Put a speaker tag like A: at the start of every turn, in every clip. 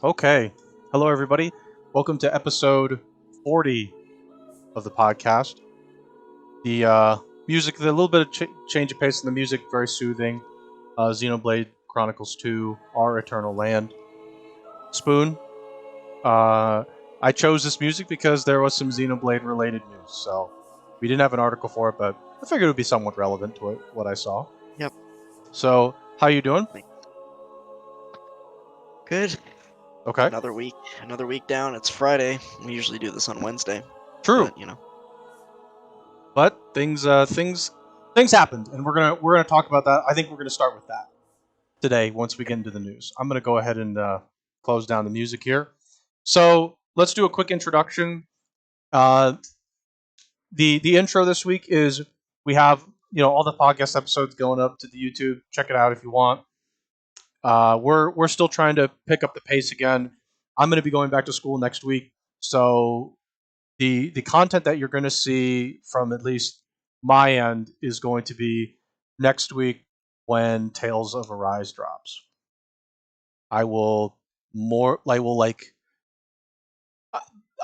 A: Okay. Hello, everybody. Welcome to episode 40 of the podcast. The music, the little bit of change of pace in the music, very soothing. Xenoblade Chronicles 2, Our Eternal Land. Spoon. I chose this music because there was some Xenoblade related news. So we didn't have an article for it, but I figured it would be somewhat relevant to what I saw.
B: Yep.
A: So, how you doing?
B: Good.
A: Okay.
B: Another week down. It's Friday. We usually do this on Wednesday.
A: True.
B: But,
A: But things happened, and we're gonna talk about that. I think we're gonna start with that today once we get into the news. I'm gonna go ahead and close down the music here. So let's do a quick introduction. The intro this week is we have all the podcast episodes going up to the YouTube. Check it out if you want. We're still trying to pick up the pace again. I'm going to be going back to school next week, so the content that you're going to see from at least my end is going to be next week when Tales of Arise drops. I don't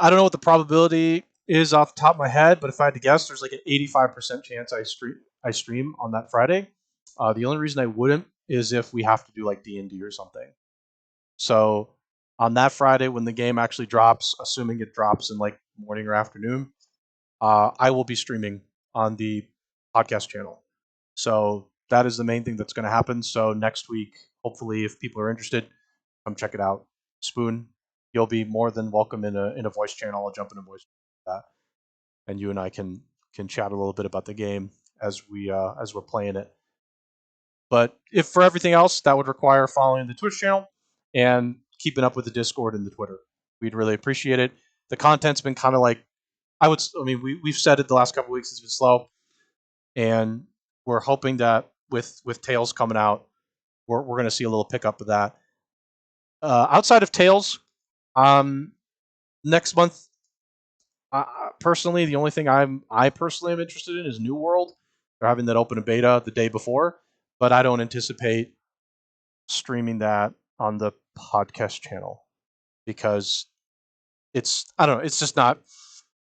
A: know what the probability is off the top of my head, but if I had to guess, there's like an 85% chance I stream on that Friday. The only reason I wouldn't is if we have to do like D&D or something. So on that Friday when the game actually drops, assuming it drops in like morning or afternoon, I will be streaming on the podcast channel. So that is the main thing that's going to happen. So next week, hopefully, if people are interested, come check it out. Spoon, you'll be more than welcome in a voice channel. I'll jump in a voice that, and you and I can chat a little bit about the game as we're playing it. But if for everything else, that would require following the Twitch channel and keeping up with the Discord and the Twitter. We'd really appreciate it. The content's been kind of like we've said it the last couple of weeks. It's been slow, and we're hoping that with Tales coming out, we're going to see a little pickup of that. Outside of Tales, next month, personally, the only thing I personally am interested in is New World. They're having that open beta the day before, but I don't anticipate streaming that on the podcast channel because I don't know. It's just not.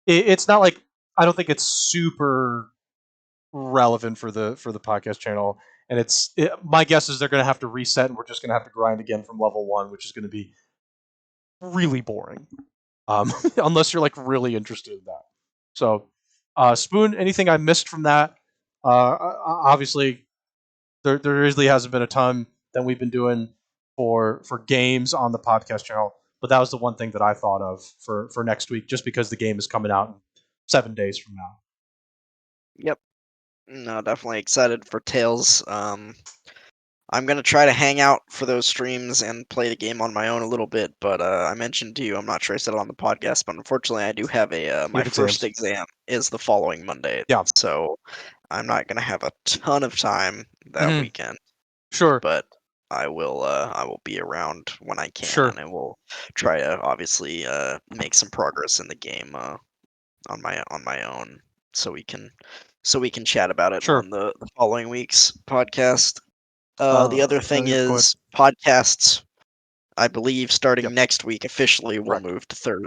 A: It's not like I don't think it's super relevant for the podcast channel. And my guess is they're going to have to reset, and we're just going to have to grind again from level 1, which is going to be really boring, unless you're like really interested in that. So, Spoon, anything I missed from that? Obviously, there really hasn't been a ton that we've been doing for games on the podcast channel, but that was the one thing that I thought of for next week, just because the game is coming out in 7 days from now.
B: Yep. No, definitely excited for Tales. I'm gonna try to hang out for those streams and play the game on my own a little bit, but I mentioned to you, I'm not sure I said it on the podcast, but unfortunately I do have my first exam is the following Monday.
A: Yeah.
B: So I'm not gonna have a ton of time that weekend.
A: Sure.
B: But I will be around when I can,
A: Sure.
B: and I will try to obviously make some progress in the game on my own, so we can chat about it on the following week's podcast. The other thing is podcasts. I believe starting next week officially will move to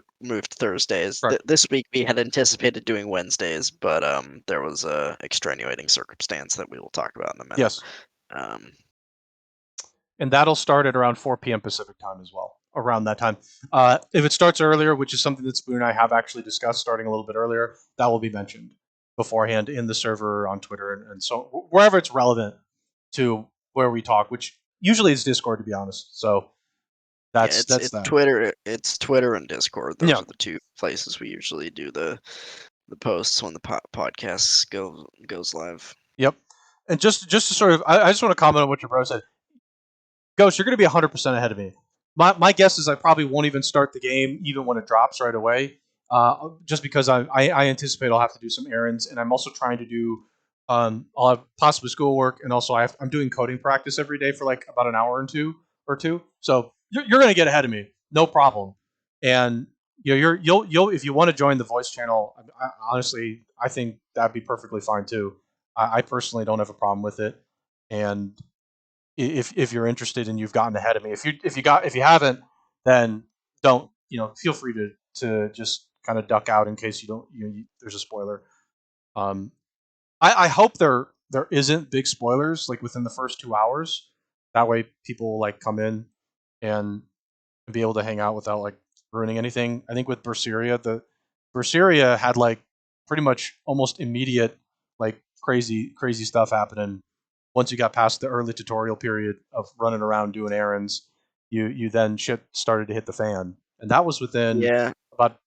B: Thursdays. This week we had anticipated doing Wednesdays, but there was a extenuating circumstance that we will talk about in a minute.
A: Yes. And that'll start at around 4 p.m. Pacific time as well, around that time. If it starts earlier, which is something that Spoon and I have actually discussed starting a little bit earlier, that will be mentioned beforehand in the server, on Twitter, and so wherever it's relevant to where we talk, which usually is Discord, to be honest. So that's that.
B: Twitter. It's Twitter and Discord. Those are the two places we usually do the posts when the podcast goes live.
A: Yep. And just to sort of, I just want to comment on what your bro said. Ghost, you're going to be 100% ahead of me. My guess is I probably won't even start the game even when it drops right away, just because I anticipate I'll have to do some errands, and I'm also trying to do I'll have possibly schoolwork, and also I'm doing coding practice every day for like about an hour or two. So you're going to get ahead of me, no problem. And you'll if you want to join the voice channel, honestly, I think that'd be perfectly fine too. I personally don't have a problem with it, and if you're interested and you've gotten ahead of me, if you haven't, then don't feel free to just kind of duck out in case you don't there's a spoiler. I hope there isn't big spoilers like within the first 2 hours. That way people like come in and be able to hang out without like ruining anything. I think with Berseria had like pretty much almost immediate like crazy stuff happening. Once you got past the early tutorial period of running around doing errands, you then shit started to hit the fan, and that was within about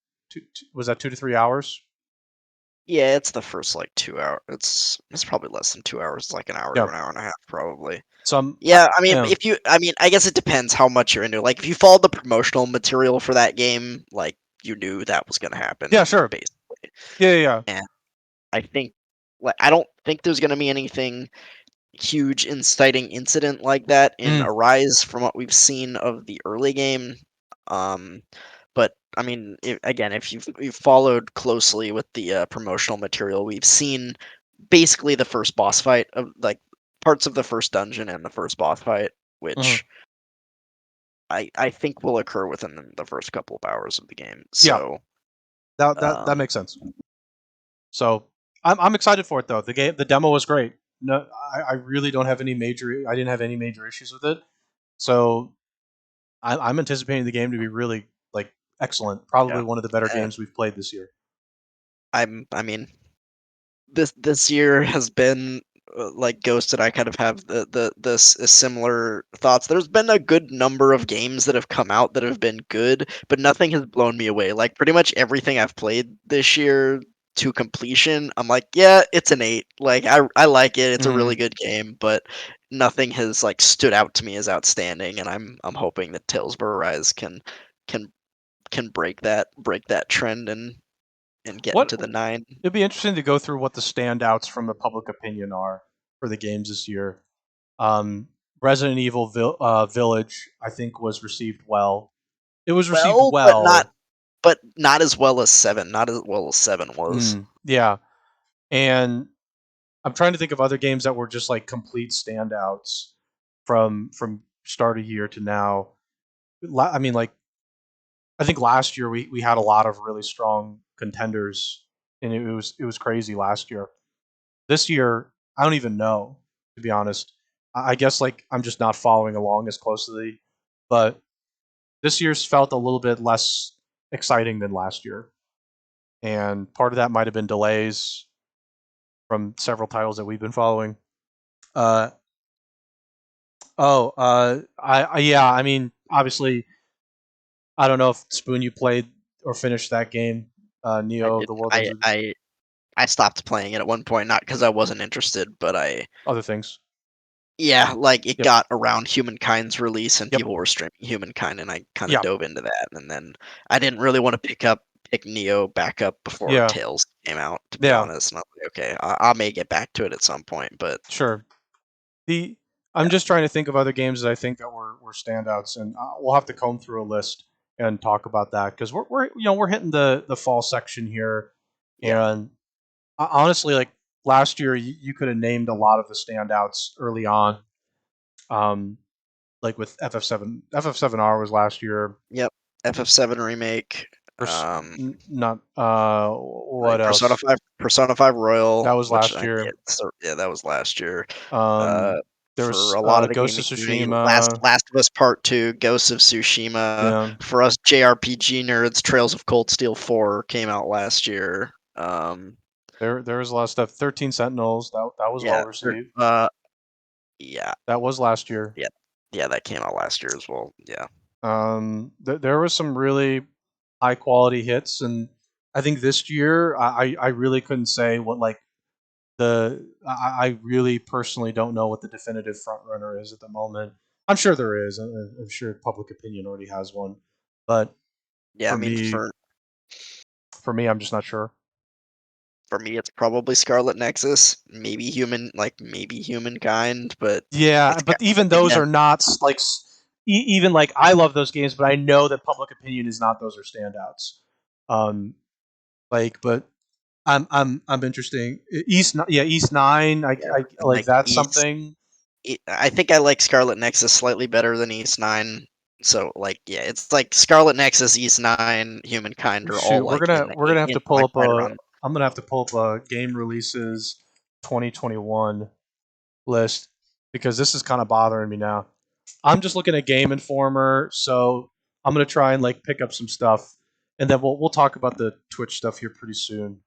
A: was that 2 to 3 hours?
B: Yeah, it's the first like 2 hours. It's probably less than 2 hours. It's like an hour to an hour and a half, probably. Yeah, I mean, I guess it depends how much you're into. Like, if you followed the promotional material for that game, like you knew that was gonna happen.
A: Yeah, sure.
B: Basically.
A: Yeah.
B: And I think, like, I don't think there's gonna be anything huge inciting incident like that in Arise from what we've seen of the early game. But I mean, again, if you've followed closely with the promotional material, we've seen basically the first boss fight of like parts of the first dungeon and the first boss fight, which I think will occur within the first couple of hours of the game. So
A: that makes sense. So I'm excited for it though. The demo was great. No, I really don't have any major. I didn't have any major issues with it. So I'm anticipating the game to be really like excellent. Probably one of the better games we've played this year.
B: I mean, this year has been like Ghost and I kind of have the similar thoughts. There's been a good number of games that have come out that have been good, but nothing has blown me away. Like pretty much everything I've played this year to completion, I'm like, yeah, it's an 8. Like I like it. It's a really good game, but nothing has like stood out to me as outstanding, and I'm hoping that Tales of Arise can break that trend and get into the 9.
A: It'd be interesting to go through what the standouts from the public opinion are for the games this year. Resident Evil Village, I think, was received well. It was received well,
B: but not as well as 7. Not as well as 7 was.
A: Yeah, and I'm trying to think of other games that were just like complete standouts from start of year to now. I mean, like I think last year we had a lot of really strong contenders, and it was crazy last year. This year, I don't even know, to be honest. I guess like I'm just not following along as closely, but this year's felt a little bit less exciting than last year, and part of that might have been delays from several titles that we've been following. I mean, obviously, I don't know if Spoon you played or finished that game, Neo: The World Ends With You.
B: I stopped playing it at one point, not because I wasn't interested, but
A: other things.
B: Yeah, like it got around Humankind's release, and people were streaming Humankind, and I kind of dove into that, and then I didn't really want to pick Neo back up before Tales came out, to be honest. And I was like, okay, I may get back to it at some point, but
A: sure. I'm just trying to think of other games that I think that were standouts, and we'll have to comb through a list and talk about that because we're hitting the fall section here, and honestly, like last year, you could have named a lot of the standouts early on, like with FF7R was last year.
B: Yep, FF7 remake.
A: Not what else?
B: Persona 5 Royal.
A: That was last year.
B: Yeah, that was last year.
A: There was
B: for a lot of the
A: Ghost of Tsushima,
B: Last of Us Part 2, Ghost of Tsushima. Yeah. For us JRPG nerds, Trails of Cold Steel 4 came out last year.
A: There was a lot of stuff. 13 Sentinels, that was well received.
B: Yeah.
A: That was last year.
B: Yeah, that came out last year as well. Yeah.
A: There was some really high quality hits, and I think this year I really couldn't say what like I really personally don't know what the definitive front runner is at the moment. I'm sure there is. I'm sure public opinion already has one, but
B: yeah,
A: for me, I'm just not sure.
B: For me, it's probably Scarlet Nexus, maybe Humankind, but
A: yeah, but even those are not like even like I love those games, but I know that public opinion is not those are standouts. But I'm interesting. East 9. I like that's
B: East,
A: something.
B: I think I like Scarlet Nexus slightly better than East 9. So like, yeah, it's like Scarlet Nexus, East 9, Humankind are all
A: Shoot,
B: like in
A: we're gonna have
B: in
A: to pull
B: like
A: up
B: right
A: a.
B: around.
A: I'm gonna have to pull up a game releases 2021 list because this is kind of bothering me now. I'm just looking at Game Informer, so I'm gonna try and like pick up some stuff, and then we'll talk about the Twitch stuff here pretty soon.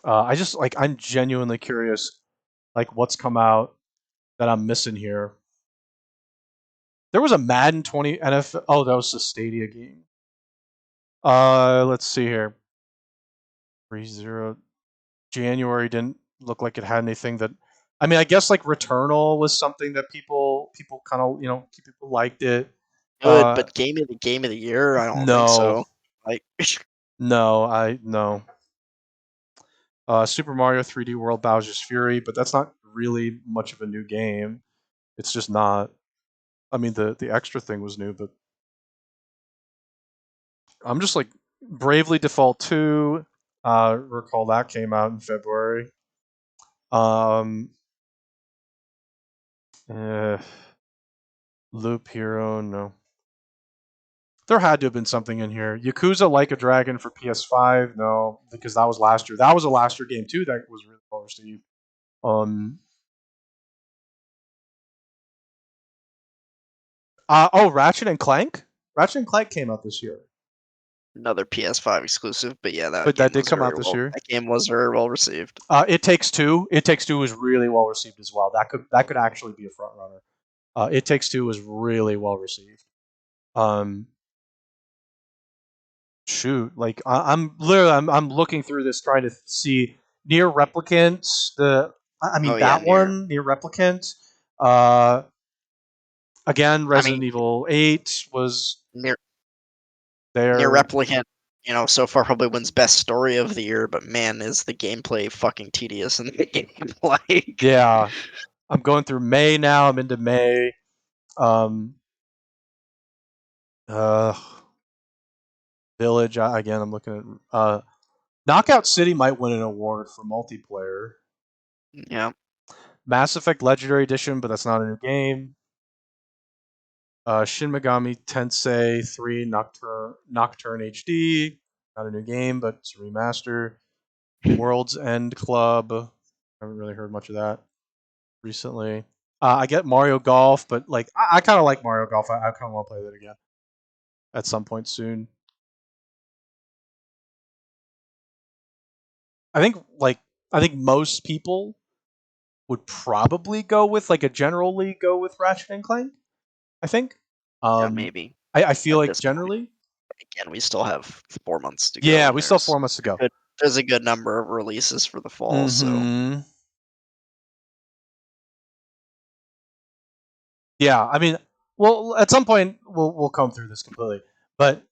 A: I just like I'm genuinely curious, like what's come out that I'm missing here. There was a Madden 20 NFL. Oh, that was the Stadia game. Let's see here. 3-0 January didn't look like it had anything that. I mean, I guess like Returnal was something that people kind of people liked it.
B: Good, but game of the year, I don't think
A: No,
B: so. Like,
A: no. Super Mario 3D World Bowser's Fury, but that's not really much of a new game. It's just not. I mean, the extra thing was new, but I'm just like Bravely Default 2. Recall that came out in February. Um, eh, Loop Hero, no. There had to have been something in here. Yakuza Like a Dragon for PS5, no, because that was last year. That was a last year game too. That was really well received. Um, Ratchet and Clank. Ratchet and Clank came out this year,
B: another PS5 exclusive, but yeah,
A: but that did come out this year.
B: that game was very well received.
A: It Takes Two. It Takes Two was really well received as well. That could actually be a front runner. It Takes Two was really well received. Um, shoot, like I'm literally I'm looking through this trying to see Near Replicants. I mean
B: Oh yeah,
A: that one Near Replicant. Uh, again,
B: I mean,
A: Resident Evil 8 was
B: near near
A: there.
B: replicant. So far probably wins best story of the year, but man, is the gameplay fucking tedious in the game. Like,
A: Yeah, I'm going through May now. I'm into May. Um, uh, Village again. I'm looking at Knockout City might win an award for multiplayer.
B: yeah,
A: Mass Effect Legendary Edition, but that's not a new game. Shin Megami Tensei 3 Nocturne HD, not a new game, but it's a remaster. World's End Club, I haven't really heard much of that recently. I get Mario Golf, but like I kind of like Mario Golf. I kind of want to play that again at some point soon. I think like I think most people would probably go with like a generally go with Ratchet and Clank. I think.
B: yeah,
A: Um,
B: maybe
A: I feel
B: at
A: like
B: this point.
A: generally,
B: Again, we still have 4 months to go,
A: yeah,
B: and
A: we still have 4 months to go.
B: there's a good number of releases for the fall. So
A: Mm-hmm. Yeah, I mean, well, at some point we'll come through this completely, but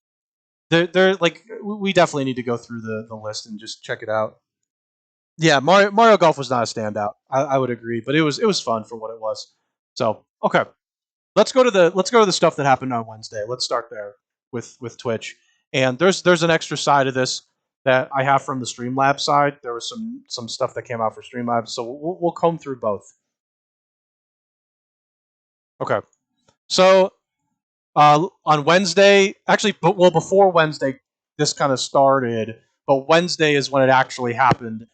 A: there like we definitely need to go through the list and just check it out. Yeah, Mario Golf was not a standout. I would agree, but it was fun for what it was. So okay, let's go to the stuff that happened on Wednesday. Let's start there with Twitch. And there's an extra side of this that I have from the Streamlabs side. There was some stuff that came out for Streamlabs, so we'll comb through both. Okay, so on Wednesday, actually, well before Wednesday, this kind of started, but Wednesday is when it actually happened.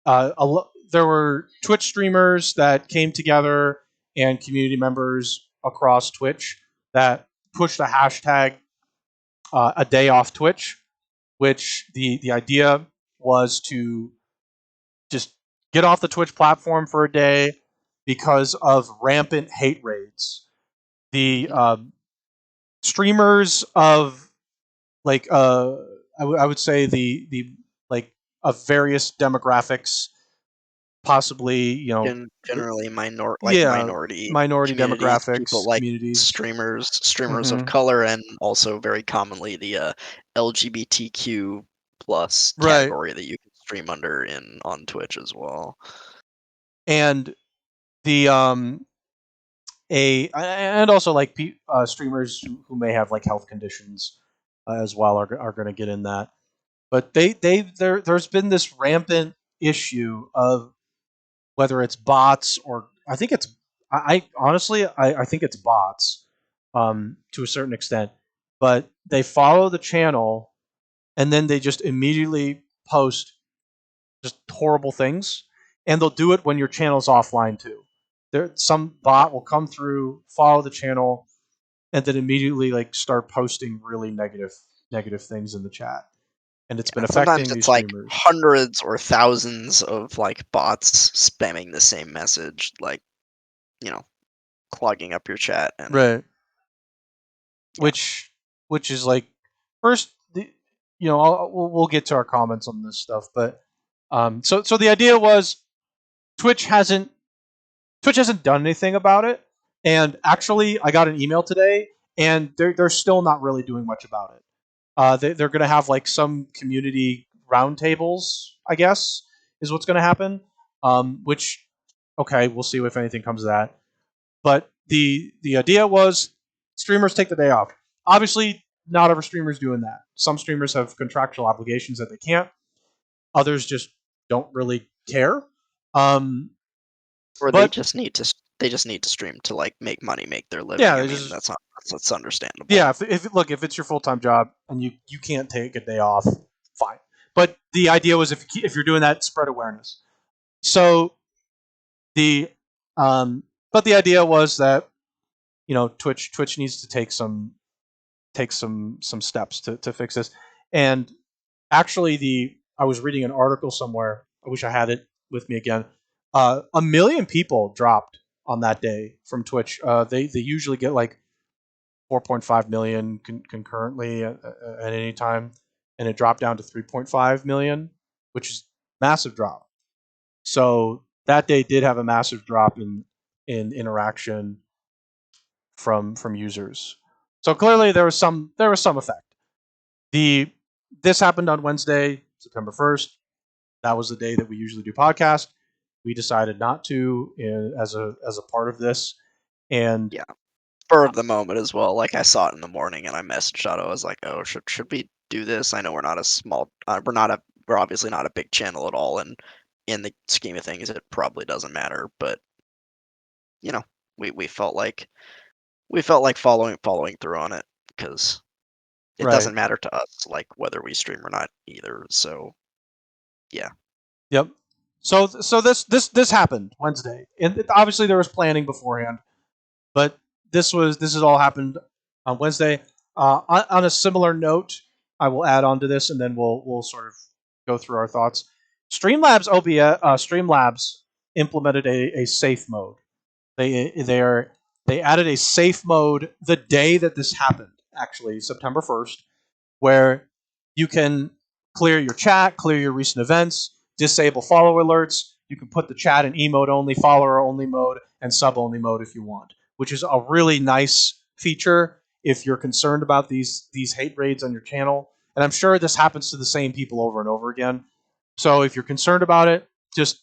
A: There were Twitch streamers that came together and community members across Twitch that pushed the hashtag Adayofftwitch, which the idea was to just get off the Twitch platform for a day because of rampant hate raids. The
B: mhm.
A: streamers of like I would say the like of various demographics, possibly
B: Generally
A: yeah,
B: minority
A: minority
B: communities, people
A: demographics
B: like
A: communities.
B: streamers of
A: Hmm.
B: color, and also very commonly the LGBTQ plus
A: Right,
B: category that you can stream under in on Twitch as well.
A: and the a and also like streamers who may have like health conditions as well are going to get in that. But there's been this rampant issue of whether it's bots or I think it's I honestly I think it's bots to a certain extent, but they follow the channel and then they just immediately post just horrible things, and they'll do it when your channel's offline too. Some bot will come through, follow the channel, and then immediately like start posting really negative things in the chat, and it's been affecting
B: Sometimes
A: these
B: it's like
A: streamers.
B: hundreds or thousands of like bots spamming the same message, like, you know, clogging up your chat, and
A: Right.
B: yeah.
A: Which is like, first, we'll get to our comments on this stuff, but so the idea was Twitch hasn't done anything about it, and actually I got an email today, and they're still not really doing much about it. They're going to have like some community roundtables, I guess, is what's going to happen. Which, okay, we'll see if anything comes of that. But the idea was streamers take the day off. Obviously, not every streamer is doing that. Some streamers have contractual obligations that they can't. Others just don't really care.
B: Or
A: But
B: they just need to stream to like make money, make their living.
A: yeah,
B: I mean, that's understandable.
A: yeah. If it's your full time job and you can't take a day off, fine. But the idea was if you're doing that, spread awareness. So the but the idea was that Twitch needs to take some steps to fix this. And actually, I was reading an article somewhere. I wish I had it with me again. 1 million people dropped on that day from Twitch. They usually get like 4.5 million concurrently at any time, and it dropped down to 3.5 million, which is massive drop. So that day did have a massive drop in interaction from users. So clearly there was some effect. This happened on Wednesday, September 1st. That was the day that we usually do podcast. We decided not to as a part of this, and
B: Yeah, spur of the moment as well. Like I saw it in the morning, and I messaged Otto. I was like, "Oh, should we do this? I know we're not a small, we're obviously not a big channel at all, and in the scheme of things, it probably doesn't matter. But you know, we felt like following through on it because it
A: right.
B: doesn't matter to us, like whether we stream or not either. So yeah,
A: Yep. So this happened Wednesday, and obviously there was planning beforehand, but this has all happened on Wednesday. On a similar note, I will add on to this, and then we'll sort of go through our thoughts. Streamlabs implemented a safe mode. They added a safe mode the day that this happened. Actually, September 1st, where you can clear your chat, clear your recent events, disable follow alerts. You can put the chat in emote only, follower only mode, and sub only mode if you want, which is a really nice feature if you're concerned about these hate raids on your channel. And I'm sure this happens to the same people over and over again. So if you're concerned about it, just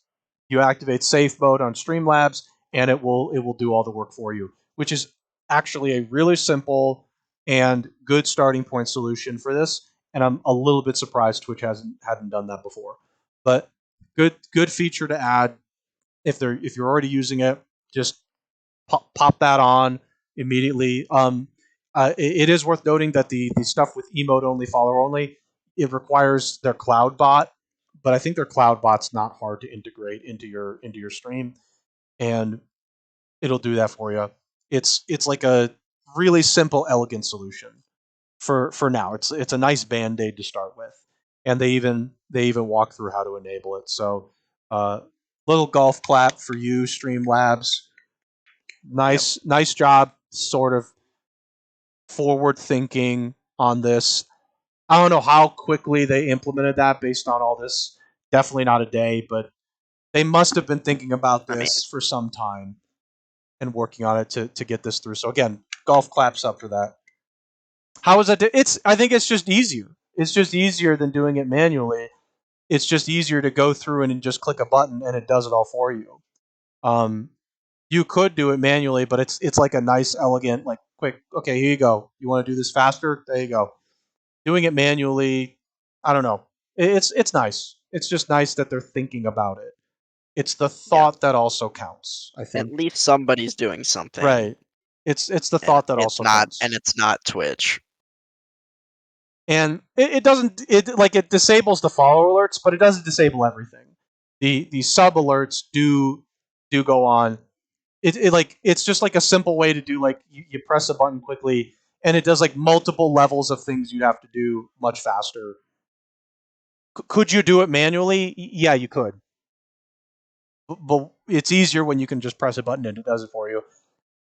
A: you activate safe mode on Streamlabs, and it will do all the work for you, which is actually a really simple and good starting point solution for this. And I'm a little bit surprised Twitch hadn't done that before. But good feature to add if you're already using it. Just pop that on immediately. It is worth noting that the stuff with emote only, follower only, it requires their cloud bot, but I think their cloud bot's not hard to integrate into your stream, and it'll do that for you. It's like a really simple, elegant solution for now. It's a nice band-aid to start with, and they even walk through how to enable it. So, little golf clap for you, Streamlabs.
B: yep.
A: Nice job, sort of forward thinking on this. I don't know how quickly they implemented that based on all this. Definitely not a day, but they must have been thinking about
B: I mean,
A: this for some time and working on it to get this through. So again, golf claps up for that. How is that? I think it's just easier. It's just easier than doing it manually. It's just easier to go through and just click a button and it does it all for you. Um, you could do it manually, but it's like a nice, elegant, like quick. Okay, here you go. You want to do this faster? There you go. Doing it manually, I don't know. It's nice. It's just nice that they're thinking about it. It's the
B: yeah.
A: thought that also counts, I
B: At
A: think.
B: least somebody's doing something
A: Right. It's the thought that also counts.
B: And it's not Twitch.
A: And it doesn't it disables the follow alerts, but it doesn't disable everything. The sub alerts do go on. It's just like a simple way to do like you press a button quickly and it does like multiple levels of things you'd have to do much faster. Could you do it manually? Yeah, you could. But it's easier when you can just press a button and it does it for you.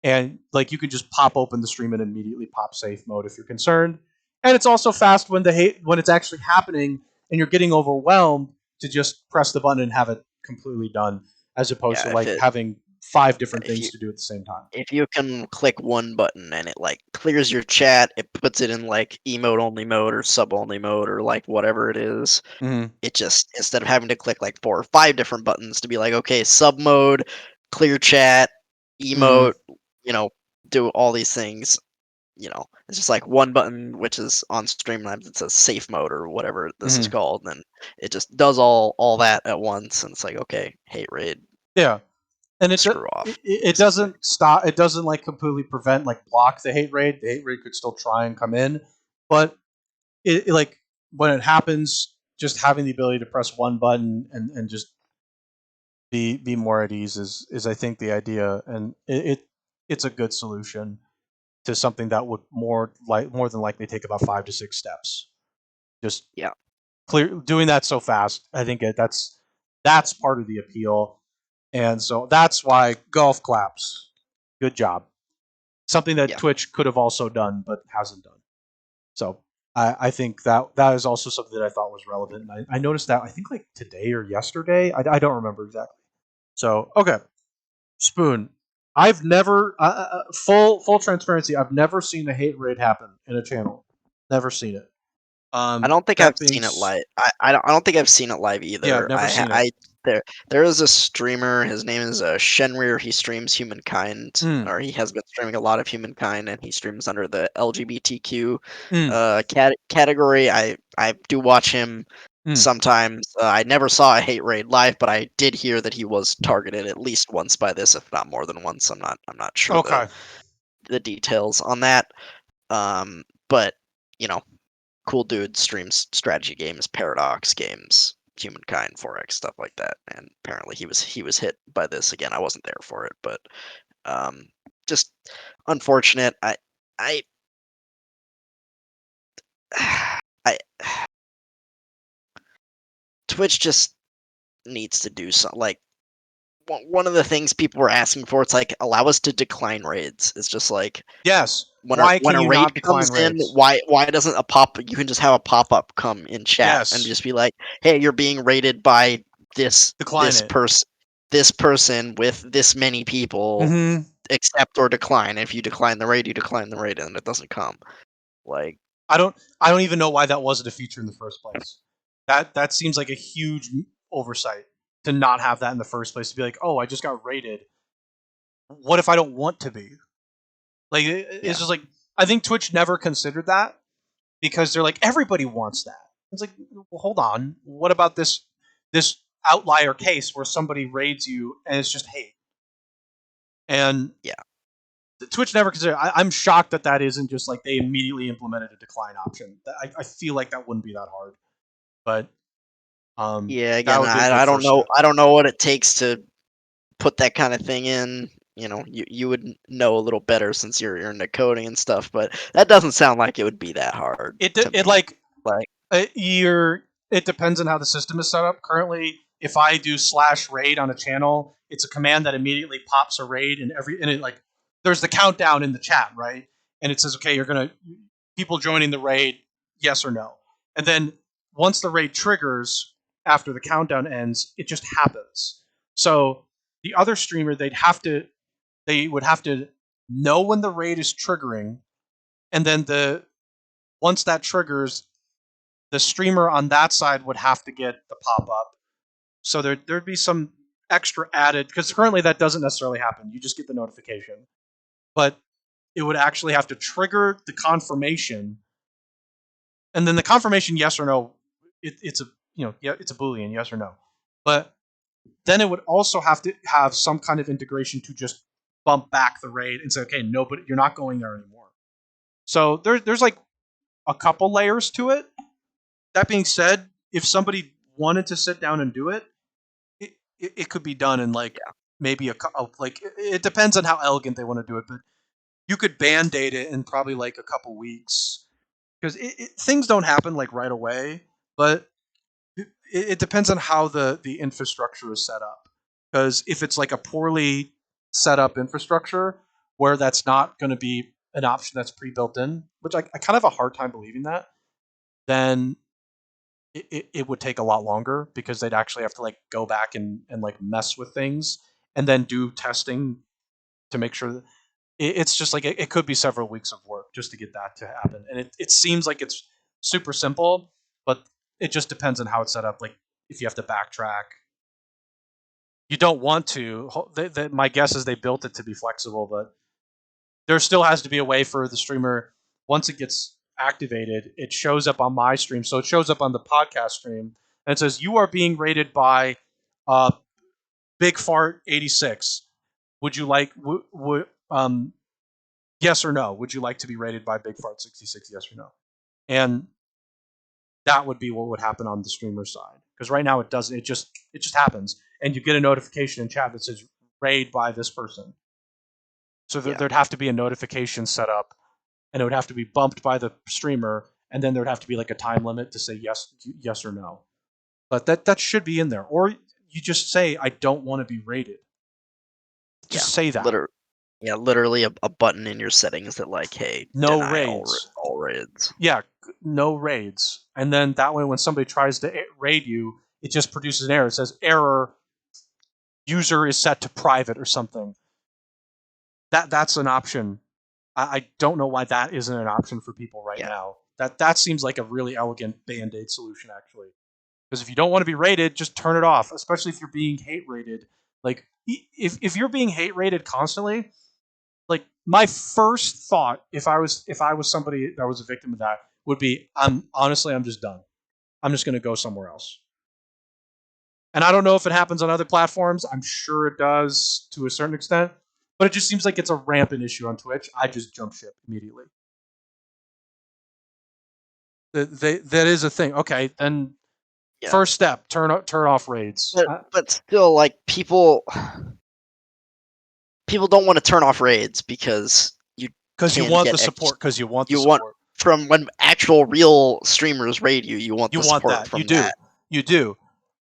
A: And like you can just pop open the stream and immediately pop safe mode if you're concerned. And it's also fast when when it's actually happening and you're getting overwhelmed to just press the button and have it completely done, as opposed to like having 5 different things to do at the same time.
B: If you can click one button and it like clears your chat, it puts it in like emote only mode or sub only mode or like whatever it is. It just, instead of having to click like 4 or 5 different buttons to be like, okay, sub mode, clear chat, emote, you know, do all these things. You know, it's just like one button, which is on Streamlabs. It says safe mode or whatever this is called, and it just does all that at once. And it's like, okay, hate raid.
A: Yeah, and
B: screw off.
A: It doesn't stop. It doesn't like completely prevent, like block the hate raid. The hate raid could still try and come in, but it like when it happens, just having the ability to press one button and just be more at ease is I think the idea, and it's a good solution to something that would more than likely take about 5 to 6 steps. Just doing that so fast. I think that's part of the appeal, and so that's why golf claps. Good job. Something that Twitch could have also done but hasn't done. So I think that is also something that I thought was relevant. And I noticed that I think like today or yesterday. I don't remember exactly. So okay, Spoon. I've never full transparency. I've never seen a hate raid happen in a channel. Never seen it.
B: I don't think I've seen it live. I don't think I've seen it live either.
A: Yeah, I've never seen it.
B: There is a streamer. His name is Shenrir. He streams Humankind, or he has been streaming a lot of Humankind, and he streams under the LGBTQ category. I do watch him sometimes. I never saw a hate raid live, but I did hear that he was targeted at least once by this, if not more than once. I'm not sure the details on that. But you know, cool dude streams strategy games, Paradox games, Humankind, 4X, stuff like that. And apparently he was hit by this again. I wasn't there for it, but just unfortunate. I Twitch just needs to do something. Like one of the things people were asking for, it's like allow us to decline raids. It's just like when a raid comes in, why doesn't a pop? You can just have a pop up come in chat and just be like, "Hey, you're being raided by this person with this many people. Accept or decline. If you decline the raid, you decline the raid, and it doesn't come." Like
A: I don't even know why that wasn't a feature in the first place. That seems like a huge oversight to not have that in the first place. To be like, "Oh, I just got raided. What if I don't want to be?" Like it's just like I think Twitch never considered that because they're like everybody wants that. It's like, well, hold on. What about this outlier case where somebody raids you and it's just hate? And Twitch never considered. I'm shocked that isn't just like they immediately implemented a decline option. I feel like that wouldn't be that hard. But
B: again, I don't know. I don't know what it takes to put that kind of thing in. You know, you would know a little better since you're into coding and stuff, but that doesn't sound like it would be that hard.
A: It depends on how the system is set up. Currently, if I do /raid on a channel, it's a command that immediately pops a raid and it like there's the countdown in the chat, right? And it says, okay, you're gonna people joining the raid, yes or no. And then once the raid triggers after the countdown ends, it just happens. So the other streamer, they would have to know when the raid is triggering, and then once that triggers, the streamer on that side would have to get the pop-up. So there'd be some extra added, because currently that doesn't necessarily happen. You just get the notification. But it would actually have to trigger the confirmation, and then the confirmation, yes or no, it's a Boolean, yes or no. But then it would also have to have some kind of integration to just bump back the rate and say, okay, nobody, you're not going there anymore. So there's like a couple layers to it. That being said, if somebody wanted to sit down and do it, it could be done in like maybe like it depends on how elegant they want to do it, but you could band-aid it in probably like a couple weeks because things don't happen like right away, but it depends on how the infrastructure is set up. Because if it's like a poorly set up infrastructure where that's not going to be an option that's pre-built in, which I kind of have a hard time believing that, then it would take a lot longer because they'd actually have to like go back and like mess with things and then do testing to make sure that it's just like it could be several weeks of work just to get that to happen. And it seems like it's super simple, but it just depends on how it's set up. Like if you have to backtrack, you don't want to. My guess is they built it to be flexible, but there still has to be a way for the streamer, once it gets activated, it shows up on my stream. So it shows up on the podcast stream and it says, you are being rated by Big Fart 86. Would you like, yes or no? Would you like to be rated by Big Fart 66? Yes or no? And that would be what would happen on the streamer side. Because right now it doesn't. It just happens. And you get a notification in chat that says, raid by this person. So there'd have to be a notification set up, and it would have to be bumped by the streamer, and then there'd have to be like a time limit to say yes or no. But that should be in there. Or you just say, I don't want to be rated. Just say that.
B: Literally a button in your settings that like, hey,
A: no
B: deny
A: raids.
B: All raids.
A: Yeah, no raids. And then that way when somebody tries to raid you, it just produces an error. It says, error, user is set to private or something. That's an option. I don't know why that isn't an option for people right now. That seems like a really elegant band-aid solution, actually. Because if you don't want to be rated, just turn it off. Especially if you're being hate rated. Like if you're being hate rated constantly, like my first thought, if I was somebody that was a victim of that, would be, I'm just done. I'm just going to go somewhere else. And I don't know if it happens on other platforms. I'm sure it does to a certain extent. But it just seems like it's a rampant issue on Twitch. I just jump ship immediately. That is a thing. Okay, then first step, turn off raids.
B: But still, like people don't want to turn off raids because you
A: want the support. Because you want the support
B: from when actual real streamers raid you. You want the support from that.
A: You do,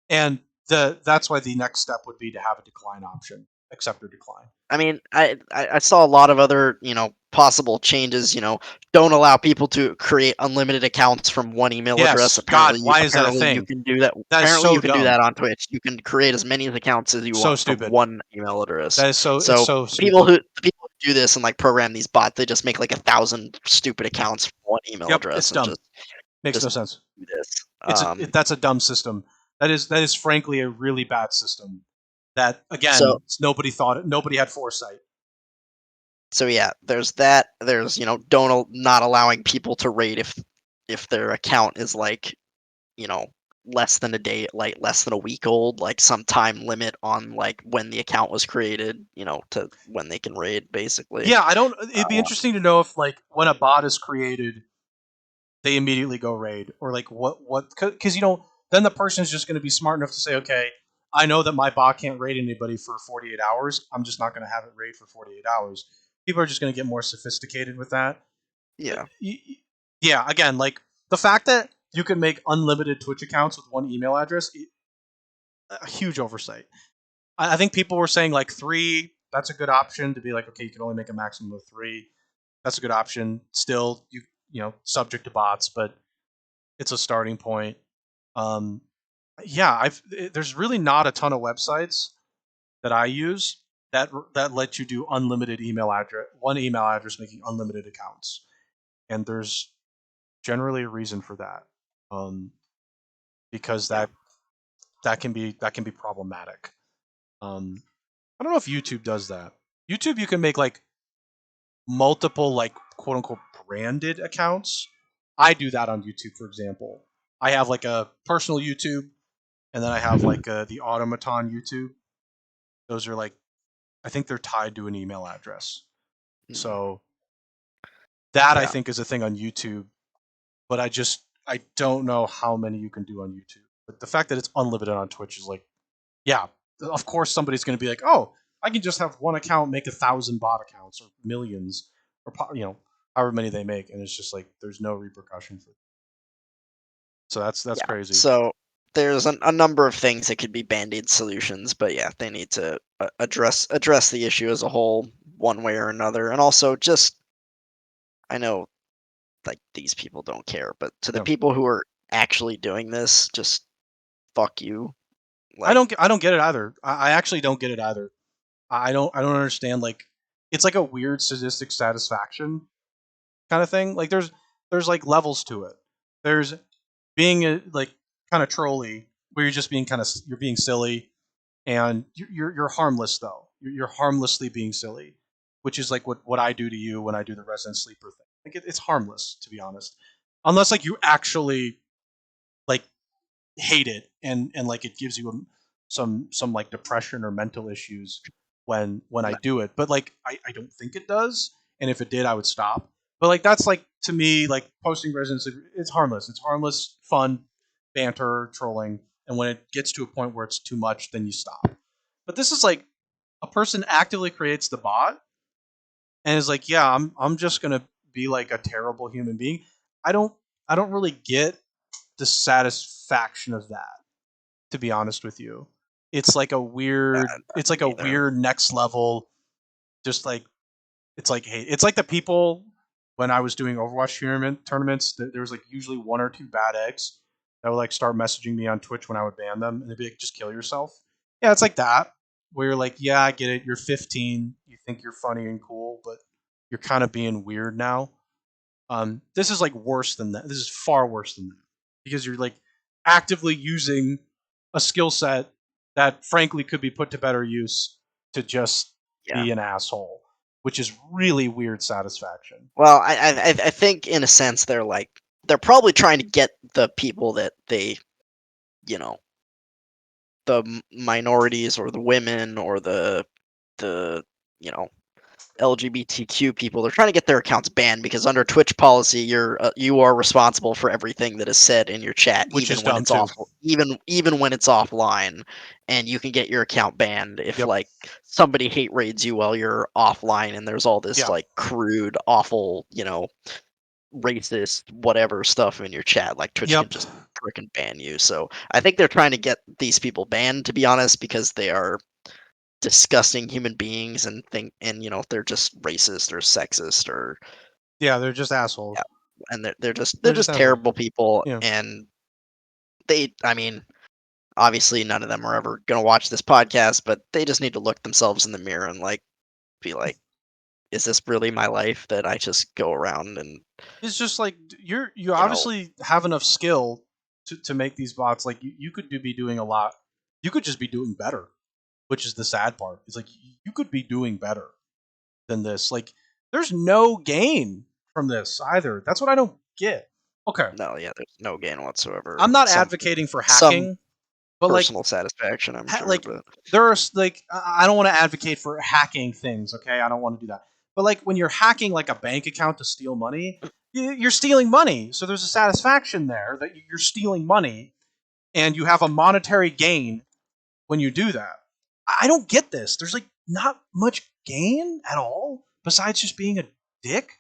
A: and that's why the next step would be to have a decline option. Accept or decline.
B: I mean, I saw a lot of other, possible changes. Don't allow people to create unlimited accounts from one email address.
A: Apparently, God, why is that a thing?
B: You can do that.
A: Apparently,
B: so you can do that on Twitch. You can create as many accounts as you want from one email address.
A: That is so
B: people who do this and like program these bots, they just make like 1,000 stupid accounts from one email address.
A: It's dumb. Makes no sense. Do this. That's a dumb system. That is frankly a really bad system. That again, nobody thought it. Nobody had foresight.
B: So yeah, there's that. There's not allowing people to raid if their account is like less than a day, like less than a week old, like some time limit on like when the account was created, to when they can raid, basically.
A: Yeah, I don't. It'd be interesting to know if like when a bot is created, they immediately go raid, or like what because then the person is just going to be smart enough to say, okay, I know that my bot can't raid anybody for 48 hours. I'm just not going to have it raid for 48 hours. People are just going to get more sophisticated with that.
B: Yeah.
A: Yeah, again, like the fact that you can make unlimited Twitch accounts with one email address, a huge oversight. I think people were saying like 3, that's a good option to be like, okay, you can only make a maximum of 3. That's a good option. Still, subject to bots, but it's a starting point. Yeah, there's really not a ton of websites that I use that let you do unlimited email address, one email address making unlimited accounts, and there's generally a reason for that, because that can be problematic. I don't know if YouTube does that. YouTube, you can make like multiple like quote unquote branded accounts. I do that on YouTube, for example. I have like a personal YouTube, and then I have like the automaton YouTube. Those are like I think they're tied to an email address. So that I think is a thing on YouTube, but I don't know how many you can do on YouTube. But the fact that it's unlimited on Twitch is like, yeah, of course somebody's going to be like, oh, I can just have one account make 1,000 bot accounts or millions or however many they make, and it's just like there's no repercussion for it. So that's crazy.
B: So there's a number of things that could be band-aid solutions, but yeah, they need to address the issue as a whole, one way or another, and also just I know like these people don't care, but to the people who are actually doing this, just fuck you.
A: Like, I don't get it either. I actually don't get it either. I don't understand. Like, it's like a weird sadistic satisfaction kind of thing. Like there's like levels to it. There's being like kind of trolly, where you're just being you're being silly, and you're harmless though. You're harmlessly being silly, which is like what I do to you when I do the Resident Sleeper thing. Like it's harmless, to be honest, unless like you actually like hate it and like it gives you some like depression or mental issues when I do it. But like I don't think it does, and if it did, I would stop. But like that's like to me like posting Resident Sleeper, it's harmless. It's harmless, fun, banter, trolling, and when it gets to a point where it's too much, then you stop. But this is like a person actively creates the bot and is like, yeah, I'm just gonna be like a terrible human being. I don't really get the satisfaction of that, to be honest with you. It's like a weird weird next level, just like it's like, hey, it's like the people when I was doing Overwatch tournaments, there was like usually one or two bad eggs that would like start messaging me on Twitch when I would ban them, and they'd be like, just kill yourself. Yeah, it's like that, where you're like, yeah, I get it, you're 15, you think you're funny and cool, but you're kind of being weird now. This is like worse than that. This is far worse than that, because you're like actively using a skill set that frankly could be put to better use to just be an asshole, which is really weird satisfaction.
B: Well, I think in a sense they're probably trying to get the people that they, you know, the minorities or the women or the you know LGBTQ people. They're trying to get their accounts banned because under Twitch policy, you are responsible for everything that is said in your chat,
A: Which
B: even
A: is
B: when
A: dumb
B: it's
A: too.
B: even when it's offline, and you can get your account banned if like somebody hate raids you while you're offline, and there's all this like crude, awful, racist, whatever stuff in your chat. Like Twitch can just freaking ban you. So I think they're trying to get these people banned, to be honest, because they are disgusting human beings and they're just racist or sexist or
A: they're just assholes.
B: And they're just terrible people. And I mean, obviously none of them are ever gonna watch this podcast, but they just need to look themselves in the mirror and like be like, is this really my life that I just go around and
A: it's just like you obviously have enough skill to make these bots. Like you could be doing a lot. You could just be doing better, which is the sad part. It's like you could be doing better than this. Like there's no gain from this either. That's what I don't get. Okay.
B: No, yeah, there's no gain whatsoever.
A: I'm not advocating for hacking, but
B: personal satisfaction, I'm sure.
A: Like
B: but
A: there's like I don't want to advocate for hacking things. Okay, I don't want to do that. But like when you're hacking like a bank account to steal money, you're stealing money. So there's a satisfaction there that you're stealing money, and you have a monetary gain when you do that. I don't get this. There's like not much gain at all besides just being a dick.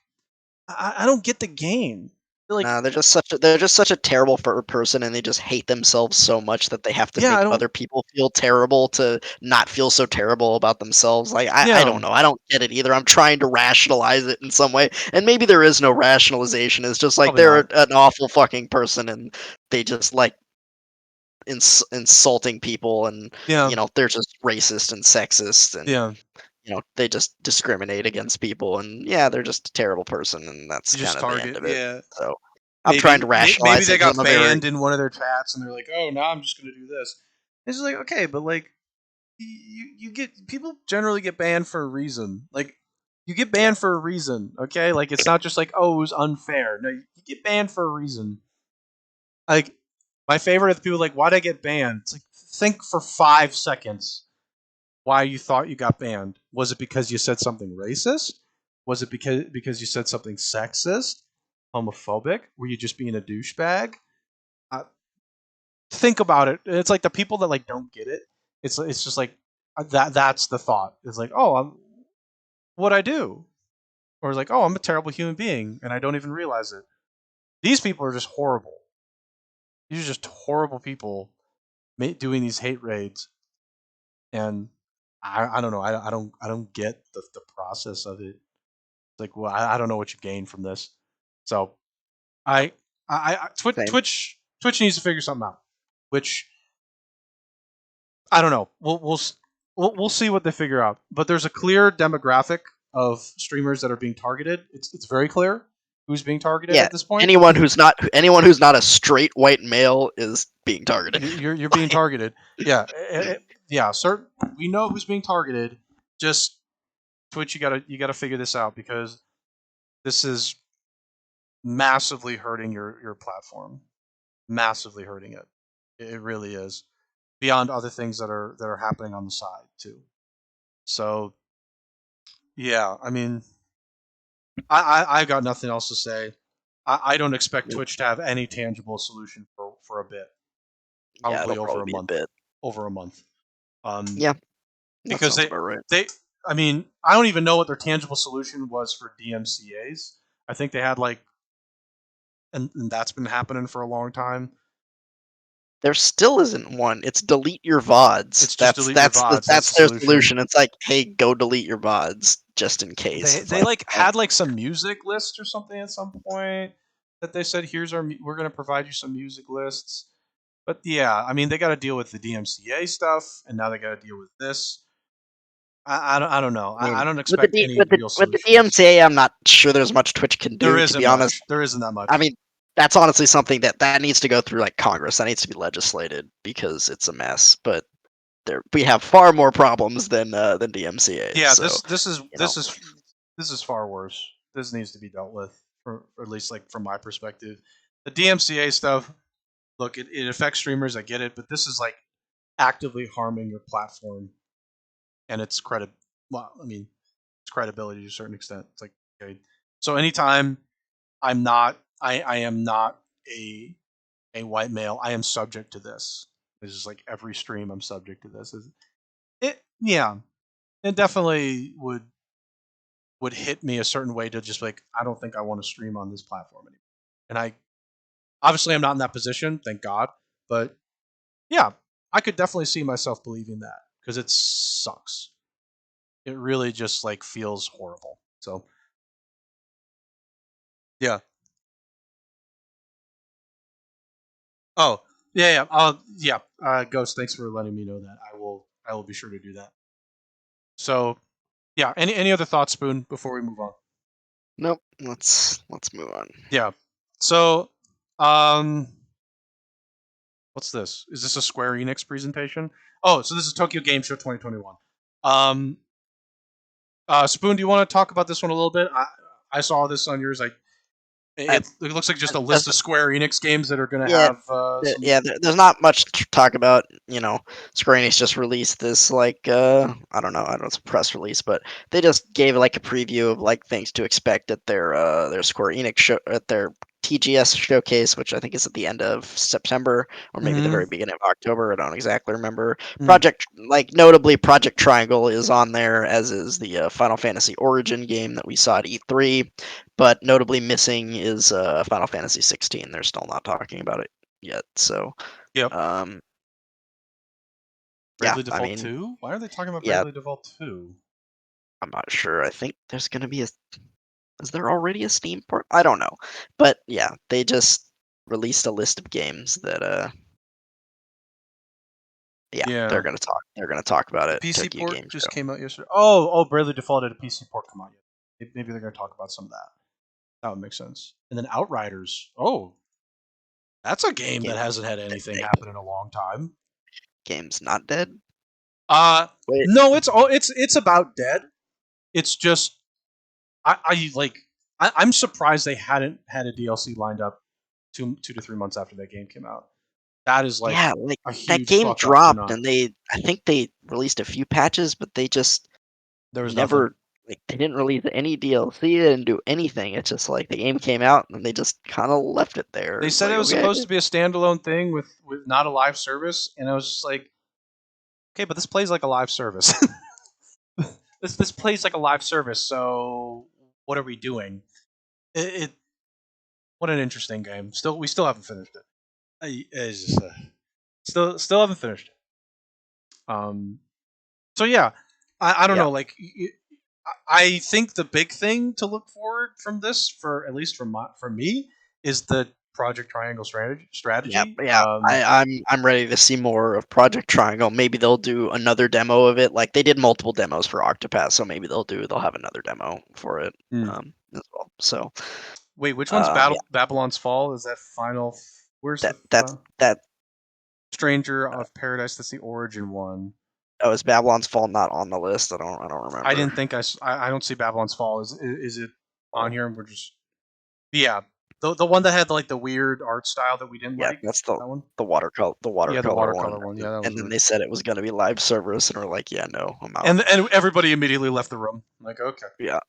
A: I don't get the gain.
B: Like, no, they're just such a terrible person, and they just hate themselves so much that they have to make other people feel terrible to not feel so terrible about themselves. Like I don't know. I don't get it either. I'm trying to rationalize it in some way, and maybe there is no rationalization. It's just like they're an awful fucking person, and they just like insulting people, and they're just racist and sexist, and they just discriminate against people, and they're just a terrible person, and that's kind of the end of it. So I'm trying to rationalize.
A: Maybe they got banned in one of their chats, and they're like, "Oh, now I'm just going to do this." It's like, okay, but like, you get people generally get banned for a reason. Like, you get banned for a reason, okay? Like, it's not just like, oh, it was unfair. No, you get banned for a reason. Like, my favorite of the people like, why'd I get banned? It's like, think for 5 seconds. why you thought you got banned. Was it because you said something racist? Was it because you said something sexist, homophobic? Were you just being a douchebag? Think about it. It's like the people that like don't get it. It's just like that's the thought. It's like, oh, what I do, or it's like, oh, I'm a terrible human being and I don't even realize it. These people are just horrible. These are just horrible people doing these hate raids, and I don't know. I don't get the process of it. It's like, well, I don't know what you gain from this. So
B: Same.
A: Twitch needs to figure something out. Which I don't know. We'll see what they figure out. But there's a clear demographic of streamers that are being targeted. It's very clear who's being targeted at this point.
B: Anyone who's not a straight white male is being targeted.
A: You're being targeted. Yeah, yeah. Certain we know who's being targeted. Just Twitch, you gotta figure this out because this is massively hurting your platform. Massively hurting it. It really is. Beyond other things that are happening on the side too. So yeah, I mean, I got nothing else to say. I don't expect Twitch to have any tangible solution for a bit. Probably over a month. Over a month.
B: Yeah,
A: because
B: right.
A: I mean, I don't even know what their tangible solution was for DMCA's. I think they had like, and that's been happening for a long time.
B: There still isn't one. It's delete your VODs.
A: It's just delete your VODs.
B: That's their solution. It's like, hey, go delete your VODs just in case.
A: They like had like some music list or something at some point that they said, here's we're going to provide you some music lists. But yeah, I mean, they got to deal with the DMCA stuff, and now they got to deal with this. I don't know. I don't expect any real solution.
B: With the DMCA, I'm not sure there's much Twitch can do.
A: To be honest, there isn't that much.
B: I mean, that's honestly something that needs to go through like Congress. That needs to be legislated because it's a mess. But we have far more problems than DMCA.
A: Yeah, so, this is far worse. This needs to be dealt with, or at least like from my perspective. The DMCA stuff, look, it affects streamers. I get it, but this is like actively harming your platform and its credibility to a certain extent. It's like, okay, so anytime I am not a white male, I am subject to this. This is like every stream I'm subject to this. Yeah, it definitely would hit me a certain way to just like, I don't think I want to stream on this platform anymore. And I'm not in that position, thank God. But yeah, I could definitely see myself believing that because it sucks. It really just like feels horrible. So yeah. Oh yeah. Ghost, thanks for letting me know that. I will be sure to do that. So yeah. Any other thoughts, Spoon, before we move on?
B: Nope. Let's move on.
A: Yeah. So what's this? Is this a Square Enix presentation? Oh, so this is Tokyo Game Show 2021. Spoon, do you want to talk about this one a little bit? I saw this on yours. It looks like just a list of Square Enix games that are going to have.
B: There's not much to talk about. You know, Square Enix just released this I don't know it's a press release, but they just gave like a preview of like things to expect at their Square Enix show at their TGS showcase, which I think is at the end of September or maybe the very beginning of October. I don't exactly remember. Notably, Project Triangle is on there, as is the Final Fantasy Origin game that we saw at E3. But notably missing is Final Fantasy 16. They're still not talking about it yet. So,
A: yep.
B: Bravely
A: Default 2? Why are they talking about Bravely Default 2?
B: I'm not sure. I think there's going to be is there already a Steam port? I don't know. But yeah, they just released a list of games that they're going to talk about it.
A: PC Tokyo port just came out yesterday. Oh, Bravely Default had a PC port come out yet. Maybe they're going to talk about some of that. That would make sense. And then Outriders. Oh, that's a game that hasn't had anything happen in a long time.
B: Game's not dead.
A: No, it's about dead. It's just I'm surprised they hadn't had a DLC lined up 2 to 3 months after that game came out. That is like
B: Yeah, like,
A: a
B: that
A: huge
B: game
A: fuck up to
B: dropped,
A: not.
B: and I think they released a few patches, but they just
A: There was nothing.
B: never like, they didn't release any DLC, they didn't do anything, it's just like the game came out, and they just kinda left it there.
A: They
B: It's
A: said
B: like,
A: it was
B: "Okay."
A: supposed to be a standalone thing with not a live service, and I was just like, okay, but this plays like a live service. This plays like a live service. So what are we doing? It what an interesting game. We still haven't finished it. It's just still haven't finished it. So yeah, I don't
B: Yeah,
A: know. Like I think the big thing to look forward from this, for at least from me, is the Project Triangle
B: yeah,
A: strategy.
B: yeah, I'm ready to see more of Project Triangle, maybe they'll do another demo of it, like, they did multiple demos for Octopath, so maybe they'll have another demo for it,
A: Hmm.
B: as well, so,
A: Wait, which one's
B: yeah,
A: Babylon's Fall? Is that final? Where's the
B: that's that
A: Stranger of Paradise? That's the Origin one.
B: oh, is Babylon's Fall not on the list? I don't
A: I
B: remember.
A: didn't think I don't see Babylon's Fall. Is it on
B: Oh,
A: here? And we're just yeah. The one that had like the weird art style that we didn't
B: yeah,
A: like.
B: that's
A: That one.
B: the
A: Yeah, the
B: watercolor one,
A: watercolor one. Yeah, that was
B: and then
A: weird.
B: they said it was gonna be live service, and we're like, "Yeah, no, I'm out."
A: And everybody immediately left the room. Like okay.
B: Yeah,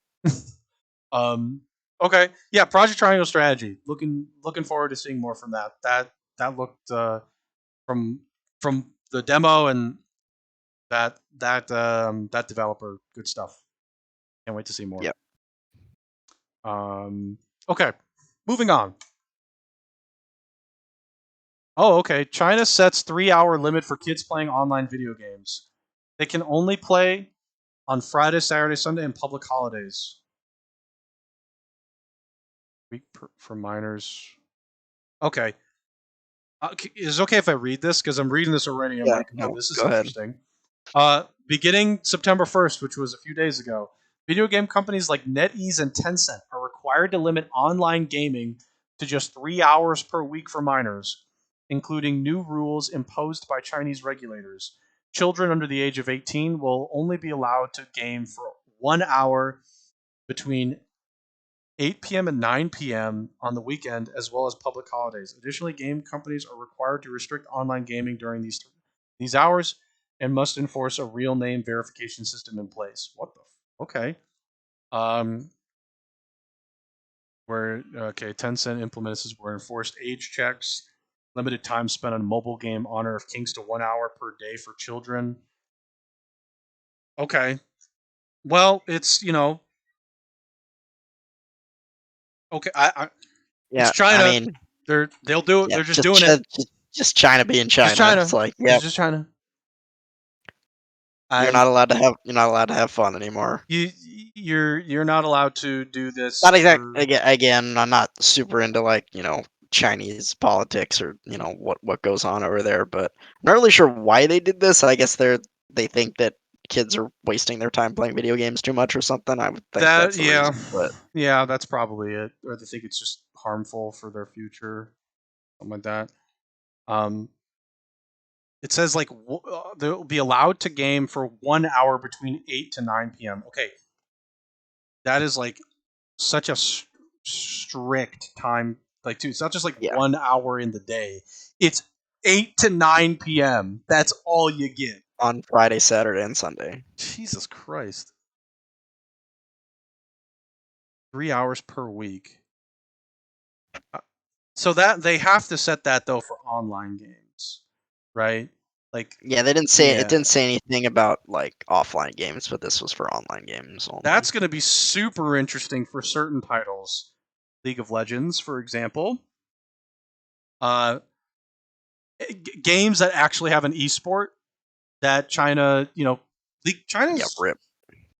A: Um. Okay. Yeah. Project Triangle Strategy. Looking forward to seeing more from that. That looked from the demo and that developer, good stuff. Can't wait to see more.
B: yeah,
A: Okay, moving on. Oh, okay. China sets 3-hour limit for kids playing online video games. They can only play on Friday, Saturday, Sunday, and public holidays. For minors. Okay. Is it okay if I read this? Because I'm reading this already. I'm
B: yeah,
A: like, oh,
B: no,
A: this is
B: go ahead.
A: interesting. Beginning September 1st, which was a few days ago, video game companies like NetEase and Tencent are required to limit online gaming to just 3 hours per week for minors, including new rules imposed by Chinese regulators. Children under the age of 18 will only be allowed to game for 1 hour between 8 p.m. and 9 p.m. on the weekend, as well as public holidays. Additionally, game companies are required to restrict online gaming during these hours and must enforce a real name verification system in place. What the? Okay. Um, Tencent implements this where enforced age checks, limited time spent on mobile game Honor of Kings to 1 hour per day for children. Okay. Well, it's okay. It's
B: Yeah, I
A: China.
B: mean,
A: They'll do it.
B: yeah,
A: They're just doing it.
B: just China being
A: Just
B: China. It's
A: China.
B: like,
A: It's
B: yep,
A: just China. And
B: you're not allowed to have fun anymore.
A: you're not allowed to do this
B: Not exact
A: for
B: again, I'm not super into, like, Chinese politics or, what goes on over there, but I'm not really sure why they did this. I guess they think that kids are wasting their time playing video games too much or something. I would think
A: that.
B: that's the
A: Yeah,
B: reason, but
A: yeah, that's probably it. Or they think it's just harmful for their future, something like that. Um, it says like they'll be allowed to game for 1 hour between 8 to 9 p.m. Okay, that is like such a strict time. Like, dude, it's not just like
B: yeah,
A: 1 hour in the day. It's 8 to 9 p.m. That's all you get.
B: on Friday, Saturday, and Sunday.
A: Jesus Christ. 3 hours per week. Uh, So that they have to set that though for online games, right? Like,
B: Yeah, it
A: yeah,
B: didn't say anything about, like, offline games, but this was for online games only.
A: that's going to be super interesting for certain titles. League of Legends, for example, uh, games that actually have an esport that China,
B: Yeah,
A: China's
B: rip.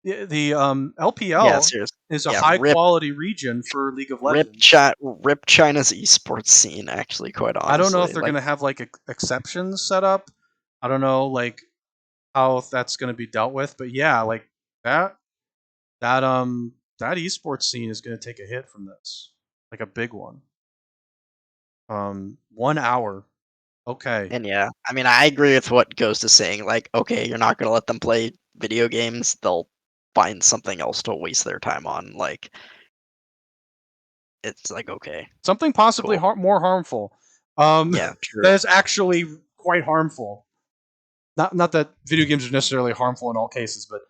A: the
B: Yeah,
A: LPL
B: serious.
A: is a
B: Yeah,
A: high quality region for League of Legends.
B: rip China's esports scene, actually, quite
A: I don't know if
B: honestly.
A: they're
B: Like,
A: going to have like exceptions set up. I don't know like how that's going to be dealt with, but yeah, like that that esports scene is going to take a hit from this, like a big one. 1 hour, okay.
B: and yeah, I mean, I agree with what Ghost is saying. Like, okay, you're not gonna let them play video games. They'll find something else to waste their time on. Like, it's like, okay,
A: Something possibly
B: cool.
A: more harmful.
B: Yeah, true.
A: That is actually quite harmful. Not that video games are necessarily harmful in all cases, but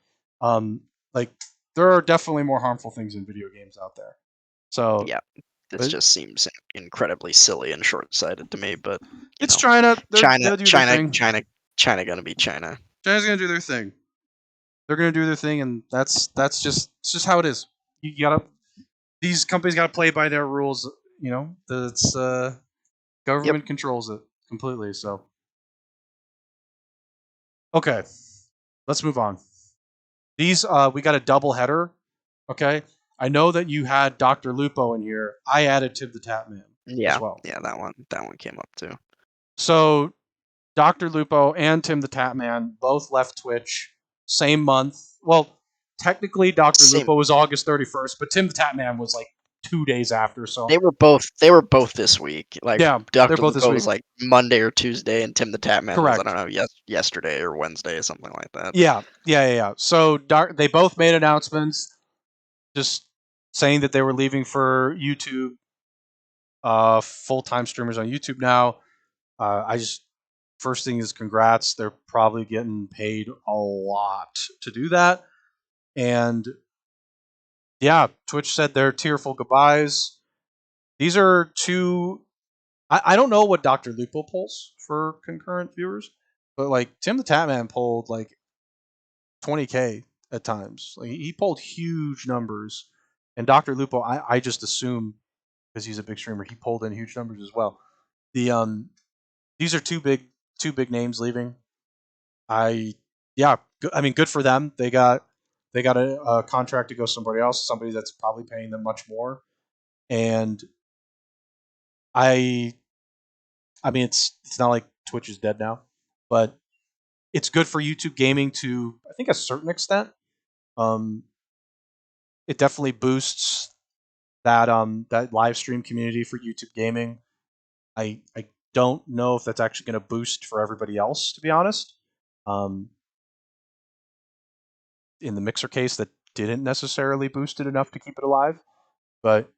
A: like there are definitely more harmful things in video games out there. So
B: yeah, this just seems incredibly silly and short-sighted to me. But
A: it's China.
B: China,
A: They'll do their
B: China,
A: thing.
B: China, China, gonna be China.
A: China's gonna do their thing. They're gonna do their thing, and that's just how it is. You gotta these companies gotta play by their rules. You know, that's government controls it completely. So okay, let's move on. These we got a double header. Okay, I know that you had DrLupo in here. I added Timthetatman as
B: Yeah,
A: well.
B: yeah, that one came up too.
A: So DrLupo and Timthetatman both left Twitch same month. Well, technically
B: Same.
A: DrLupo was August 31st, but Timthetatman was like 2 days after. So
B: They were both this week. Like
A: yeah, they're
B: Dr.
A: both this
B: Lupo
A: week.
B: was like Monday or Tuesday, and Timthetatman was, I
A: Correct.
B: don't know, yesterday or Wednesday, something like that.
A: Yeah. So they both made announcements, just saying that they were leaving for YouTube, full-time streamers on YouTube now. I just first thing is congrats. They're probably getting paid a lot to do that, and yeah, Twitch said their tearful goodbyes. These are two. I don't know what DrLupo pulls for concurrent viewers, but like Timthetatman pulled like 20K at times. Like he pulled huge numbers, and DrLupo, I just assume because he's a big streamer, he pulled in huge numbers as well. The these are two big names leaving. Yeah, I mean, good for them. They got a contract to go somebody else, somebody that's probably paying them much more. And I I mean, it's not like Twitch is dead now, but it's good for YouTube gaming to I think a certain extent. Um, it definitely boosts that live stream community for YouTube gaming. I don't know if that's actually going to boost for everybody else, to be honest. Um, in the Mixer case, that didn't necessarily boost it enough to keep it alive, but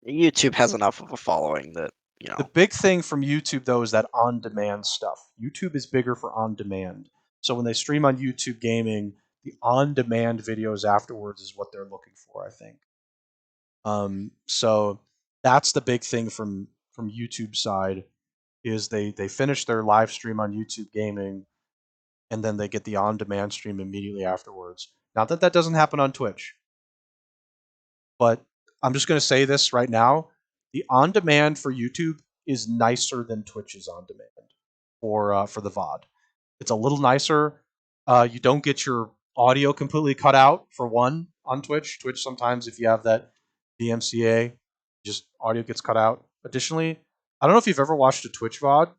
B: YouTube has enough of a following that,
A: the big thing from YouTube though is that on-demand stuff. YouTube is bigger for on-demand. So when they stream on YouTube gaming, the on-demand videos afterwards is what they're looking for, I think. So that's the big thing from YouTube side is they finish their live stream on YouTube gaming and then they get the on-demand stream immediately afterwards. Not that that doesn't happen on Twitch, but I'm just going to say this right now: the on-demand for YouTube is nicer than Twitch's on-demand for the VOD. It's a little nicer. You don't get your audio completely cut out for one on Twitch. Twitch sometimes, if you have that DMCA, just audio gets cut out. Additionally, I don't know if you've ever watched a Twitch VOD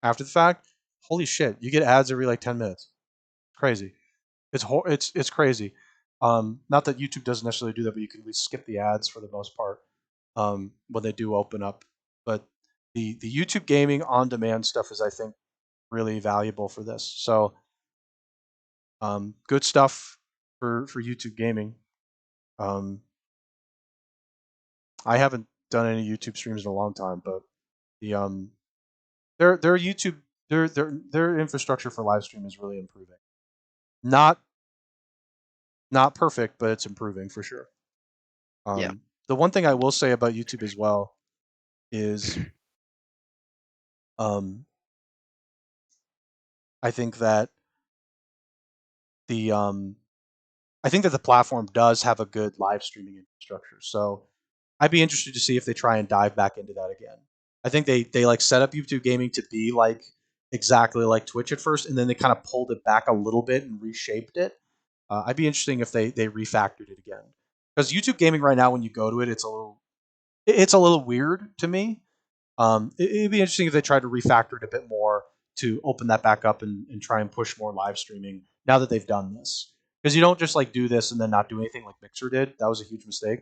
A: after the fact. Holy shit, you get ads every like 10 minutes. Crazy. It's crazy. Not that YouTube doesn't necessarily do that, but you can at least skip the ads for the most part when they do open up. But the YouTube gaming on demand stuff is, I think, really valuable for this. So good stuff for YouTube gaming. I haven't done any YouTube streams in a long time, but the their YouTube their infrastructure for live stream is really improving. Not perfect, but it's improving for sure.
B: yeah.
A: The one thing I will say about YouTube as well is um, I think that the platform does have a good live streaming infrastructure. So I'd be interested to see if they try and dive back into that again. I think they like set up YouTube gaming to be like exactly like Twitch at first, and then they kind of pulled it back a little bit and reshaped it. I'd be interesting if they refactored it again, because YouTube gaming right now, when you go to it, it's a little weird to me. It'd be interesting if they tried to refactor it a bit more to open that back up and try and push more live streaming now that they've done this. Because you don't just like do this and then not do anything like Mixer did. That was a huge mistake.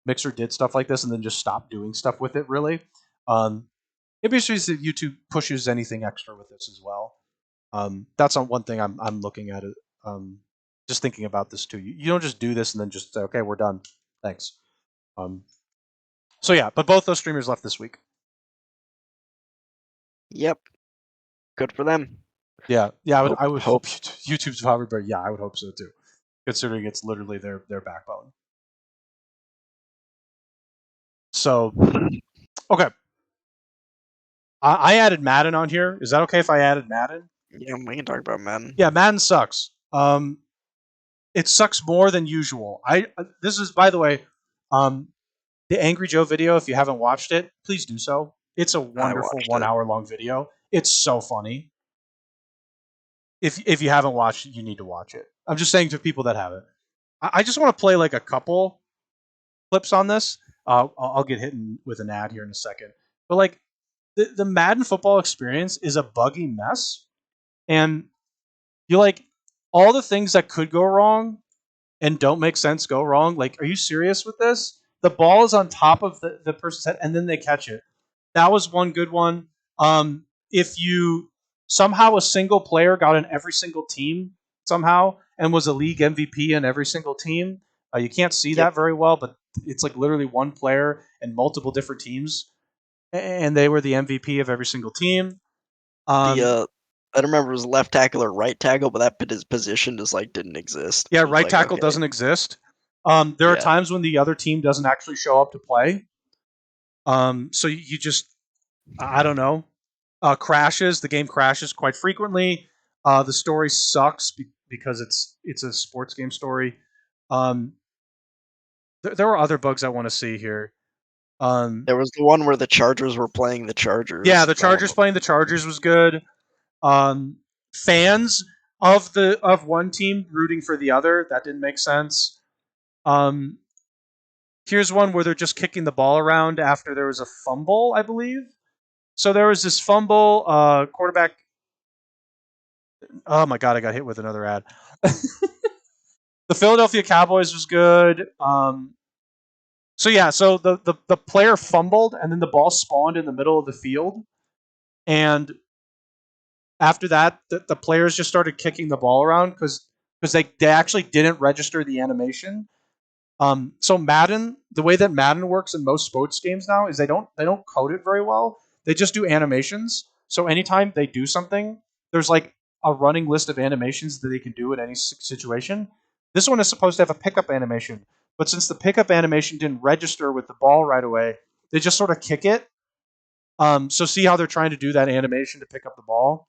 A: Mixer did stuff like this and then just stopped doing stuff with it. Really, it'd be interesting if YouTube pushes anything extra with this as well. That's not one thing I'm looking at it. Just thinking about this too. You don't just do this and then just say, okay, we're done. Thanks. So yeah, but both those streamers left this week.
B: Yep. Good for them.
A: Yeah, I would
B: Hope.
A: hope YouTube's probably, but yeah, I would hope so too, considering it's literally their backbone. So, okay, I added Madden on here. Is that okay if I added Madden?
B: Yeah, we can talk about Madden.
A: Yeah, Madden sucks. It sucks more than usual. This is, by the way, the Angry Joe video. If you haven't watched it, please do so. It's a
B: I
A: wonderful
B: watched it.
A: 1 hour long video. It's so funny. If you haven't watched it, you need to watch it. I'm just saying to people that haven't. I just want to play like a couple clips on this. I'll get hit with an ad here in a second. But like the Madden football experience is a buggy mess, and you like all the things that could go wrong and don't make sense go wrong. Like, are you serious with this? The ball is on top of the person's head, and then they catch it. That was one good one. If you somehow a single player got in every single team somehow and was a league MVP in every single team, you can't see that very well, but it's like literally one player and multiple different teams, and they were the MVP of every single team.
B: I don't remember if it was left tackle or right tackle, but that his position just like didn't exist.
A: Yeah,
B: It was
A: right
B: like,
A: tackle
B: okay.
A: doesn't exist. There are times when the other team doesn't actually show up to play. So you just, I don't know, crashes. The game crashes quite frequently. The story sucks because it's a sports game story. There were other bugs I want to see here.
B: There was the one where the Chargers were playing the Chargers.
A: Yeah, the Chargers playing the Chargers was good. Fans of one team rooting for the other, that didn't make sense. Here's one where they're just kicking the ball around after there was a fumble, I believe. So there was this fumble, quarterback. Oh my god, I got hit with another ad. The Philadelphia Cowboys was good. So the player fumbled and then the ball spawned in the middle of the field, and after that the players just started kicking the ball around because they actually didn't register the animation. So Madden, the way that Madden works in most sports games now is they don't code it very well. They just do animations. So anytime they do something, there's like a running list of animations that they can do in any situation. This one is supposed to have a pickup animation, but since the pickup animation didn't register with the ball right away, they just sort of kick it. So see how they're trying to do that animation to pick up the ball?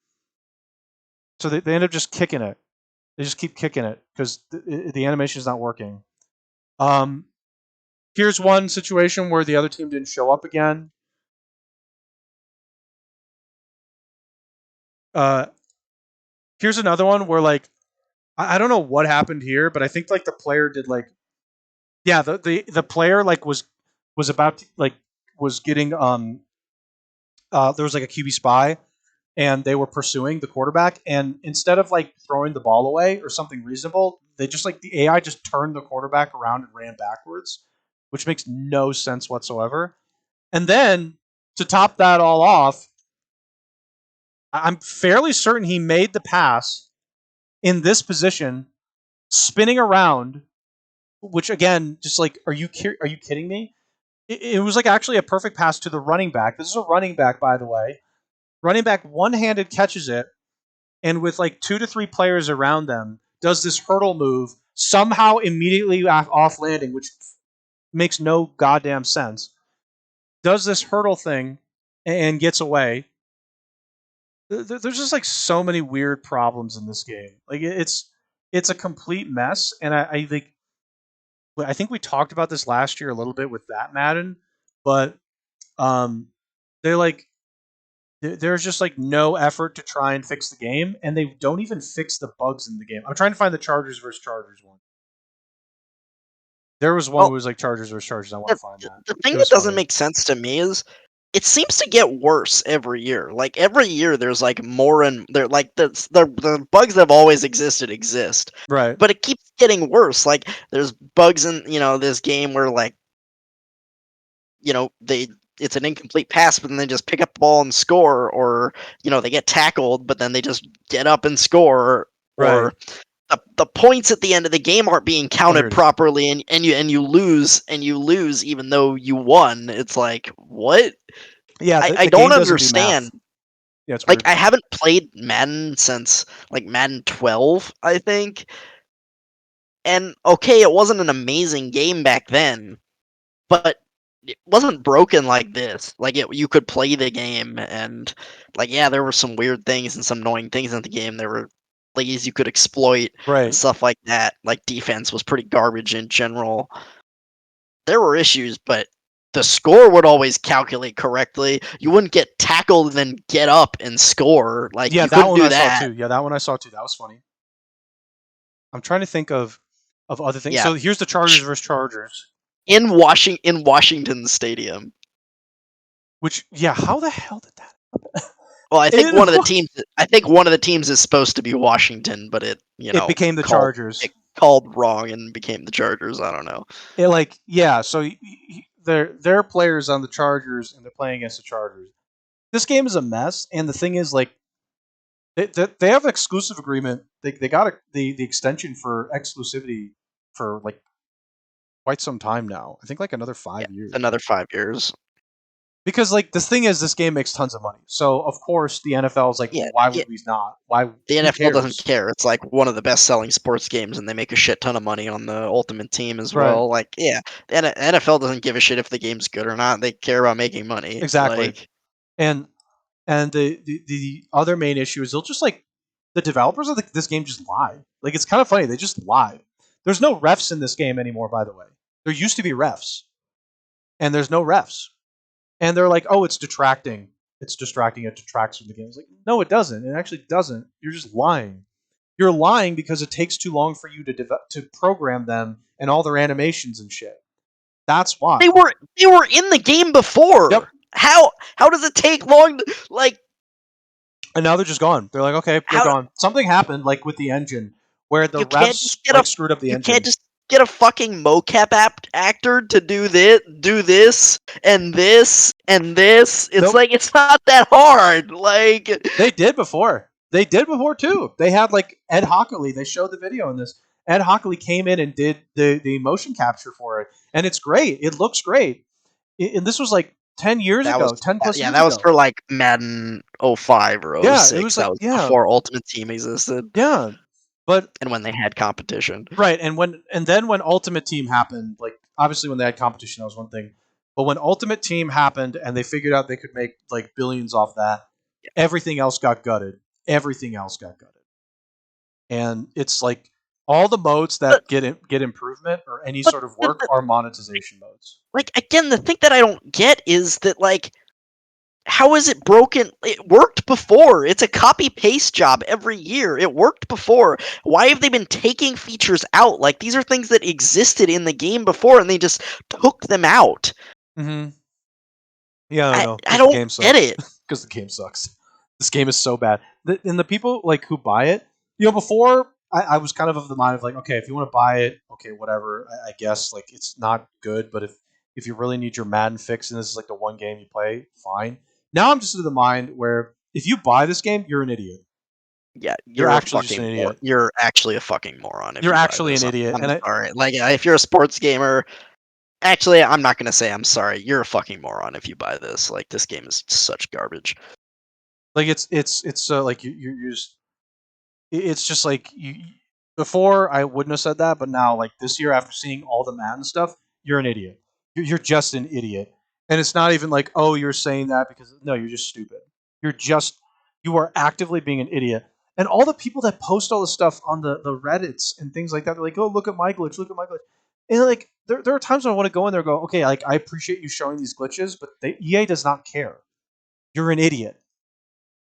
A: So they end up just kicking it. They just keep kicking it because the animation is not working. Here's one situation where the other team didn't show up again. Here's another one where like I don't know what happened here, but I think like the player did like, yeah, the player like was about to, like was getting there was like a QB spy and they were pursuing the quarterback, and instead of like throwing the ball away or something reasonable, they just like the AI just turned the quarterback around and ran backwards, which makes no sense whatsoever. And then to top that all off, I'm fairly certain he made the pass in this position, spinning around, which again, just like, are you kidding me? It was like actually a perfect pass to the running back. This is a running back, by the way. Running back one-handed catches it, and with like 2 to 3 players around them, does this hurdle move somehow immediately off landing, which makes no goddamn sense. Does this hurdle thing and gets away. There's just like so many weird problems in this game. Like it's a complete mess, and I think we talked about this last year a little bit with that Madden, but they're like there's just like no effort to try and fix the game, and they don't even fix the bugs in the game. I'm trying to find the Chargers versus Chargers one. There was one who was like Chargers versus Chargers. I want to find that.
B: The thing that doesn't make sense to me is it seems to get worse every year. Like every year, there's like more and they're like the bugs that have always existed exist,
A: right?
B: But it keeps getting worse. Like there's bugs in this game where like it's an incomplete pass, but then they just pick up the ball and score, or they get tackled, but then they just get up and score,
A: right.
B: Or the points at the end of the game aren't being counted properly, and you lose even though you won. It's like, what?
A: Yeah,
B: I don't understand.
A: Yeah, it's
B: Like,
A: weird.
B: I haven't played Madden since, like, Madden 12, I think. And, okay, it wasn't an amazing game back then, but it wasn't broken like this. Like, you could play the game, and, like, yeah, there were some weird things and some annoying things in the game. There were plays you could exploit and
A: Right.
B: stuff like that. Like, defense was pretty garbage in general. There were issues, but the score would always calculate correctly. You wouldn't get tackled and then get up and score. Like,
A: Yeah,
B: you
A: that
B: couldn't
A: one
B: do
A: I saw
B: that.
A: too. Yeah, that one I saw too. That was funny. I'm trying to think of other things.
B: Yeah.
A: So here's the Chargers versus Chargers.
B: In Washington Stadium.
A: Which, yeah, how the hell did that happen?
B: Well, I think
A: In
B: one of the teams is supposed to be Washington, but it,
A: it became the Chargers.
B: called wrong and became the Chargers. I don't know.
A: So they're players on the Chargers and they're playing against the Chargers. This game is a mess, and the thing is, like, they have an exclusive agreement. They got the extension for exclusivity for like quite some time now. I think like another 5 years.
B: Another 5 years.
A: Because like the thing is, this game makes tons of money. So of course the NFL is like,
B: Yeah,
A: why would we not? Why
B: the
A: who
B: NFL doesn't
A: cares?
B: care. It's like one of the best-selling sports games, and they make a shit ton of money on the Ultimate Team as
A: Right.
B: well. Like, yeah, the NFL doesn't give a shit if the game's good or not. They care about making money.
A: Exactly.
B: Like,
A: And the other main issue is they'll just like the developers of this game just lie. Like it's kind of funny. They just lie. There's no refs in this game anymore, by the way. There used to be refs, and there's no refs. And they're like, oh, it's detracting. It's distracting. It detracts from the game. It's like, no, it doesn't. It actually doesn't. You're just lying. You're lying because it takes too long for you to program them and all their animations and shit. That's why.
B: they were in the game before.
A: Yep.
B: How does it take long to, like?
A: And now they're just gone. They're like, okay, they're gone. Something happened, like with the engine, where the refs like, screwed up the engine.
B: You can't just get a fucking mocap actor to do this, and this, and this. It's
A: Nope.
B: like, it's not that hard. Like,
A: they did before. They did before too. They had like Ed Hockley. They showed the video in this. Ed Hockley came in and did the motion capture for it, and it's great. It looks great. And this was like 10 years ago, 10 plus years ago.
B: Yeah, that was for like Madden 05 or 06.
A: Yeah, it was like,
B: that was before Ultimate Team existed.
A: Yeah, but
B: and when they had competition,
A: right? And then when Ultimate Team happened, like obviously when they had competition, that was one thing. But when Ultimate Team happened and they figured out they could make like billions off that, everything else got gutted. Everything else got gutted, and it's like all the modes that get improvement or any sort of work are monetization modes.
B: Like, again, the thing that I don't get is that, like, how is it broken? It worked before. It's a copy-paste job every year. It worked before. Why have they been taking features out? Like, these are things that existed in the game before, and they just took them out.
A: Mm-hmm. Yeah, I know.
B: I don't get it.
A: Because the game sucks. This game is so bad. And the people like who buy it, before I was kind of the mind of like, okay, if you want to buy it, okay, whatever. I guess like it's not good, but if you really need your Madden fix and this is like the one game you play, fine. Now I'm just of the mind where if you buy this game, you're an idiot.
B: Yeah,
A: you're actually just an idiot.
B: You're actually a fucking moron.
A: You're actually an idiot.
B: I'm sorry. Like, if you're a sports gamer, actually, I'm not gonna say I'm sorry. You're a fucking moron if you buy this. Like, this game is such garbage.
A: Like it's like you're just. It's just like before I wouldn't have said that, but now like this year after seeing all the Madden stuff, you're an idiot. You're just an idiot, and it's not even like, oh, you're saying that because no, you're just stupid. You are actively being an idiot. And all the people that post all the stuff on the Reddits and things like that, they're like, oh, look at my glitch, and like there are times when I want to go in there and go, okay, like I appreciate you showing these glitches, but EA does not care. You're an idiot.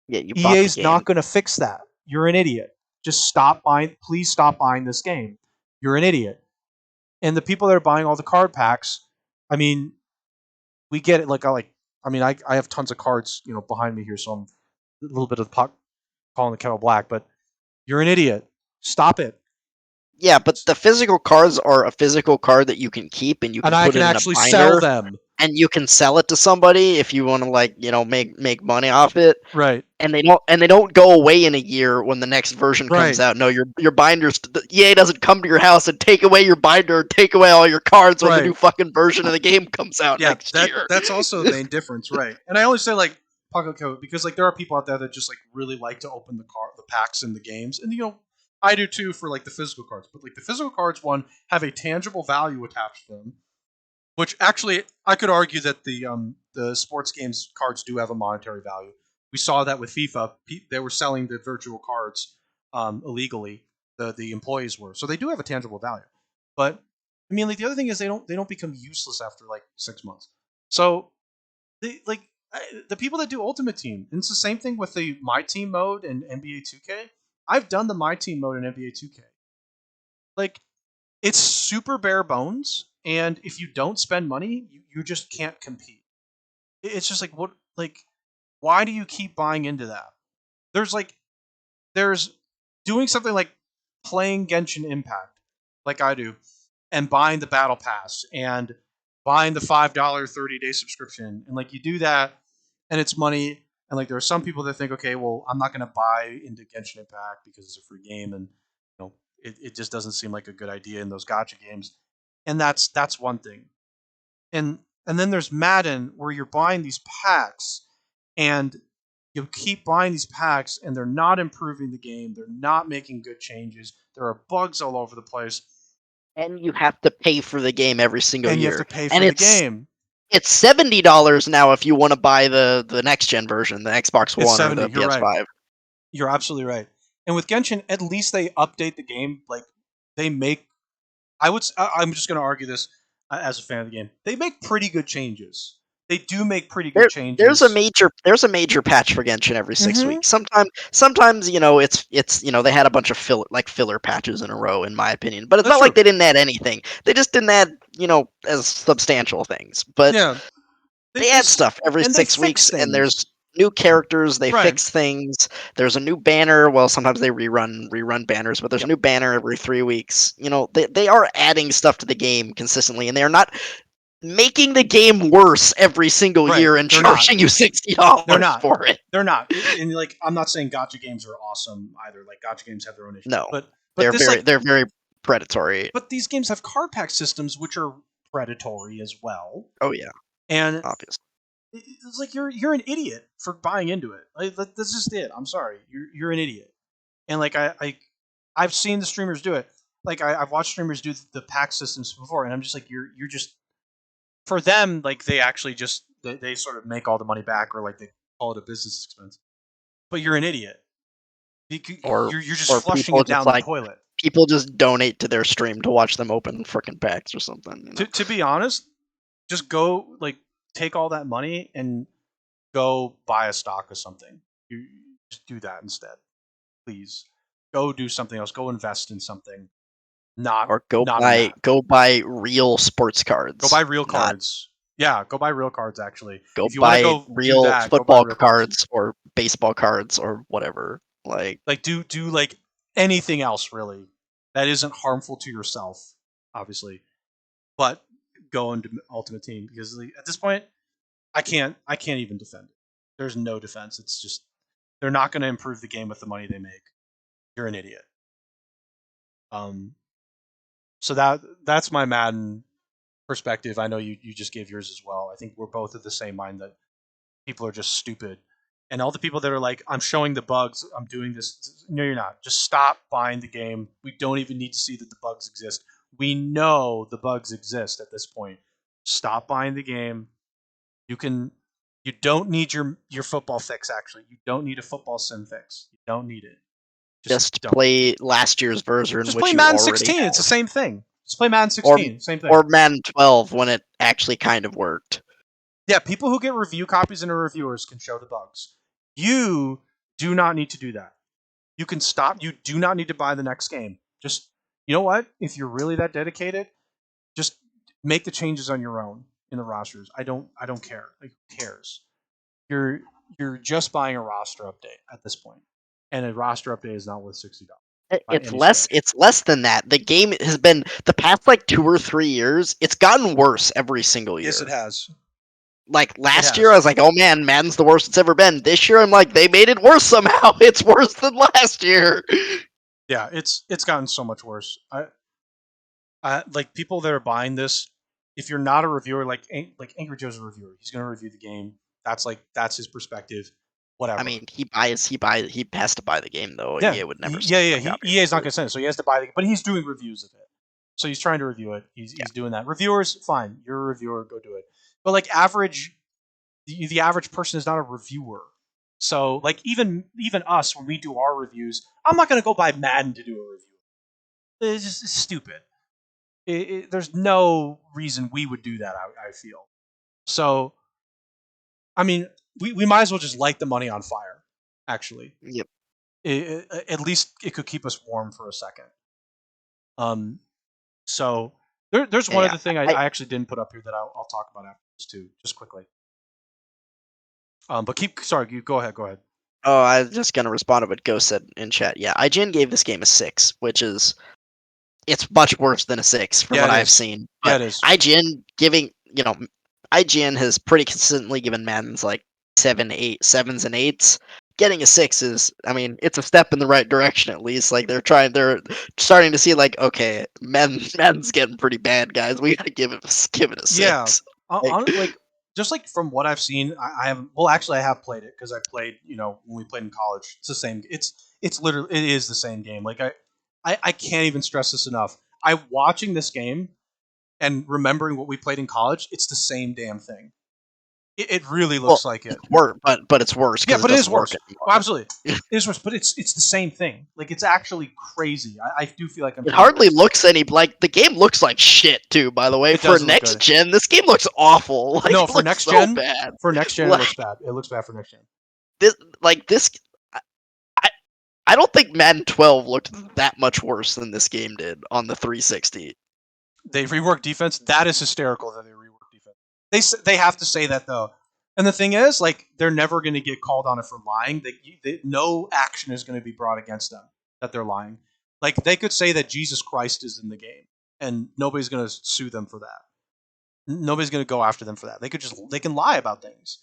B: Yeah,
A: EA's not going to fix that. You're an idiot. Just stop buying. Please stop buying this game. You're an idiot. And the people that are buying all the card packs, I mean, we get it. I have tons of cards, behind me here, so I'm a little bit of calling the kettle black. But you're an idiot. Stop it.
B: Yeah, but the physical cards are a physical card that you can keep, and you can put it in a binder,
A: actually sell them.
B: And you can sell it to somebody if you want to, make money off it.
A: Right.
B: And they don't go away in a year when the next version comes out. No, your binders. EA doesn't come to your house and take away your binder, take away all your cards when the new fucking version of the game comes out next year.
A: That's also the main difference, right? And I always say, like, pocket code because like there are people out there that just like really like to open the packs in the games, and I do too for like the physical cards. But like the physical cards have a tangible value attached to them, which actually I could argue that the sports games cards do have a monetary value. We saw that with FIFA. They were selling the virtual cards illegally. The employees were, so they do have a tangible value. But I mean, like the other thing is they don't become useless after like 6 months. So the people that do Ultimate Team, and it's the same thing with the My Team mode and NBA 2K. I've done the My Team mode in NBA 2K. Like it's super bare bones, and if you don't spend money, you just can't compete. It's just like what like why do you keep buying into that? There's doing something like playing Genshin Impact, like I do, and buying the battle pass and buying the $5 30-day subscription, and like you do that, and it's money. And like there are some people that think, okay, well, I'm not going to buy into Genshin Impact because it's a free game, and it just doesn't seem like a good idea in those gacha games, and that's one thing. And then there's Madden where you're buying these packs, and you keep buying these packs, and they're not improving the game. They're not making good changes. There are bugs all over the place.
B: And you have to pay for the game every single year.
A: And you have to pay for the game.
B: It's $70 now if you want to buy the next gen version, the Xbox One or the PS5.
A: Right. You're absolutely right. And with Genshin, at least they update the game. Like they make, I'm just going to argue this as a fan of the game. They make pretty good changes. They do make pretty good changes.
B: There's a major patch for Genshin every 6 weeks. Sometimes it's they had a bunch of filler patches in a row, in my opinion. But it's not like they didn't add anything. They just didn't add as substantial things. But
A: yeah,
B: they add stuff every 6 weeks, and there's new characters. They fix things. There's a new banner. Well, sometimes they rerun banners, but there's a new banner every 3 weeks. They are adding stuff to the game consistently, and they are not making the game worse every single year and charging you $60 for it.
A: They're not. And like, I'm not saying gacha games are awesome either. Like gacha games have their own issues.
B: No,
A: but
B: they're very predatory.
A: But these games have card pack systems which are predatory as well.
B: Oh yeah,
A: and
B: obviously,
A: it's like you're an idiot for buying into it. Like, that's just it. I'm sorry, you're an idiot. And like I've seen the streamers do it. Like I've watched streamers do the pack systems before, and I'm just like you're just. For them, like they actually just they sort of make all the money back, or like they call it a business expense. But you're an idiot. You're just flushing it down the toilet.
B: People just donate to their stream to watch them open freaking packs or something.
A: To be honest, just go take all that money and go buy a stock of something. You just do that instead, please. Go do something else. Go invest in something.
B: Go buy real sports cards.
A: Go buy real cards. Yeah, go buy real cards. Actually,
B: go buy real football cards or baseball cards or whatever. Like
A: do like anything else really that isn't harmful to yourself, obviously. But go into Ultimate Team, because at this point, I can't even defend it. There's no defense. It's just they're not going to improve the game with the money they make. You're an idiot. So that's my Madden perspective. I know you just gave yours as well. I think we're both of the same mind that people are just stupid. And all the people that are like, I'm showing the bugs, I'm doing this. No, you're not. Just stop buying the game. We don't even need to see that the bugs exist. We know the bugs exist at this point. Stop buying the game. You don't need your football fix, actually. You don't need a football sim fix. You don't need it.
B: Just play last year's version.
A: Just play Madden 16. It's the same thing. Just play Madden 16. Same thing.
B: Or Madden 12 when it actually kind of worked.
A: Yeah, people who get review copies and are reviewers can show the bugs. You do not need to do that. You can stop. You do not need to buy the next game. Just, you know what? If you're really that dedicated, just make the changes on your own in the rosters. I don't care. Like, who cares? You're just buying a roster update at this point. And a roster update is not worth $60.
B: It's less than that. The game has been the past 2 or 3 years. It's gotten worse every single year.
A: Yes, it has.
B: Like last year, I was like, "Oh man, Madden's the worst it's ever been." This year, I'm like, they made it worse somehow. It's worse than last year.
A: Yeah, it's gotten so much worse. I like people that are buying this. If you're not a reviewer, like Angry Joe's a reviewer, he's going to review the game. That's his perspective. Whatever.
B: I mean, he has to buy the game though.
A: Yeah,
B: EA would never.
A: EA's not going to send it, so he has to buy the game. But he's doing reviews of it, so he's trying to review it. He's doing that. Reviewers, fine. You're a reviewer, go do it. But like the average person is not a reviewer. So like even us, when we do our reviews, I'm not going to go buy Madden to do a review. It's stupid. There's no reason we would do that. I feel. So, I mean, we might as well just light the money on fire. Actually,
B: Yep.
A: At least it could keep us warm for a second. So there's one other thing I actually didn't put up here that I'll talk about afterwards too, just quickly. But you go ahead.
B: Oh, I was just gonna respond to what Ghost said in chat. Yeah, IGN gave this game a 6, which is it's much worse than a 6 from what I've seen. But
A: yeah, it is.
B: IGN has pretty consistently given Madden's like 7s and 8s. Getting a 6 is, I mean, it's a step in the right direction at least. Like they're starting to see like, okay, Madden's getting pretty bad, guys. We gotta give it a 6.
A: Yeah, like just like from what I've seen, I have played it because I played, when we played in college. It's the same. It's literally it is the same game. Like I can't even stress this enough. I watching this game and remembering what we played in college. It's the same damn thing. It really looks like it.
B: But it's worse.
A: Yeah, but it is worse. Well, absolutely, it is worse. But it's the same thing. Like it's actually crazy. I do feel like
B: it hardly looks like the game looks like shit too. By the way, for next gen, this game looks awful. Like,
A: no, for next gen, bad. For next gen, it looks bad. It looks bad for next gen.
B: I don't think Madden 12 looked that much worse than this game did on the 360.
A: They reworked defense. That is hysterical that they reworked defense. They have to say that though. And the thing is, like, they're never going to get called on it for lying. No action is going to be brought against them that they're lying. Like, they could say that Jesus Christ is in the game, and nobody's going to sue them for that. Nobody's going to go after them for that. They can lie about things,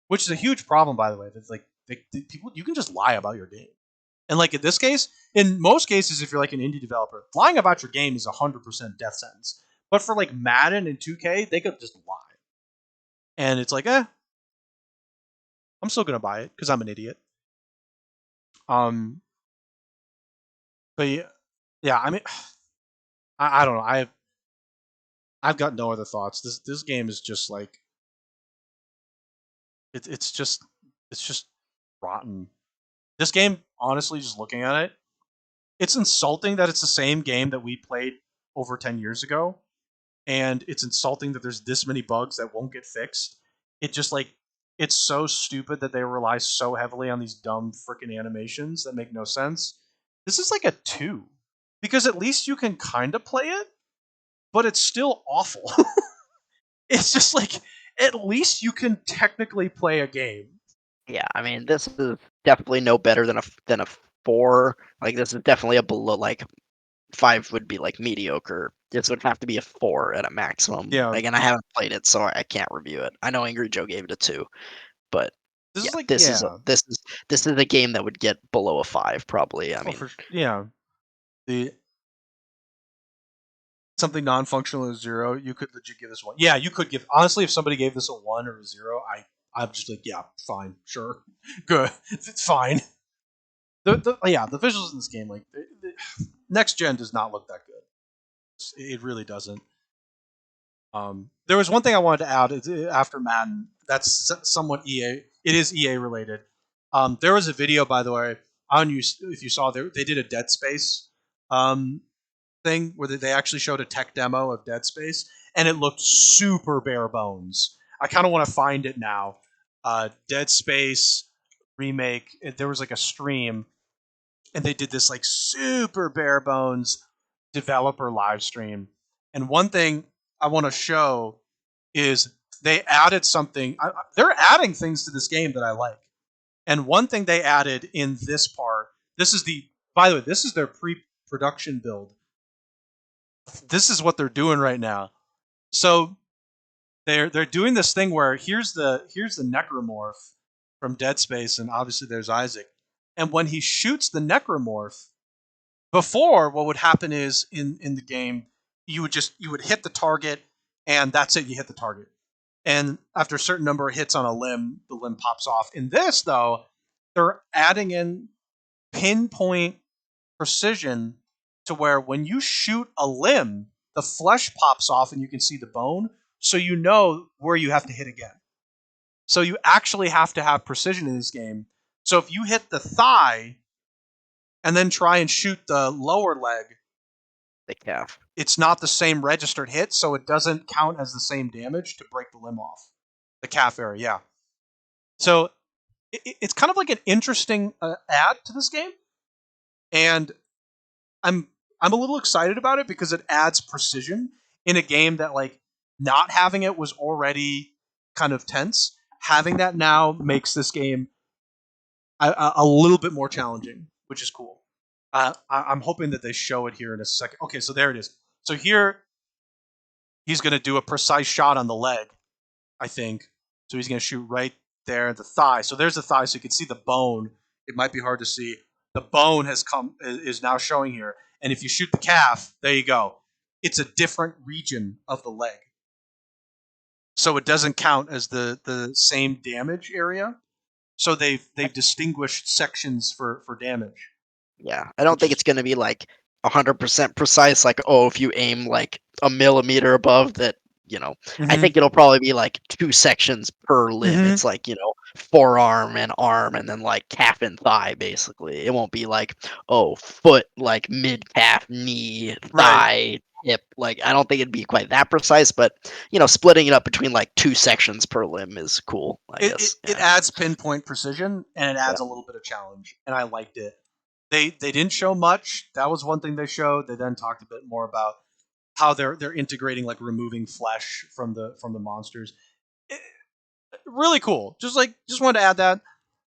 A: which is a huge problem, by the way. That's like people, you can just lie about your game. And like in this case, in most cases, if you're like an indie developer, lying about your game is 100% death sentence. But for like Madden and 2K, they could just lie. And it's like, I'm still gonna buy it because I'm an idiot. But yeah, I mean, I don't know. I've got no other thoughts. This game is just like it's just rotten. This game, honestly, just looking at it, it's insulting that it's the same game that we played over 10 years ago, and it's insulting that there's this many bugs that won't get fixed. It just like it's so stupid that they rely so heavily on these dumb freaking animations that make no sense. This is like a 2 because at least you can kind of play it, but it's still awful. It's just like at least you can technically play a game.
B: Yeah, I mean, this is definitely no better than a 4. Like, this is definitely a below, like, 5 would be like mediocre. This would have to be a 4 at a maximum.
A: Yeah.
B: Like, and I haven't played it, so I can't review it. I know Angry Joe gave it a 2, but
A: this is like
B: this is a game that would get below a 5 probably. I mean,
A: the something non-functional is 0. You could legit give this 1. Yeah, you could give. Honestly, if somebody gave this a 1 or a 0, I'm just like, yeah, fine, sure, good, it's fine. The visuals in this game, like the next gen, does not look that good. It really doesn't. There was one thing I wanted to add after Madden. That's somewhat EA. It is EA related. There was a video, by the way. I don't know if you saw. They did a Dead Space thing where they actually showed a tech demo of Dead Space, and it looked super bare bones. I kind of want to find it now. Dead Space remake. There was like a stream, and they did this like super bare bones developer live stream. And one thing I want to show is they added something. They're adding things to this game that I like. And one thing they added in this part. By the way, this is their pre-production build. This is what they're doing right now. So they're doing this thing where here's the necromorph from Dead Space, and obviously there's Isaac. And when he shoots the necromorph, before what would happen is in the game you would hit the target, and that's it. You hit the target, And after a certain number of hits on a limb, the limb pops off. In this, though, they're adding in pinpoint precision to where when you shoot a limb, the flesh pops off and you can see the bone, so you know where you have to hit again. So you actually have to have precision in this game. So if you hit the thigh and then try and shoot the lower leg,
B: the calf,
A: it's not the same registered hit, so it doesn't count as the same damage to break the limb off. The calf area, yeah. So it's kind of like an interesting add to this game, and I'm a little excited about it because it adds precision in a game that, like, not having it was already kind of tense. Having that now makes this game a little bit more challenging, which is cool. I'm hoping that they show it here in a second. Okay, so there it is. So here, he's going to do a precise shot on the leg, I think. So he's going to shoot right there, the thigh. So there's the thigh, so you can see the bone. It might be hard to see. The bone is now showing here. And if you shoot the calf, there you go. It's a different region of the leg. So it doesn't count as the same damage area. So they've distinguished sections for damage.
B: Yeah, I don't think it's going to be like 100% precise. Like, oh, if you aim like a millimeter above that, I think it'll probably be like 2 sections per limb. It's like, forearm and arm, and then like calf and thigh, basically. It won't be like, oh, foot, like mid calf, knee, thigh, hip. Like, I don't think it'd be quite that precise, but splitting it up between like 2 sections per limb is cool, I guess.
A: It adds pinpoint precision, and it adds a little bit of challenge, and I liked it. They didn't show much. That was one thing they showed. They then talked a bit more about how they're integrating, like, removing flesh from the monsters. Really cool. Just wanted to add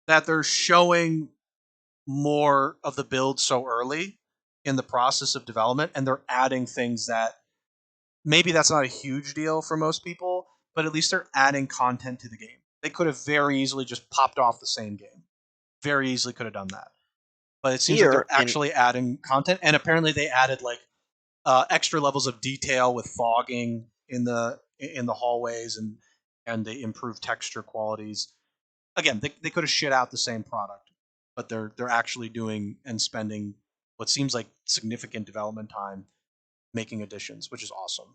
A: that they're showing more of the build so early in the process of development, and they're adding things that maybe that's not a huge deal for most people, but at least they're adding content to the game. They could have very easily just popped off the same game. Very easily could have done that. But it seems like they're actually adding content, and apparently they added like extra levels of detail with fogging in the hallways, and they improved texture qualities. Again, they could have shit out the same product, but they're actually doing and spending what seems like significant development time making additions, which is awesome.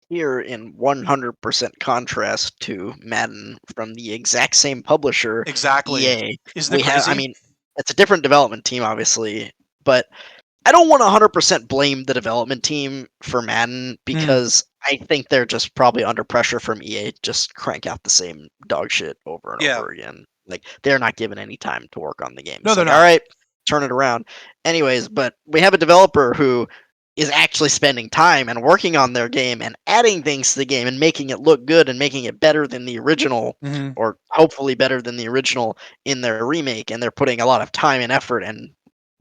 B: Here, in 100% contrast to Madden from the exact same publisher,
A: Exactly.
B: EA,
A: Isn't it crazy?
B: I mean, it's a different development team, obviously, but I don't want to 100% blame the development team for Madden because I think they're just probably under pressure from EA to just crank out the same dog shit over and over again. Like, they're not given any time to work on the game.
A: No, they're
B: like,
A: not.
B: all right, turn it around. Anyways, but we have a developer who is actually spending time and working on their game and adding things to the game and making it look good and making it better than the original, or hopefully better than the original in their remake, and they're putting a lot of time and effort and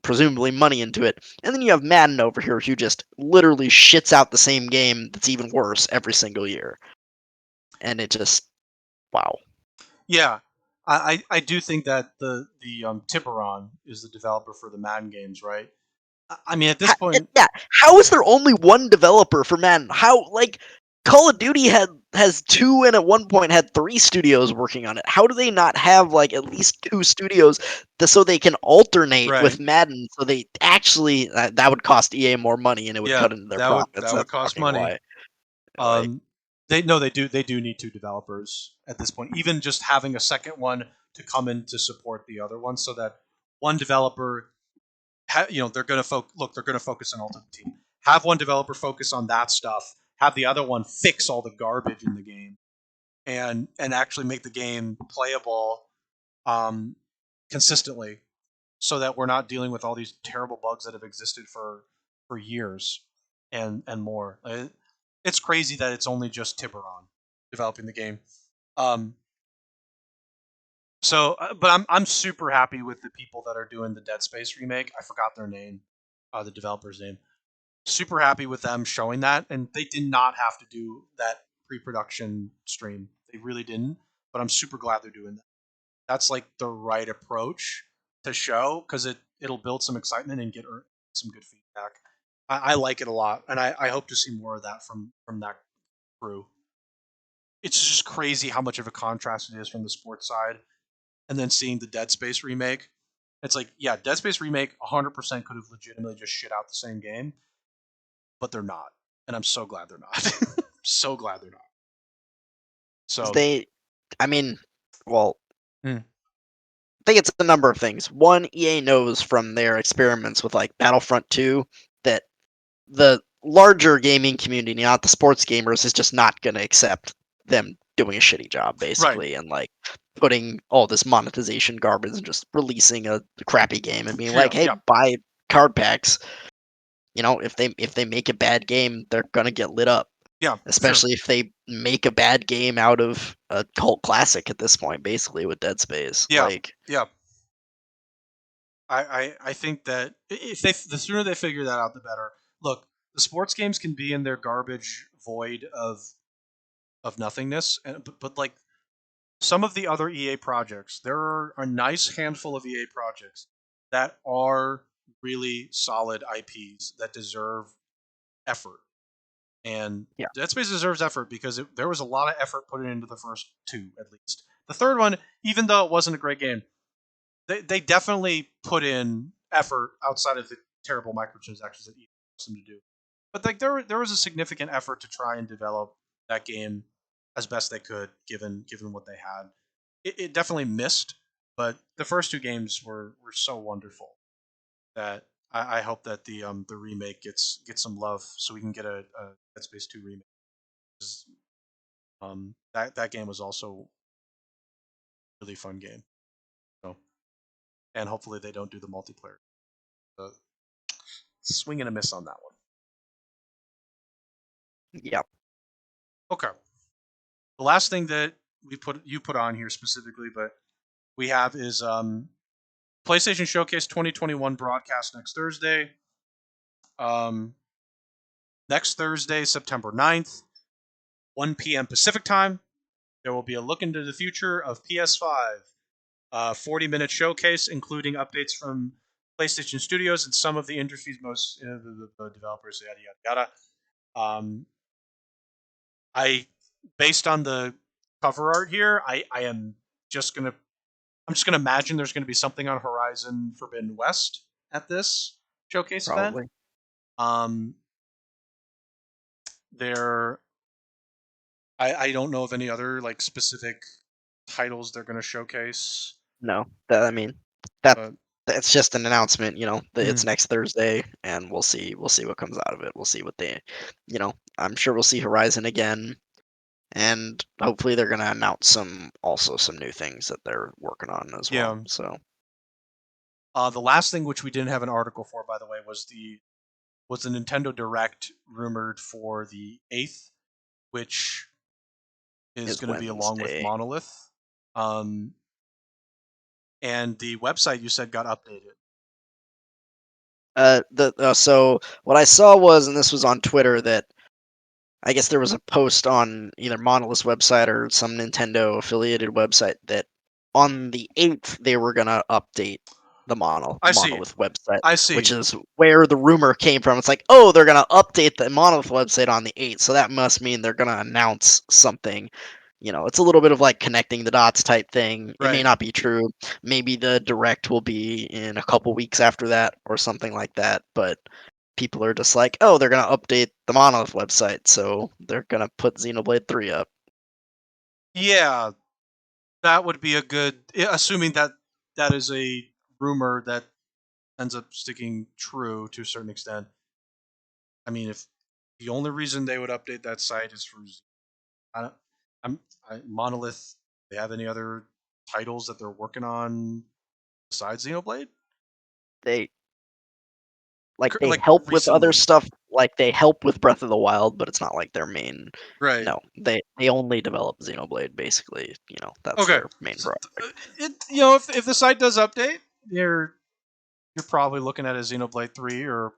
B: presumably money into it. And then you have Madden over here who just literally shits out the same game that's even worse every single year. And it just, wow.
A: Yeah. I do think that the Tiburon is the developer for the Madden games, right? I mean, at this point,
B: yeah. How is there only one developer for Madden? How, like, Call of Duty has 2 and at one point had 3 studios working on it. How do they not have like at least 2 studios so they can alternate with Madden? So they actually that would cost EA more money and it would cut into their profits.
A: That would cost money.
B: Why.
A: They do need 2 developers at this point. Even just having a second one to come in to support the other one, so that one developer, they're going to focus on Ultimate Team. Have one developer focus on that stuff. Have the other one fix all the garbage in the game, and actually make the game playable consistently, so that we're not dealing with all these terrible bugs that have existed for years and more. It's crazy that it's only just Tiburon developing the game. But I'm super happy with the people that are doing the Dead Space remake. I forgot their name, the developer's name. Super happy with them showing that, and they did not have to do that pre-production stream. They really didn't, but I'm super glad they're doing that. That's like the right approach to show, because it'll build some excitement and get some good feedback. I like it a lot, and I hope to see more of that from that crew. it's just crazy how much of a contrast it is from the sports side, and then seeing the Dead Space remake. It's like, yeah, Dead Space remake 100% could have legitimately just shit out the same game, but they're not, and I'm so glad they're not. So glad they're not. So
B: They, I mean, well,
A: mm.
B: I think it's a number of things. One, EA knows from their experiments with like Battlefront 2 that the larger gaming community, not the sports gamers, is just not going to accept them doing a shitty job,
A: Right,
B: basically, and like putting all this monetization garbage and just releasing a crappy game and being
A: yeah,
B: like, "Hey,
A: yeah,
B: buy card packs." If they make a bad game, they're gonna get lit up.
A: yeah, for sure.
B: Especially if they make a bad game out of a cult classic at this point, basically with Dead Space.
A: Yeah,
B: Like,
A: yeah. I think that if the sooner they figure that out, the better. Look, the sports games can be in their garbage void of nothingness, and but like some of the other EA projects, there are a nice handful of EA projects that are really solid IPs that deserve effort. And
B: yeah,
A: Dead Space deserves effort because there was a lot of effort put into the first two, at least. The third one, even though it wasn't a great game, they definitely put in effort outside of the terrible microtransactions that EA forced them to do. But like there was a significant effort to try and develop that game as best they could, given what they had. It definitely missed, but the first two games were so wonderful that I hope that the remake gets some love so we can get a Dead Space 2 remake. 'Cause, that game was also a really fun game. So, and hopefully they don't do the multiplayer. Uh, Swing and a miss on that one.
B: yeah.
A: Okay. The last thing that you put on here specifically, but we have is PlayStation Showcase 2021 broadcast next Thursday. Um, Next Thursday, September 9th, 1 p.m. Pacific time. There will be a look into the future of PS5, 40-minute showcase, including updates from PlayStation Studios and some of the industry's most the developers, yada yada yada. I, based on the cover art here, I am just gonna I'm just gonna imagine there's gonna be something on Horizon Forbidden West at this showcase event.
B: Probably.
A: Um, there, I don't know of any other like specific titles they're gonna showcase.
B: No, I mean, that
A: But
B: that's just an announcement. That it's
A: mm,
B: next Thursday, and we'll see what comes out of it. We'll see what I'm sure we'll see Horizon again, and hopefully they're gonna announce some new things that they're working on as well.
A: yeah,
B: So
A: the last thing which we didn't have an article for, by the way, was the Nintendo Direct rumored for the 8th, which is
B: is
A: going to be along with
B: Wednesday.
A: Monolith. Um, and the website you said got updated.
B: So what I saw was, and this was on Twitter, that I guess there was a post on either Monolith's website or some Nintendo affiliated website that on the 8th they were gonna update the
A: I see.
B: Monolith website,
A: I
B: which
A: see.
B: is where the rumor came from. It's like, oh, they're gonna update the Monolith website on the 8th, so that must mean they're gonna announce something. It's a little bit of like connecting the dots type thing. It may
A: Right.
B: not be true. Maybe the direct will be in a couple weeks after that or something like that, but people are just like, oh, they're gonna update the Monolith website, so they're gonna put Xenoblade 3 up.
A: Yeah, that would be a good. Assuming that that is a rumor that ends up sticking true to a certain extent. I mean, if the only reason they would update that site is for, I don't, Monolith. They have any other titles that they're working on besides Xenoblade?
B: They they
A: Like
B: help with other
A: recently,
B: stuff, like they help with Breath of the Wild, but it's not like their main.
A: right?
B: No, they only develop Xenoblade. Basically, that's
A: Okay.
B: their main
A: So,
B: project.
A: if the site does update, you're probably looking at a Xenoblade 3 or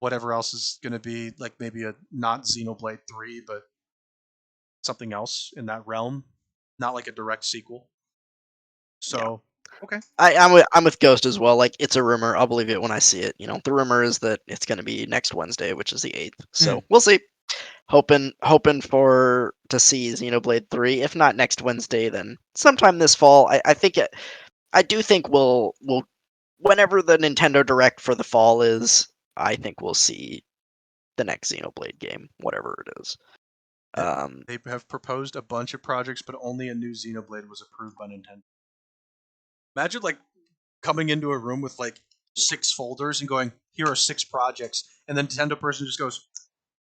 A: whatever else is going to be like maybe a not Xenoblade 3, but something else in that realm, not like a direct sequel.
B: Yeah,
A: So, okay.
B: I'm with Ghost as well. Like, it's a rumor. I'll believe it when I see it. The rumor is that it's gonna be next Wednesday, which is the 8th.
A: Hmm.
B: So we'll see. hoping to see Xenoblade 3. If not next Wednesday, then sometime this fall. I do think we'll whenever the Nintendo Direct for the fall is, I think we'll see the next Xenoblade game, whatever it is.
A: They have proposed a bunch of projects, but only a new Xenoblade was approved by Nintendo. Imagine like coming into a room with like 6 folders and going, "Here are 6 projects," and then Nintendo person just goes,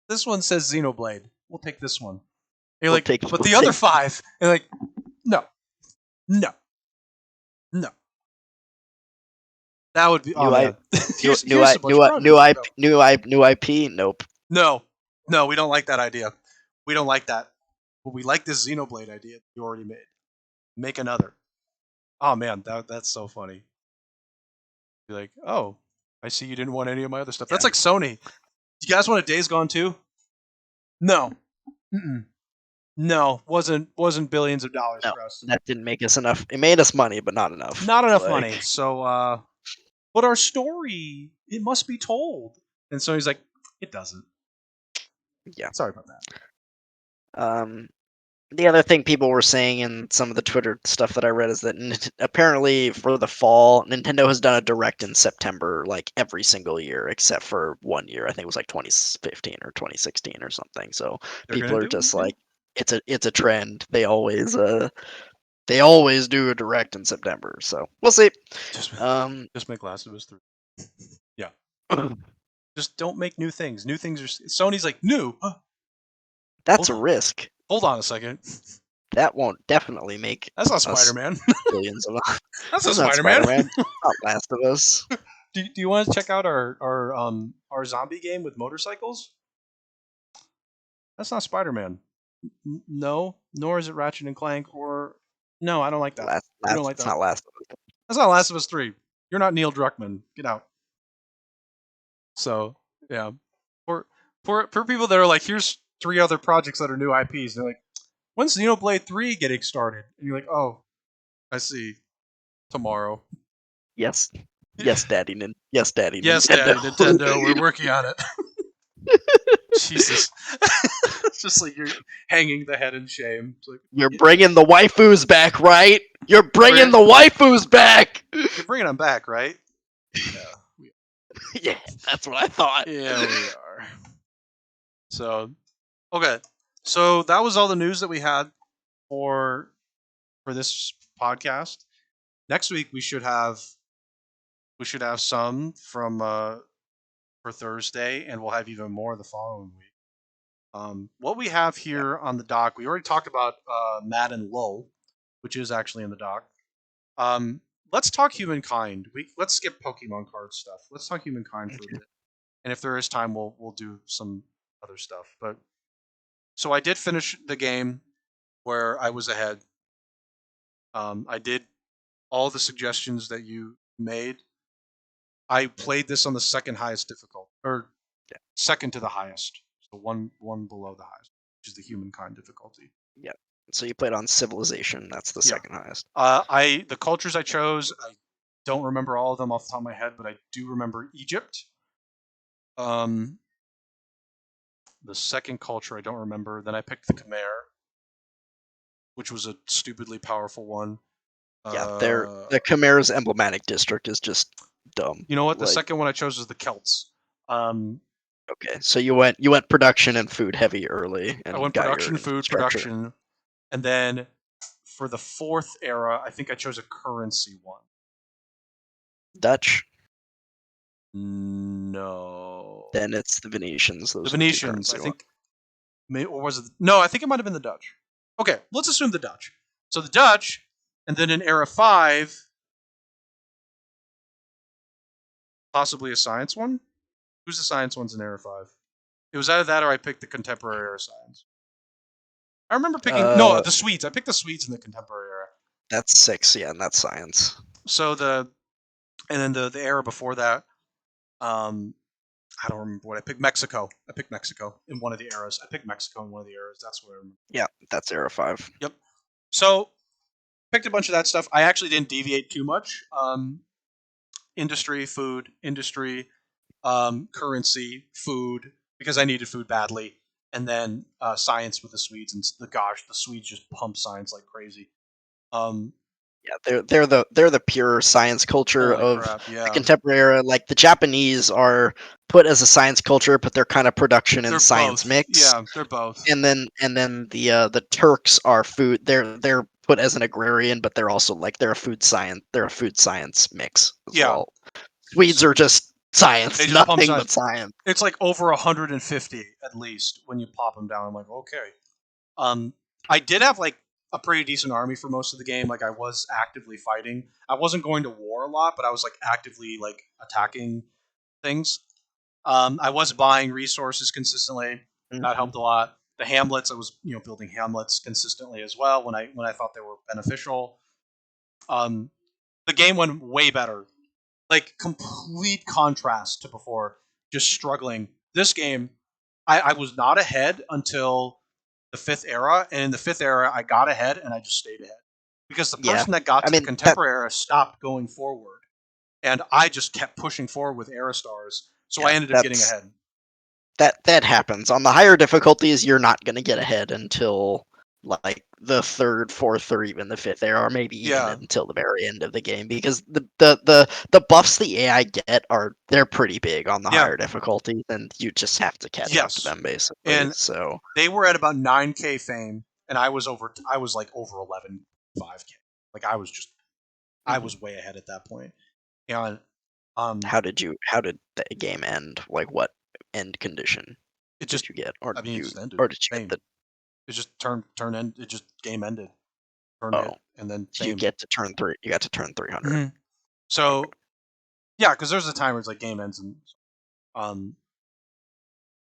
A: "This one says Xenoblade. We'll take this one." And you're like, "But the other 5," and like, "No, no, no." That would be
B: new IP. Nope.
A: No, we don't like that idea. We don't like that. But we like this Xenoblade idea you already made. Make another. Oh man, that's so funny. Be like, oh, I see you didn't want any of my other stuff. That's like Sony. Do you guys want a Days Gone 2? No. Mm-mm. No, wasn't billions of dollars for us.
B: That didn't make us enough. It made us money, but not enough.
A: Not enough money. So, but our story, it must be told. And Sony's like, it doesn't.
B: Yeah.
A: Sorry about that.
B: The other thing people were saying in some of the Twitter stuff that I read is that apparently for the fall, Nintendo has done a Direct in September like every single year except for 1 year. I think it was like 2015 or 2016 or something. So people are just like, it's a trend. They always do a Direct in September. So we'll see.
A: Just make Last of Us 3. Yeah. Just don't make new things. New things are Sony's like new. Huh?
B: That's a risk.
A: Hold on a second.
B: That won't definitely make.
A: That's not Spider-Man.
B: Billions of.
A: That's not Spider-Man.
B: Not Last of Us.
A: Do you want to check out our zombie game with motorcycles? That's not Spider-Man. No, nor is it Ratchet and Clank or no. I don't like that. I don't like that.
B: That's not Last of Us.
A: That's not Last of Us 3. You're not Neil Druckmann. Get out. So yeah, for people that are like, here's 3 other projects that are new IPs. They're like, when's Xenoblade 3 getting started? And you're like, oh, I see. Tomorrow.
B: Yes. Yes, Daddy. Yes, Daddy.
A: Yes, Daddy. Nintendo. We're working on it. Jesus. It's just like you're hanging the head in shame. It's like,
B: you're bringing the waifus back, right? You're bringing the waifus back.
A: You're bringing them back, right?
B: Yeah. Yeah, that's what I thought.
A: Yeah, we are. So, okay. So that was all the news that we had for this podcast. Next week we should have some from for Thursday, and we'll have even more the following week. What we have here on the dock, we already talked about Madden LOL, which is actually in the dock. Let's talk Humankind. Let's skip Pokemon card stuff. Let's talk Humankind for a bit, and if there is time, we'll do some other stuff. But so I did finish the game where I was ahead. I did all the suggestions that you made. I played this on the second highest difficulty, or second to the highest, so one below the highest, which is the Humankind difficulty.
B: Yeah. So you played on Civilization. That's the second highest.
A: The cultures I chose, I don't remember all of them off the top of my head, but I do remember Egypt. The second culture I don't remember. Then I picked the Khmer, which was a stupidly powerful one.
B: Yeah, the Khmer's emblematic district is just dumb.
A: You know what? The second one I chose was the Celts.
B: Okay, so you went production and food heavy early. And
A: I went production, food, production, and then for the 4th era, I think I chose a currency one.
B: Dutch?
A: No.
B: Then it's the Venetians.
A: The Venetians, I think. Or was it? No, I think it might have been the Dutch. Okay, let's assume the Dutch. So the Dutch, and then in era 5, possibly a science one. Who's the science ones in era 5? It was either that or I picked the contemporary era science. I remember picking the Swedes. I picked the Swedes in the contemporary era.
B: That's 6, yeah, and that's science.
A: So the era before that, I don't remember what I picked. Mexico. I picked Mexico in one of the eras. That's what I remember.
B: Yeah, that's era 5.
A: Yep. So picked a bunch of that stuff. I actually didn't deviate too much. Industry, food, currency, food, because I needed food badly. and then science with the Swedes, and the Swedes just pump science like crazy.
B: Yeah, they're the pure science culture
A: Holy
B: of
A: crap!
B: the
A: Yeah,
B: contemporary era. Like the Japanese are put as a science culture, but they're kind of production and
A: they're
B: science
A: both.
B: mix.
A: Yeah, they're both.
B: And then the Turks are food. They're put as an agrarian, but they're also like they're a food science mix as
A: Yeah,
B: well. Swedes are just
A: they
B: science,
A: just pump
B: nothing
A: science.
B: but science.
A: It's like over 150 at least when you pop them down. I'm like, okay. I did have like a pretty decent army for most of the game. Like I was actively fighting. I wasn't going to war a lot, but I was like actively like attacking things. I was buying resources consistently. That
B: Hmm.
A: helped a lot. The hamlets, I was building hamlets consistently as well when I thought they were beneficial. Um, the game went way better. Like complete contrast to before, just struggling. This game, I was not ahead until the fifth era, and in the fifth era, I got ahead and I just stayed ahead because the
B: Yeah,
A: person that got
B: I
A: to the
B: mean that
A: contemporary era stopped going forward, and I just kept pushing forward with era stars, so I
B: yeah,
A: ended up getting
B: that's
A: ahead.
B: that happens. On the higher difficulties, you're not gonna get ahead until like the third, fourth, or even the fifth era, or maybe even
A: Yeah,
B: until the very end of the game, because the buffs the AI get they're pretty big on the
A: yeah,
B: higher difficulties, and you just have to catch up to
A: yes,
B: them basically.
A: and
B: So
A: they were at about 9K fame, and I was over. I was like over 11.5K. Like I
B: mhm.
A: was way ahead at that point. And
B: How did the game end? Like what end condition
A: it
B: did
A: just,
B: you get,
A: I mean, it just ended.
B: or did you get
A: Fame.
B: the
A: It just turned end. It just game ended. Turn
B: oh?
A: hit and then
B: So you
A: fame.
B: get to turn three. You got to turn 300.
A: Mm-hmm. So yeah, because there's a time where it's like game ends and um.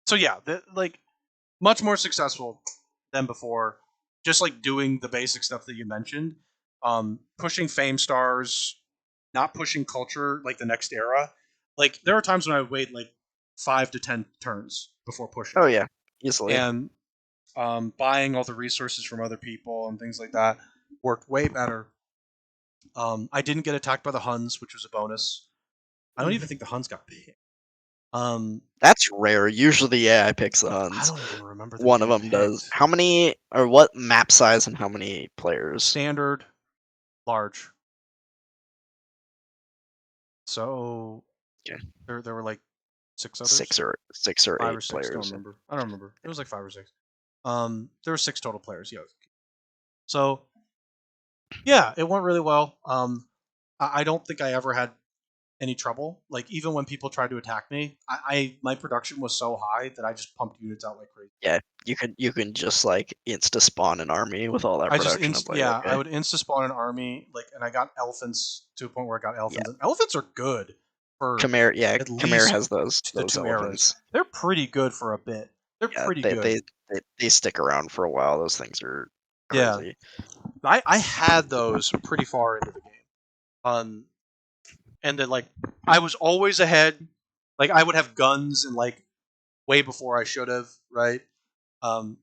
A: So yeah, like much more successful than before. Just like doing the basic stuff that you mentioned, pushing fame stars, not pushing culture like the next era. Like there are times when I would wait like 5 to 10 turns before pushing,
B: Oh yeah, easily.
A: and buying all the resources from other people and things like that worked way better. I didn't get attacked by the Huns, which was a bonus. I don't even
B: Mhm.
A: think the Huns got picked. Um,
B: That's rare. Usually the AI picks the
A: I
B: Huns.
A: don't even remember them
B: One of
A: getting
B: them does.
A: picked.
B: How many or what map size and how many players?
A: Standard, large. So
B: Okay.
A: there were like six
B: Six
A: others,
B: or six or
A: 5 or 6. Don't
B: eight players.
A: remember. I don't remember. It was like 5 or 6. There were 6 total players. Yeah. So yeah, it went really well. I don't think I ever had any trouble. Like even when people tried to attack me, I my production was so high that I just pumped units out like crazy.
B: Yeah, you can just like insta spawn an army with all that
A: I just
B: production. It's like
A: yeah, I
B: okay,
A: would insta spawn an army like, and I got elephants to a point where I got
B: yeah.
A: elephants, and elephants are good for
B: Yeah,
A: at
B: Khmer
A: least
B: has
A: the
B: those
A: 2 eras.
B: elephants.
A: They're pretty good for a bit. They're
B: Yeah,
A: pretty good.
B: they stick around for a while. Those things are
A: Yeah,
B: crazy.
A: I had those pretty far into the game. Um, and then like I was always ahead. Like I would have guns and like way before I should have. Right. Um,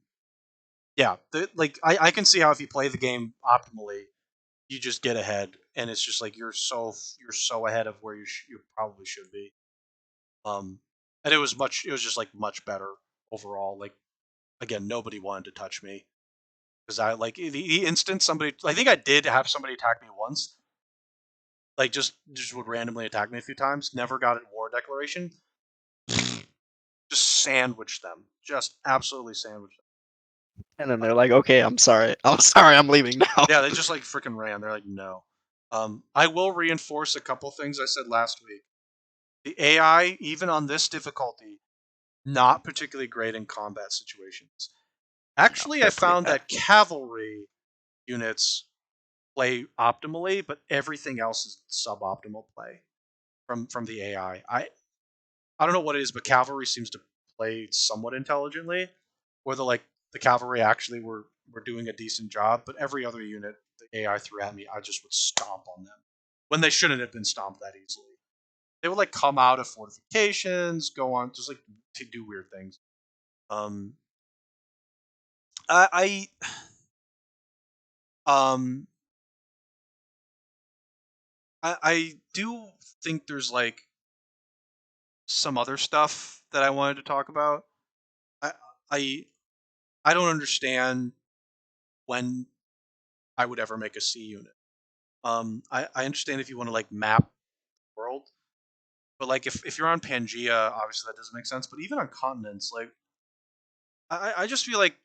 A: yeah. Like I can see how if you play the game optimally, you just get ahead, and it's just like you're so ahead of where you probably should be. Um, and it was just like much better overall. Like again, nobody wanted to touch me because I like the instant somebody. I think I did have somebody attack me once. Like just would randomly attack me a few times. Never got a war declaration. Just sandwiched them. Just absolutely sandwiched them.
B: And then they're like, okay, I'm sorry. I'm sorry. I'm leaving now.
A: Yeah, they just like freaking ran. They're like, no. I will reinforce a couple things I said last week. The AI, even on this difficulty, not particularly great in combat situations.
B: No,
A: Actually, I
B: they're pretty
A: found
B: bad.
A: that cavalry units play optimally, but everything else is suboptimal play from the AI. I don't know what it is, but cavalry seems to play somewhat intelligently, where the cavalry actually were doing a decent job, but every other unit the AI threw at me, I just would stomp on them when they shouldn't have been stomped that easily. They would like come out of fortifications, go on just like to do weird things. Um, I um I do think there's like some other stuff that I wanted to talk about. I I I don't understand when I would ever make a C unit. I understand if you want to like map the world, but like if you're on Pangea, obviously that doesn't make sense. But even on continents, like I just feel like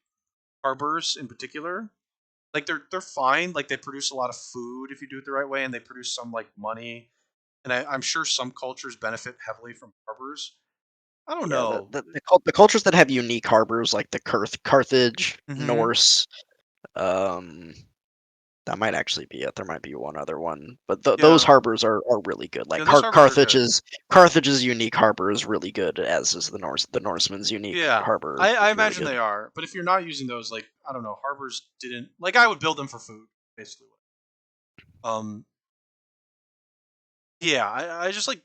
A: harbors in particular, like they're fine. Like they produce a lot of food if you do it the right way, and they produce some like money. And I'm sure some cultures benefit heavily from harbors. I don't
B: Yeah,
A: know.
B: the cultures that have unique harbors, like the Carthage,
A: Mm-hmm.
B: Norse, um, that might actually be it. There might be one other one, but those
A: Yeah.
B: harbors are really good. Like
A: Yeah, those harbors are good.
B: Carthage's unique harbor is really good, as is the Norseman's unique
A: Yeah,
B: harbor
A: I
B: is really
A: imagine
B: good.
A: they are. But if you're not using those, like I don't know, harbors didn't like I would build them for food, basically. Um, yeah, I just like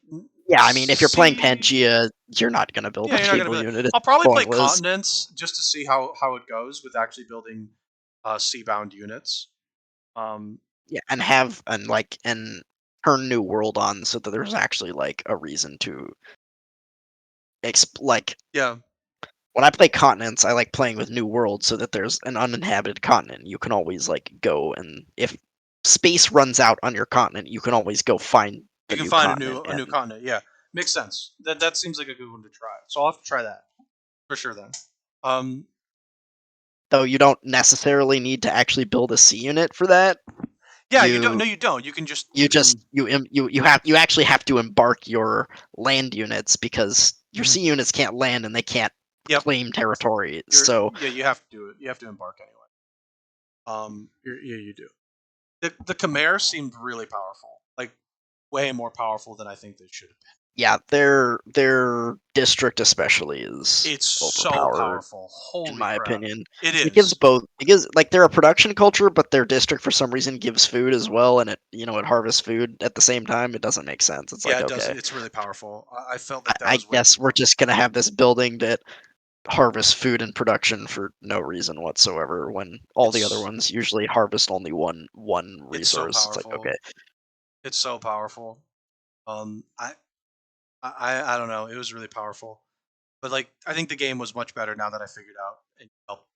B: Yeah, I mean, if you're playing
A: see.
B: Pangea, you're not gonna build
A: Yeah,
B: a
A: you're not gonna
B: naval
A: be.
B: unit. It's
A: I'll probably play
B: pointless.
A: continents just to see how it goes with actually building seabound units. Um,
B: Yeah, and turn New World on so that there's actually like a reason to like
A: yeah,
B: when I play continents, I like playing with New World so that there's an uninhabited continent. You can always like go, and if space runs out on your continent, you can always go find
A: you
B: the
A: can
B: new
A: find
B: continent.
A: a new
B: And
A: continent. Yeah, makes sense. That seems like a good one to try. So I'll have to try that for sure then. Um,
B: though you don't necessarily need to actually build a C unit for that,
A: yeah, you don't.
B: you
A: No, you don't. You can just
B: you
A: you
B: just
A: can.
B: you actually have to embark your land units because your
A: Mhm.
B: C units can't land and they can't
A: Yep.
B: claim territory.
A: You're
B: So
A: yeah, you have to do it. You have to embark anyway. Yeah, you do. The Khmer seemed really powerful, like way more powerful than I think they should have been.
B: yeah, their district especially is
A: It's so
B: overpowered
A: powerful.
B: in
A: Holy
B: my
A: crap!
B: opinion.
A: It
B: It gives
A: is.
B: both. It gives like they're a production culture, but their district for some reason gives food as well, and it harvests food at the same time. It doesn't make sense. It's
A: Yeah,
B: like
A: it does.
B: okay,
A: It's really powerful. I felt like that
B: I
A: was way too
B: guess we're
A: powerful.
B: just gonna have this building that harvests food and production for no reason whatsoever. When all the other
A: It's
B: ones usually harvest only one
A: it's so
B: resource. It's like okay,
A: powerful. It's so powerful. Um, I I don't know. It was really powerful. But like I think the game was much better now that I figured out and helped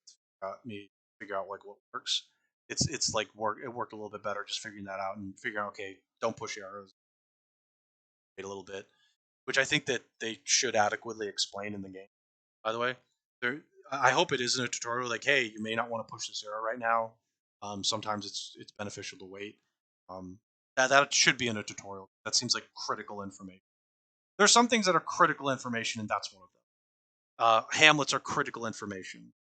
A: me figure out like what works. It's like it worked a little bit better just figuring that out and figuring out okay, don't push the arrows, wait a little bit, which I think that they should adequately explain in the game. By the way, there I hope it isn't a tutorial like hey, you may not want to push this arrow right now. Sometimes it's beneficial to wait. That should be in a tutorial. That seems like critical information. There's some things that are critical information, and that's one of them. Hamlets are critical information.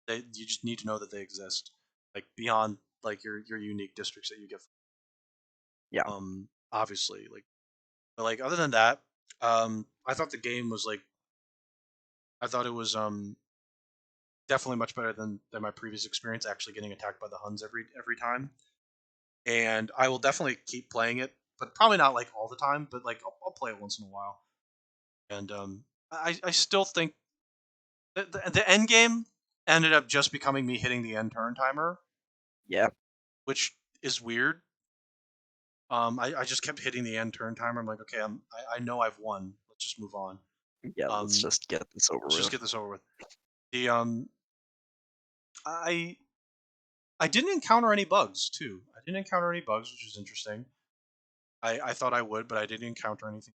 A: You just need to know that they exist, like beyond like your unique districts that you get.
B: yeah.
A: Obviously, like but like other than that, I thought the game was like I thought it was definitely much better than my previous experience. Actually, getting attacked by the Huns every time, and I will definitely keep playing it, but probably not like all the time. But like I'll play it once in a while, and I still think the end game ended up just becoming me hitting the end turn timer,
B: Yeah,
A: which is weird. I just kept hitting the end turn timer. I'm like, okay, I know I've won. Let's just move on.
B: yeah. Let's
A: Um,
B: just get this over
A: let's just
B: with.
A: get this over with. The I I didn't encounter any bugs too. I didn't encounter any bugs, which is interesting. I thought I would, but I didn't encounter anything.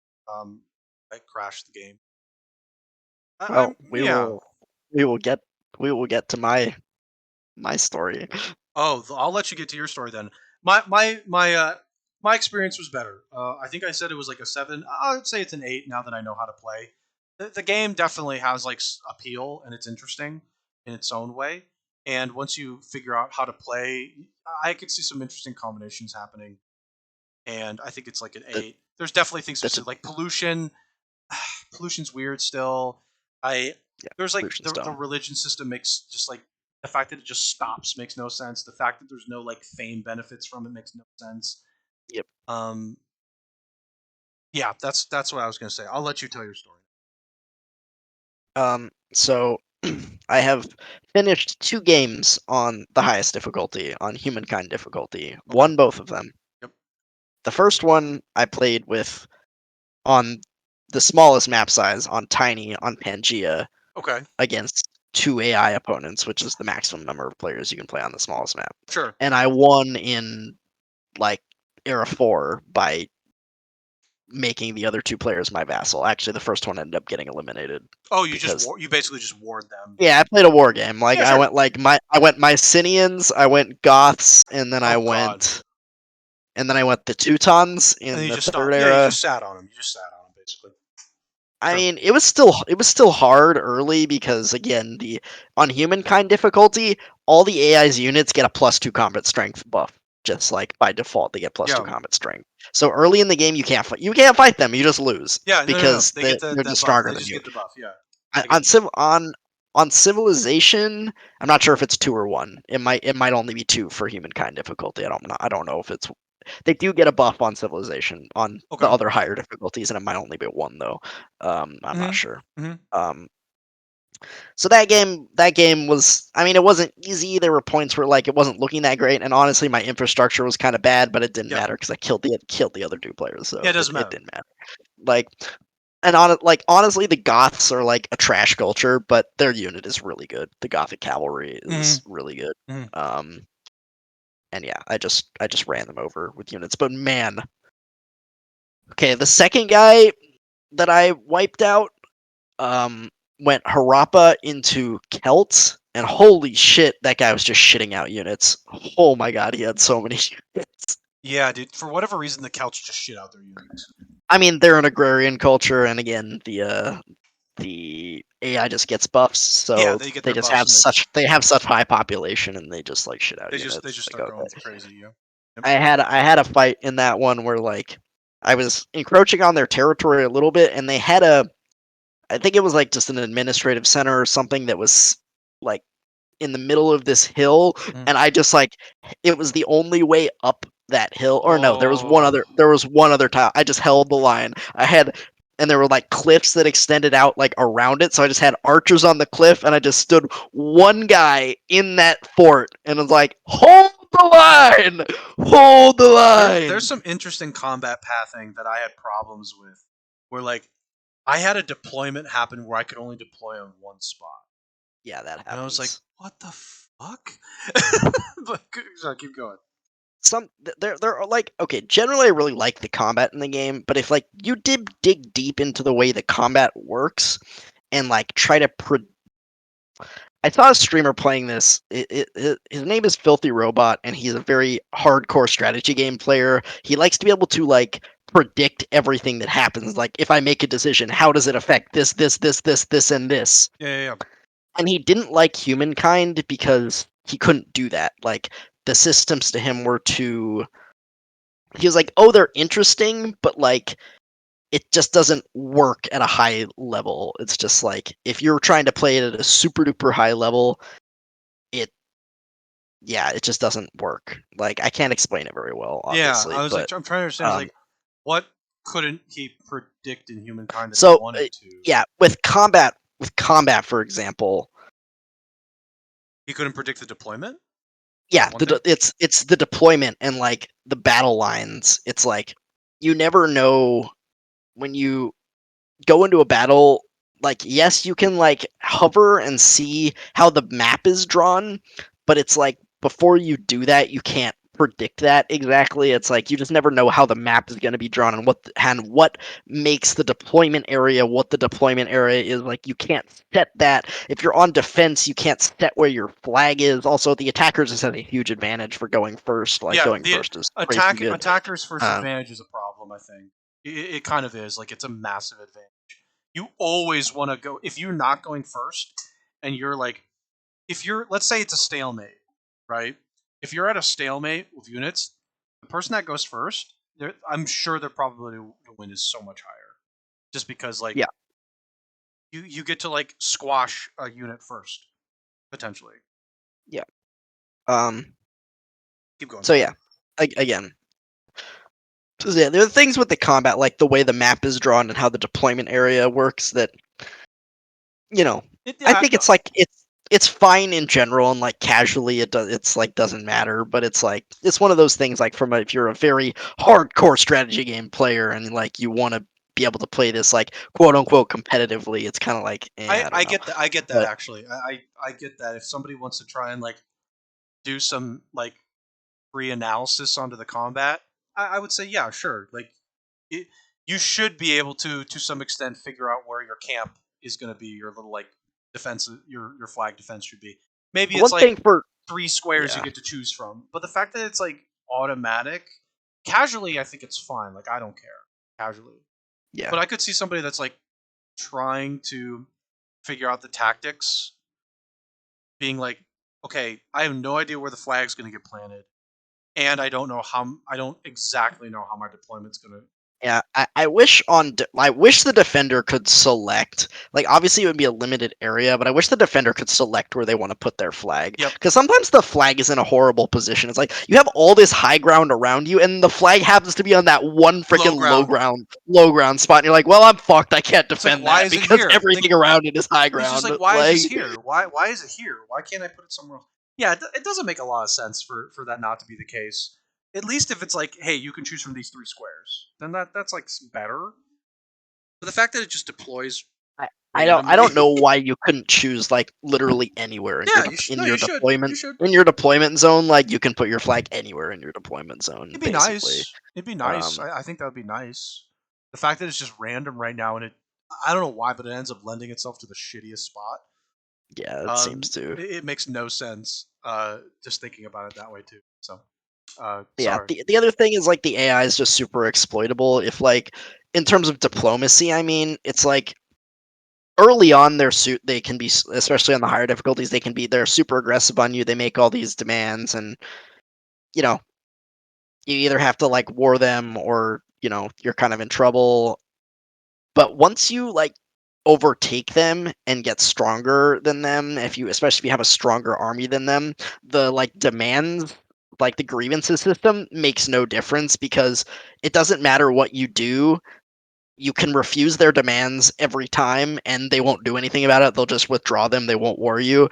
A: That crashed the game.
B: Well,
A: I'm yeah.
B: we will get we will get to my story.
A: Oh, I'll let you get to your story then. My experience was better. I think I said it was like a 7. I would say it's an 8 now that I know how to play. The game definitely has like appeal and it's interesting in its own way. And once you figure out how to play, I could see some interesting combinations happening. And I think it's like an
B: The
A: 8. There's definitely things
B: the t-
A: specific like pollution. Pollution's weird still. I
B: yeah,
A: there's like
B: pollution's
A: the
B: dumb.
A: religion system makes just like the fact that it just stops makes no sense. The fact that there's no like fame benefits from it makes no sense.
B: Yep.
A: Um, yeah, that's what I was gonna say. I'll let you tell your story.
B: So I have finished two games on the highest difficulty, on Humankind difficulty.
A: Okay.
B: Won both of them.
A: Yep.
B: The first one I played with on the smallest map size on Tiny on Pangea
A: Okay.
B: against 2 AI opponents, which is the maximum number of players you can play on the smallest map.
A: Sure.
B: And I won in like Era 4 by making the other 2 players my vassal. Actually, the first one ended up getting eliminated.
A: Oh, you basically just ward them.
B: Yeah, I played a war game. Like
A: Yeah,
B: I
A: sure.
B: went Mycenians, I went Goths, and then I
A: God.
B: went the Teutons in the third era.
A: Yeah, you just sat on them. You just sat on them basically.
B: I mean, it was still hard early because again, on Humankind difficulty, all the AI's units get a +2 combat strength buff. Just like by default, they get +2 combat strength. So early in the game, you can't fight them. You just lose.
A: Yeah,
B: because
A: no. They
B: they're just stronger than you.
A: Get the buff. Yeah.
B: On Civilization, I'm not sure if it's 2 or 1. It might only be 2 for Humankind difficulty. I don't know if it's. They do get a buff on Civilization on the other higher difficulties, and it might only be 1 though. I'm not sure. So that game was. I mean, it wasn't easy. There were points where like it wasn't looking that great, and honestly, my infrastructure was kind of bad, but it didn't matter because I killed the other 2 players. So
A: yeah, it doesn't matter.
B: It didn't matter. Like. And honestly, the Goths are like a trash culture, but their unit is really good. The Gothic cavalry is really good. And yeah, I just ran them over with units. But man, okay, the second guy that I wiped out went Harappa into Celts, and holy shit, that guy was just shitting out units. Oh my god, he had so many units.
A: Yeah, dude. For whatever reason, the Celts just shit out their units.
B: I mean, they're an agrarian culture, and again, the AI just gets buffs, so
A: yeah,
B: they just have such high population, and they just like shit out units.
A: They just start going crazy. Yeah.
B: Yep. I had a fight in that one where like I was encroaching on their territory a little bit, and they had I think it was like just an administrative center or something that was like in the middle of this hill, and I just like it was the only way up that hill. Or no, there was one other tile. I just held the line. And there were like cliffs that extended out like around it, so I just had archers on the cliff, and I just stood one guy in that fort, and was like, hold the line.
A: There's some interesting combat pathing that I had problems with, where like I had a deployment happen where I could only deploy on one spot.
B: Yeah, that happens.
A: And I was like, what the fuck? Sorry, keep going.
B: There are like, okay, generally I really like the combat in the game, but if like you did dig deep into the way the combat works and like try to I saw a streamer playing this. His name is Filthy Robot, and he's a very hardcore strategy game player. He likes to be able to like predict everything that happens. Like if I make a decision, how does it affect this, and this?
A: Yeah.
B: And he didn't like Humankind because he couldn't do that. Like the systems to him were too. He was like, "Oh, they're interesting, but like, it just doesn't work at a high level. It's just like if you're trying to play it at a super duper high level, it just doesn't work. Like I can't explain it very well. Obviously,
A: yeah, I'm trying to understand. Like, what couldn't he predict in Humankind that he wanted to?
B: Yeah, with combat, for example,
A: he couldn't predict the deployment.
B: Yeah, it's the deployment and like the battle lines. It's like you never know when you go into a battle. Like yes, you can like hover and see how the map is drawn, but it's like before you do that, you can't predict that exactly. It's like you just never know how the map is going to be drawn and what makes the deployment area what the deployment area is. Like you can't set that. If you're on defense, you can't set where your flag is. Also, the attackers just have a huge advantage for going first. Like going first is crazy good.
A: Attackers first advantage is a problem. I think it kind of is. Like it's a massive advantage. You always want to go if you're not going first, and you're like, let's say it's a stalemate, right? If you're at a stalemate with units, the person that goes first, I'm sure their probability to win is so much higher, just because like you get to like squash a unit first, potentially.
B: Yeah.
A: Keep going.
B: So yeah, again. So yeah, there are things with the combat, like the way the map is drawn and how the deployment area works. That I think it's like it's fine in general, and like casually it's like doesn't matter, but it's like it's one of those things like if you're a very hardcore strategy game player and like you want to be able to play this like quote unquote competitively. It's kind of like
A: I
B: don't know.
A: get that. I get that
B: But
A: actually. I get that. If somebody wants to try and like do some like free analysis onto the combat, I would say yeah, sure. Like it, you should be able to some extent figure out where your camp is going to be. Your little like defense, your flag defense should be. Maybe it's
B: one thing
A: like
B: for
A: 3 squares you
B: yeah
A: get to choose from. But the fact that it's like automatic, casually, I think it's fine. Like I don't care casually.
B: yeah
A: But I could see somebody that's like trying to figure out the tactics, being like, okay, I have no idea where the flag's going to get planted, and I don't exactly know how my deployment's going to.
B: Yeah, I wish I wish the defender could select, like, obviously it would be a limited area, but I wish the defender could select where they want to put their flag.
A: Yep.
B: Because sometimes the flag is in a horrible position. It's like you have all this high ground around you, and the flag happens to be on that one freaking low ground spot, and you're like, well, I'm fucked. I can't
A: It's like,
B: defend
A: why
B: that
A: is it
B: because
A: here?
B: everything around it is high
A: It's just
B: ground.
A: like, why is
B: Like,
A: this here? Why is it here? Why can't I put it somewhere else? Yeah, it doesn't make a lot of sense for that not to be the case. At least if it's like, hey, you can choose from these 3 squares, then that's like better. But the fact that it just deploys
B: I I don't
A: randomly,
B: know why you couldn't choose like literally anywhere in
A: yeah, you should. No, you should. You should.
B: in your deployment zone. Like you can put your flag anywhere in your deployment zone,
A: It'd be
B: basically.
A: nice. It'd be nice.
B: Um,
A: I think that would be nice. The fact that it's just random right now, and I don't know why, but it ends up lending itself to the shittiest spot.
B: yeah, it seems to.
A: It makes no sense. Just thinking about it that way too. So,
B: Yeah,
A: sorry.
B: the other thing is like the AI is just super exploitable. If like in terms of diplomacy, I mean, it's like early on they can be, especially on the higher difficulties, they're super aggressive on you. They make all these demands, and you know you either have to like war them or you're kind of in trouble. But once you like overtake them and get stronger than them, especially if you have a stronger army than them, the like demands, like the grievances system makes no difference because it doesn't matter what you do. You can refuse their demands every time and they won't do anything about it. They'll just withdraw them. They won't war you,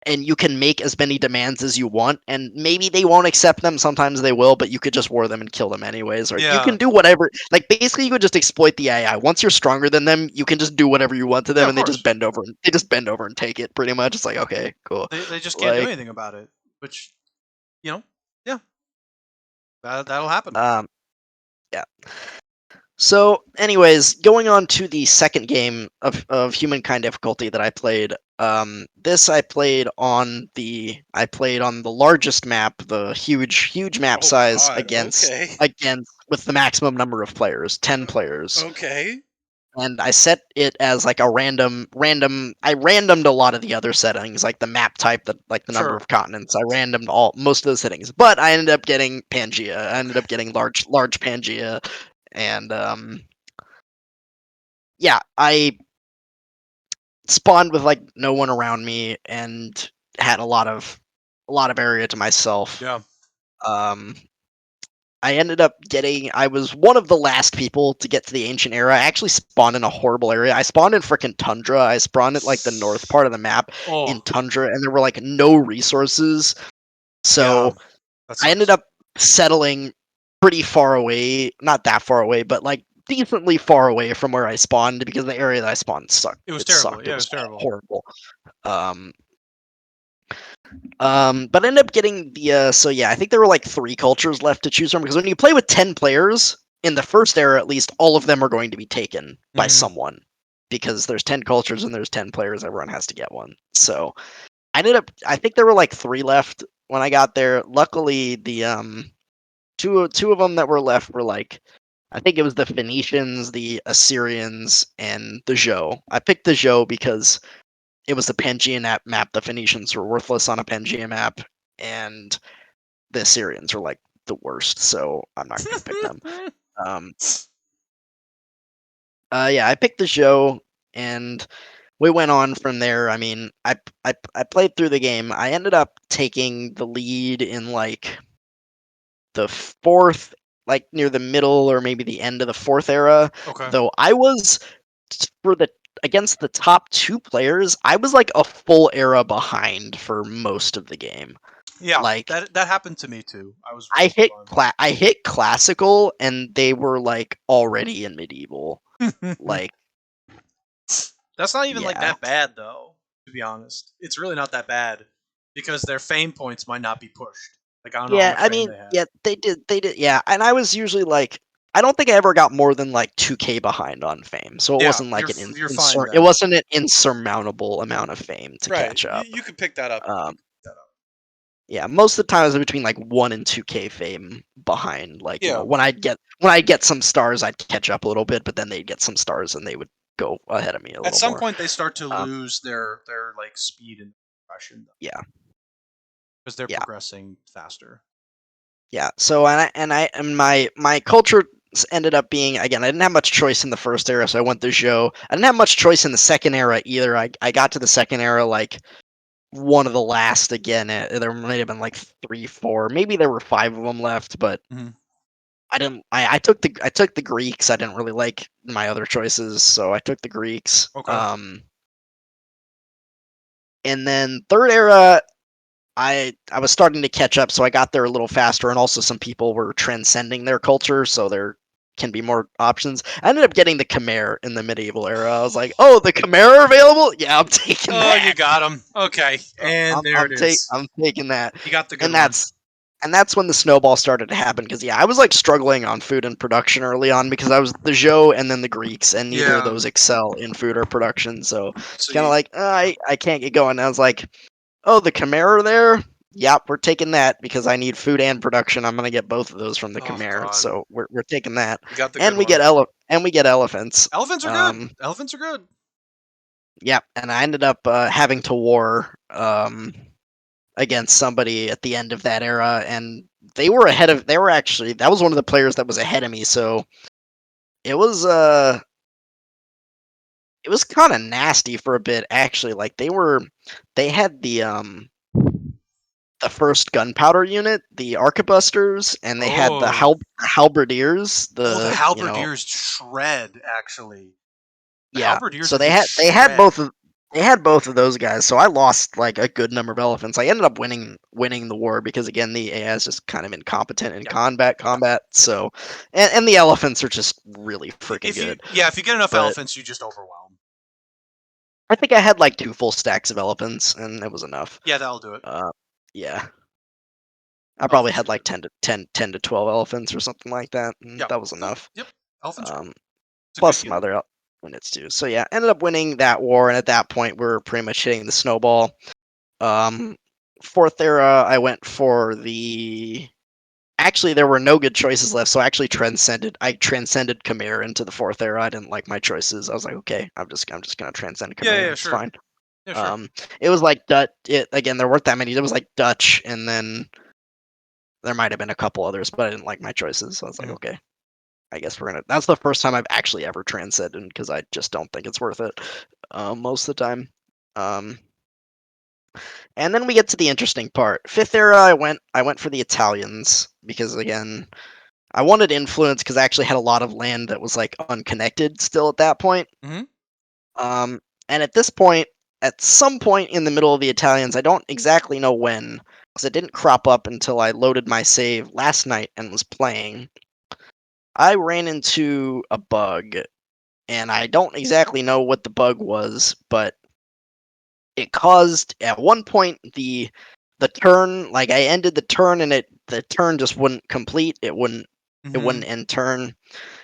B: and you can make as many demands as you want, and maybe they won't accept them, sometimes they will, but you could just war them and kill them anyways, or you
A: Yeah.
B: can do whatever. Like basically you could just exploit the AI. Once you're stronger than them, you can just do whatever you want to
A: Yeah,
B: them,
A: of
B: and
A: course.
B: they just bend over and take it pretty much. It's like, okay, cool.
A: They just can't do
B: Like
A: anything about it. Which, yeah, that'll happen.
B: um yeah. So, anyways, going on to the second game of Humankind difficulty that I played. This I played on the largest map, the huge map
A: Oh
B: size
A: God. Okay.
B: against with the maximum number of players, 10 players.
A: Okay.
B: And I set it as like a random. I randomed a lot of the other settings, like the map type, like the number
A: Sure.
B: of continents. I randomed most of those settings, but I ended up getting Pangea. I ended
A: Okay.
B: up getting large Pangea, and yeah, I spawned with like no one around me and had a lot of area to myself.
A: Yeah.
B: Um, I was one of the last people to get to the ancient era. I actually spawned in a horrible area. I spawned in freaking tundra. I spawned at like the north part of the map in
A: Oh.
B: tundra, and there were like no resources.
A: Yeah.
B: So
A: That
B: I ended
A: sucks.
B: up settling pretty far away, not that far away, but like decently far away from where I spawned because the area that I spawned sucked.
A: It was
B: It
A: terrible.
B: sucked. It
A: Yeah, it
B: was
A: was terrible.
B: horrible. Um, but I ended up getting so yeah, I think there were like 3 cultures left to choose from because when you play with 10 players in the first era, at least all of them are going to be taken by
A: Hmm.
B: someone because there's 10 cultures and there's 10 players. Everyone has to get one. So I think there were like 3 left when I got there. Luckily, the two of them that were left were like, I think it was the Phoenicians, the Assyrians, and the Zhou. I picked the Zhou because it was the Pangaean map. The Phoenicians were worthless on a Pangaean map, and the Assyrians were like the worst. So I'm not gonna pick them. Um, yeah, I picked the Zhou, and we went on from there. I mean, I played through the game. I ended up taking the lead in like the fourth, like near the middle or maybe the end of the fourth era.
A: Okay.
B: Though I was for the against the top 2 players, I was like a full era behind for most of the game.
A: Yeah,
B: Like
A: that happened to me too. I was really behind.
B: I hit classical and they were like already in medieval. Like,
A: that's not even like
B: yeah.
A: that bad though. To be honest, it's really not that bad because their fame points might not be pushed. Like I don't know how
B: Yeah,
A: much
B: I
A: fame
B: mean,
A: they had.
B: yeah, they did, yeah. And I was usually like, I don't think I ever got more than like 2K behind on fame, so it
A: Yeah,
B: wasn't like
A: you're fine
B: it
A: then.
B: wasn't an insurmountable amount of fame to
A: Right,
B: catch up.
A: you could pick that up.
B: Um, yeah, most of the time it was between like 1 and 2K fame behind. Like,
A: Yeah.
B: when I'd get some stars, I'd catch up a little bit, but then they'd get some stars and they would go ahead of me a
A: At
B: little
A: some
B: more.
A: point, they start to
B: Um,
A: lose their like speed and progression
B: yeah,
A: because they're
B: yeah.
A: progressing faster.
B: Yeah. So and my culture ended up being, again, I didn't have much choice in the first era, so I went the Zhou. I didn't have much choice in the second era either. I got to the second era like one of the last again. There might have been like 3, 4, maybe there were 5 of them left, but
A: Mm-hmm.
B: I didn't. I took the Greeks. I didn't really like my other choices, so I took the Greeks.
A: Okay.
B: And then third era, I was starting to catch up, so I got there a little faster, and also some people were transcending their culture, so there can be more options. I ended up getting the Khmer in the medieval era. I was like, "Oh, the Khmer are available? Yeah, I'm taking
A: Oh, you
B: that.
A: got him. Okay, and there it is.
B: I'm taking that."
A: You got the good
B: And
A: one.
B: that's when the snowball started to happen. Because yeah, I was like struggling on food and production early on because I was the Zhou and then the Greeks, and neither of
A: Yeah.
B: those excel in food or production. So it's
A: So
B: kind of
A: you.
B: like, I can't get going. And I was like, "Oh, the Khmer are there? Yep, we're taking that because I need food and production. I'm gonna get both of those from the
A: Oh
B: Khmer,
A: God,
B: so we're taking that,
A: you got the good
B: and
A: one.
B: we get elephants.
A: Elephants are good. Elephants are good.
B: Yep, and I ended up having to war against somebody at the end of that era, and they were ahead of. They were actually, that was one of the players that was ahead of me, so it was uh it was kind of nasty for a bit actually. Like they had the first gunpowder unit, the arquebusters, and they had the
A: Oh.
B: halberdiers.
A: Oh, the
B: The
A: halberdiers shred. Actually, the
B: Yeah.
A: halberdiers
B: So
A: I think shred.
B: they had both of those guys. So I lost like a good number of elephants. I ended up winning the war because again the AI is just kind of incompetent in
A: Yep.
B: combat.
A: Yep.
B: So and the elephants are just really freaking
A: If you
B: good.
A: if you get enough
B: But
A: elephants, you just overwhelm.
B: I think I had like 2 full stacks of elephants, and it was enough.
A: Yeah, that'll do it.
B: Uh, yeah. I probably
A: Elephants
B: had
A: are
B: like
A: good.
B: 10 to 12 elephants or something like that, and
A: Yep.
B: that was enough.
A: Yep. Elephants are good.
B: Um,
A: It's a
B: Plus
A: good
B: some
A: unit.
B: other units too. So yeah, ended up winning that war, and at that point, we're pretty much hitting the snowball. Um, Fourth era, I went for the. Actually, there were no good choices left, so I transcended Khmer into the fourth era. I didn't like my choices. I was like, okay, I'm just gonna transcend
A: Yeah.
B: Khmer.
A: Yeah.
B: It's
A: Sure.
B: fine.
A: Yeah. Sure.
B: It was like Dutch. Again, there weren't that many. There was like Dutch, and then there might have been a couple others, but I didn't like my choices. So I was like,
A: Mhm.
B: okay, I guess we're gonna. That's the first time I've actually ever transcended because I just don't think it's worth it most of the time. Um, and then we get to the interesting part. Fifth era, I went for the Italians because again, I wanted influence because I actually had a lot of land that was like unconnected still at that point.
A: Mhm.
B: Um, and at this point, at some point in the middle of the Italians, I don't exactly know when because it didn't crop up until I loaded my save last night and was playing. I ran into a bug, and I don't exactly know what the bug was, but it caused at one point the turn, like I ended the turn and the turn just wouldn't complete. It
A: Mhm.
B: wouldn't end turn.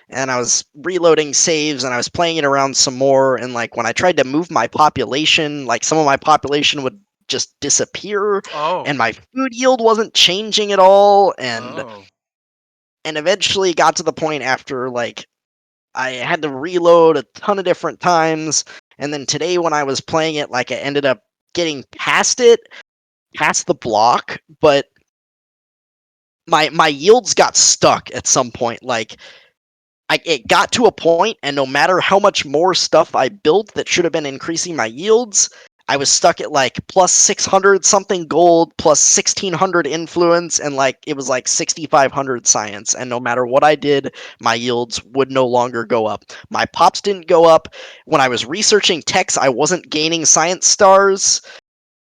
B: And I was reloading saves and I was playing it around some more, and like when I tried to move my population, like some of my population would just disappear
A: Oh.
B: and my food yield wasn't changing at all,
A: Oh.
B: and eventually got to the point after like I had to reload a ton of different times, and then today when I was playing it, like I ended up getting past the block, but my yields got stuck at some point. Like it got to a point, and no matter how much more stuff I built that should have been increasing my yields, I was stuck at like plus 600 something gold, plus 1600 influence, and like it was like 6500 science. And no matter what I did, my yields would no longer go up. My pops didn't go up. When I was researching techs, I wasn't gaining science stars.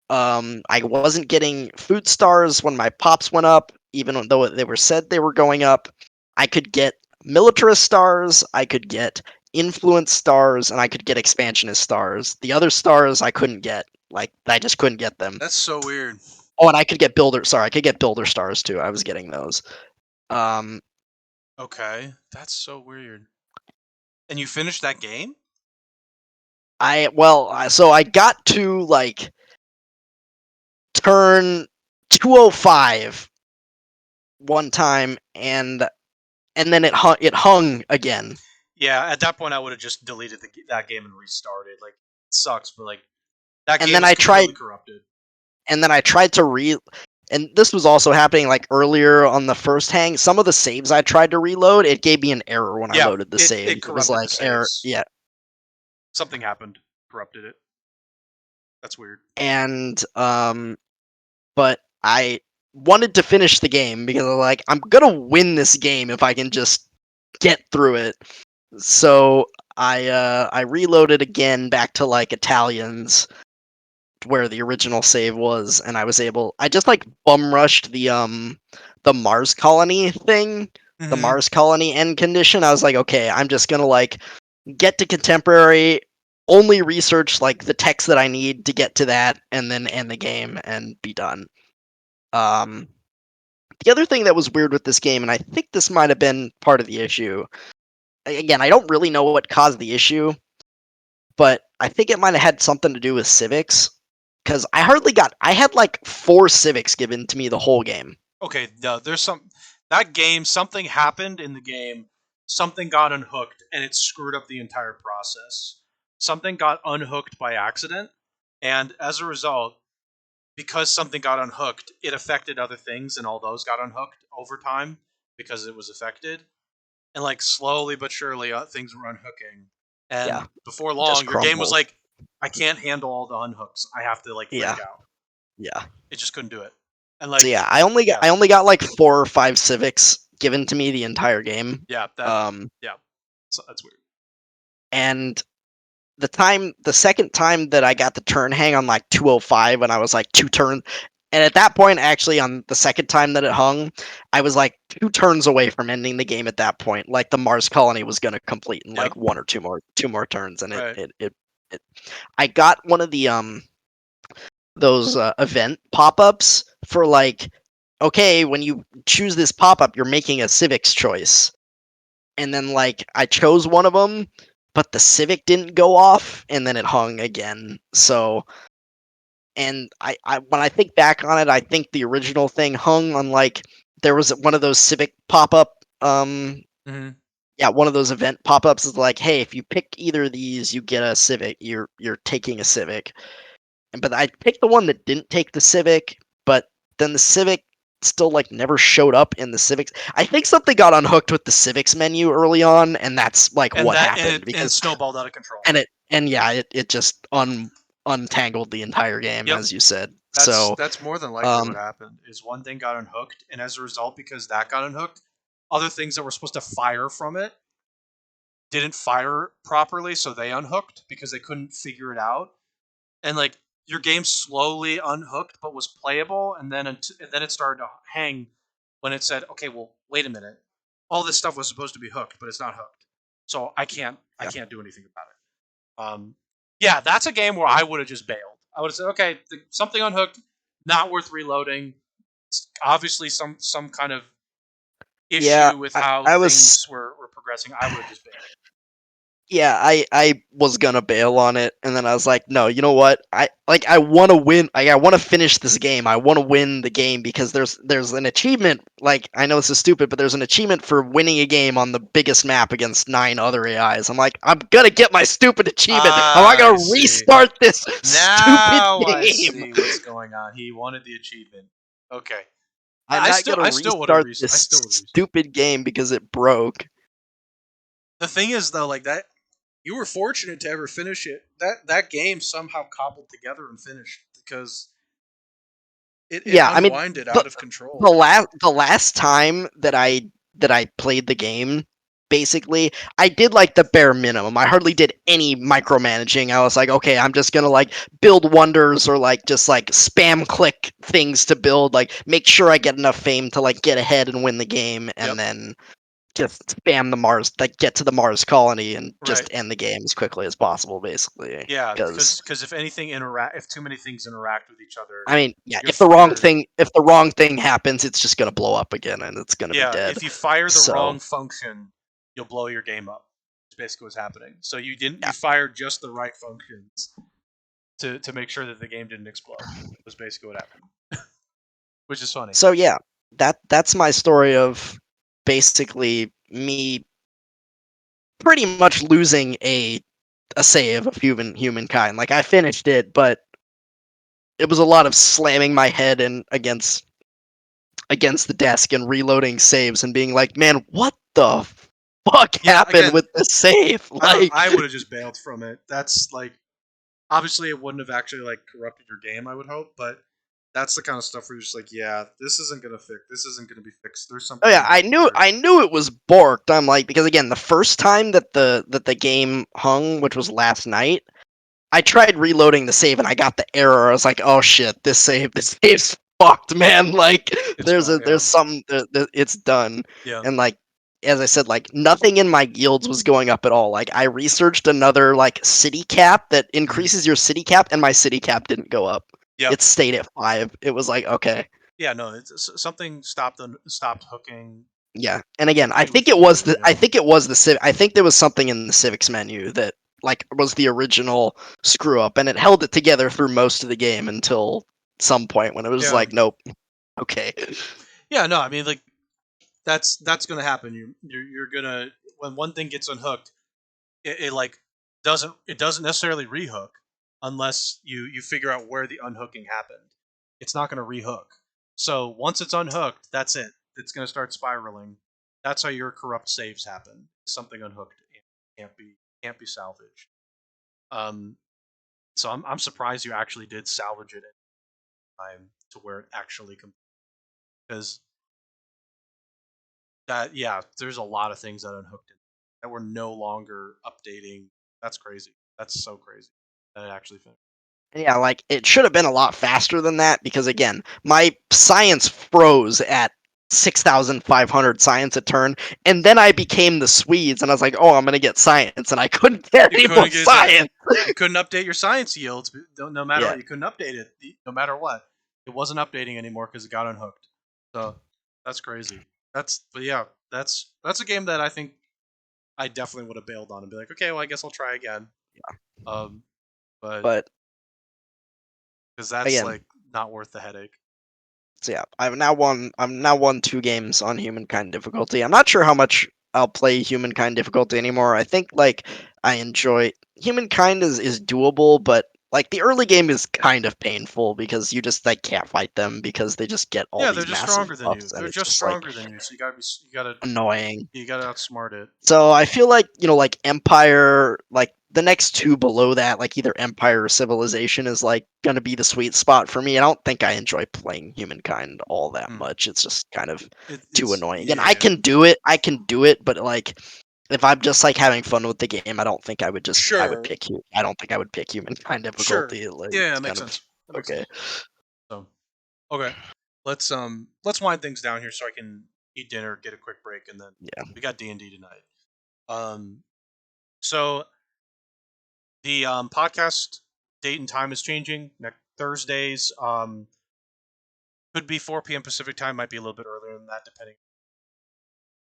B: I wasn't getting food stars when my pops went up, even though they were said they were going up. I could get militarist stars. I could get influence stars and I could get expansionist stars. The other stars I couldn't get. Like I just couldn't get them.
A: That's so weird.
B: Oh, and I could get builder. Sorry, I could get builder stars too. I was getting those.
A: Okay, that's so weird. And you finished that game?
B: So I got to like turn 205 one time, and then it hung again.
A: Yeah, at that point I would have just deleted that game and restarted. Like, it sucks, but like that
B: And
A: game
B: then
A: is
B: I tried
A: completely corrupted.
B: And then I tried to and this was also happening like earlier on the first hang. Some of the saves I tried to reload, it gave me an error when I loaded the save.
A: It
B: was like error. Yeah.
A: Something happened, corrupted it. That's weird.
B: And but I wanted to finish the game because I was like, I'm gonna win this game if I can just get through it. So I reloaded again back to like Italians, where the original save was, and I just like bum rushed the Mars colony thing, the Mars colony end condition. I was like, okay, I'm just gonna like get to contemporary, only research like the text that I need to get to that, and then end the game and be done. The other thing that was weird with this game, and I think this might have been part of the issue. Again, I don't really know what caused the issue, but I think it might have had something to do with civics. Because I had like 4 civics given to me the whole game.
A: Okay, no, something happened in the game, something got unhooked, and it screwed up the entire process. Something got unhooked by accident, and as a result, because something got unhooked, it affected other things, and all those got unhooked over time because it was affected. And like slowly but surely, things were unhooking. And before long, your game was like, I can't handle all the unhooks. I have to like freak out.
B: Yeah.
A: It just couldn't do it. And like,
B: so yeah, I only got like 4 or 5 civics given to me the entire game.
A: Yeah, so that's weird.
B: And the second time that I got the turn hang on like 205 when I was like 2 turns, and at that point, actually, on the second time that it hung, I was like 2 turns away from ending the game at that point. Like the Mars colony was going to complete in like 1 or 2 more turns, and I got one of the those event pop-ups for like, okay, when you choose this pop-up, you're making a civics choice, and then like I chose one of them, but the civic didn't go off, and then it hung again. So. And I when I think back on it, I think the original thing hung on like there was one of those civic pop-up one of those event pop-ups is like, hey, if you pick either of these, you get a civic. You're taking a civic. But I picked the one that didn't take the civic, but then the civic still like never showed up in the civics. I think something got unhooked with the civics menu early on, and that's like what happened
A: because it snowballed out of control.
B: And it just untangled the entire game, as you said.
A: That's more than likely what happened. Is one thing got unhooked, and as a result, because that got unhooked, other things that were supposed to fire from it didn't fire properly, so they unhooked because they couldn't figure it out. And like your game slowly unhooked, but was playable, and then it started to hang when it said, "Okay, well, wait a minute. All this stuff was supposed to be hooked, but it's not hooked, so I can't do anything about it." Yeah, that's a game where I would have just bailed. I would have said, okay, something unhooked, not worth reloading. It's obviously some kind of issue with how things were progressing. I would have just bailed.
B: Yeah, I was gonna bail on it, and then I was like, no, you know what? I want to win. I want to finish this game. I want to win the game because there's an achievement. Like, I know this is stupid, but there's an achievement for winning a game on the biggest map against 9 other AIs. I'm like, I'm gonna get my stupid achievement. I'm not gonna restart this stupid game.
A: I see what's going on. He wanted the achievement. Okay.
B: I'm not gonna restart this stupid game because it broke.
A: The thing is, though, like that. You were fortunate to ever finish it. That game somehow cobbled together and finished because it unwinded out of control.
B: The last time that I played the game, basically, I did like the bare minimum. I hardly did any micromanaging. I was like, okay, I'm just gonna like build wonders or like just like spam click things to build, like make sure I get enough fame to like get ahead and win the game, and then just spam the Mars, like get to the Mars colony and just
A: Right.
B: end the game as quickly as possible, basically.
A: Yeah,
B: Because
A: because if too many things interact with each other,
B: I mean, yeah,
A: you're
B: if
A: fired.
B: if the wrong thing happens, it's just gonna blow up again and it's gonna be
A: Yeah,
B: dead.
A: if you fire the
B: So
A: wrong function, you'll blow your game up. That's basically what's happening. So
B: yeah.
A: you fired just the right functions to make sure that the game didn't explode. Was basically what happened, which is funny.
B: So yeah, that's my story of basically me pretty much losing a save of humankind. Like I finished it, but it was a lot of slamming my head in against the desk and reloading saves and being like, man, what the fuck
A: Yeah,
B: happened
A: again,
B: with the save?
A: I don't.
B: Like,
A: I would have just bailed from it. That's like obviously it wouldn't have actually like corrupted your game. I would hope, but that's the kind of stuff where you're just like, yeah, this isn't gonna fix. This isn't gonna be fixed. There's
B: oh
A: something
B: yeah,
A: underneath here.
B: I knew it was borked. I'm like, because again, the first time that the game hung, which was last night, I tried reloading the save and I got the error. I was like, oh shit, this save's fucked, man. Like,
A: It's fine.
B: there's something, it's done.
A: Yeah.
B: And like, as I said, like nothing in my guilds was going up at all. Like, I researched another like city cap that
A: Mhm.
B: increases your city cap, and my city cap didn't go up.
A: Yep.
B: It stayed at 5. It was like, okay.
A: Yeah. No, something stopped hooking.
B: Yeah, and again,
A: It was fine.
B: I think it was the I think there was something in the civics menu that like was the original screw up, and it held it together through most of the game until some point when it was
A: Yeah.
B: like, nope, okay,
A: Yeah. No, I mean like that's gonna happen. You're gonna when one thing gets unhooked, it like doesn't necessarily rehook unless you figure out where the unhooking happened. It's not gonna rehook. So once it's unhooked, that's it. It's gonna start spiraling. That's how your corrupt saves happen. Something unhooked can't be can't be salvaged. Um, so I'm surprised you actually did salvage it in time to where it actually because that yeah, there's a lot of things that unhooked it that were no longer updating. That's crazy. That's so crazy that it actually finished.
B: yeah, like it should have been a lot faster than that because again, my science froze at 6,500 science a turn, and then I became the Swedes, and I was like, oh, I'm gonna get science, and I couldn't get
A: You
B: any more
A: couldn't get that.
B: science.
A: You couldn't update your science yields. No matter
B: Yeah,
A: what, you couldn't update it. No matter what, it wasn't updating anymore because it got unhooked. So that's crazy. But yeah, that's a game that I think I definitely would have bailed on and be like, okay, well, I guess I'll try again. Um, but
B: but
A: because that's
B: again,
A: like not worth the headache.
B: so yeah, I'm now won 2 games on Humankind difficulty. I'm not sure how much I'll play Humankind difficulty anymore. I think like I enjoy Humankind is doable, but like the early game is kind of painful because you just like can't fight them because they just get all
A: Yeah, they're
B: these
A: just
B: massive
A: stronger than you.
B: buffs and
A: They're
B: it's
A: just
B: just like
A: stronger than you. So
B: annoying.
A: you gotta outsmart it.
B: So I feel like, like Empire, like the next 2 below that, like either Empire or Civilization is like gonna be the sweet spot for me. I don't think I enjoy playing Humankind all that
A: Hmm.
B: much. It's just kind of too
A: It's
B: annoying. And
A: yeah,
B: I can do it, but like if I'm just like having fun with the game, I don't think I would
A: sure,
B: pick I don't think I would pick Humankind
A: sure.
B: difficulty. Like
A: Yeah,
B: it's
A: that makes
B: kind of
A: sense. That makes
B: okay.
A: sense. So okay, let's wind things down here so I can eat dinner, get a quick break, and then
B: Yeah.
A: we got D&D tonight. Um, so the podcast date and time is changing. Next Thursdays could be 4 p.m. Pacific time, might be a little bit earlier than that, depending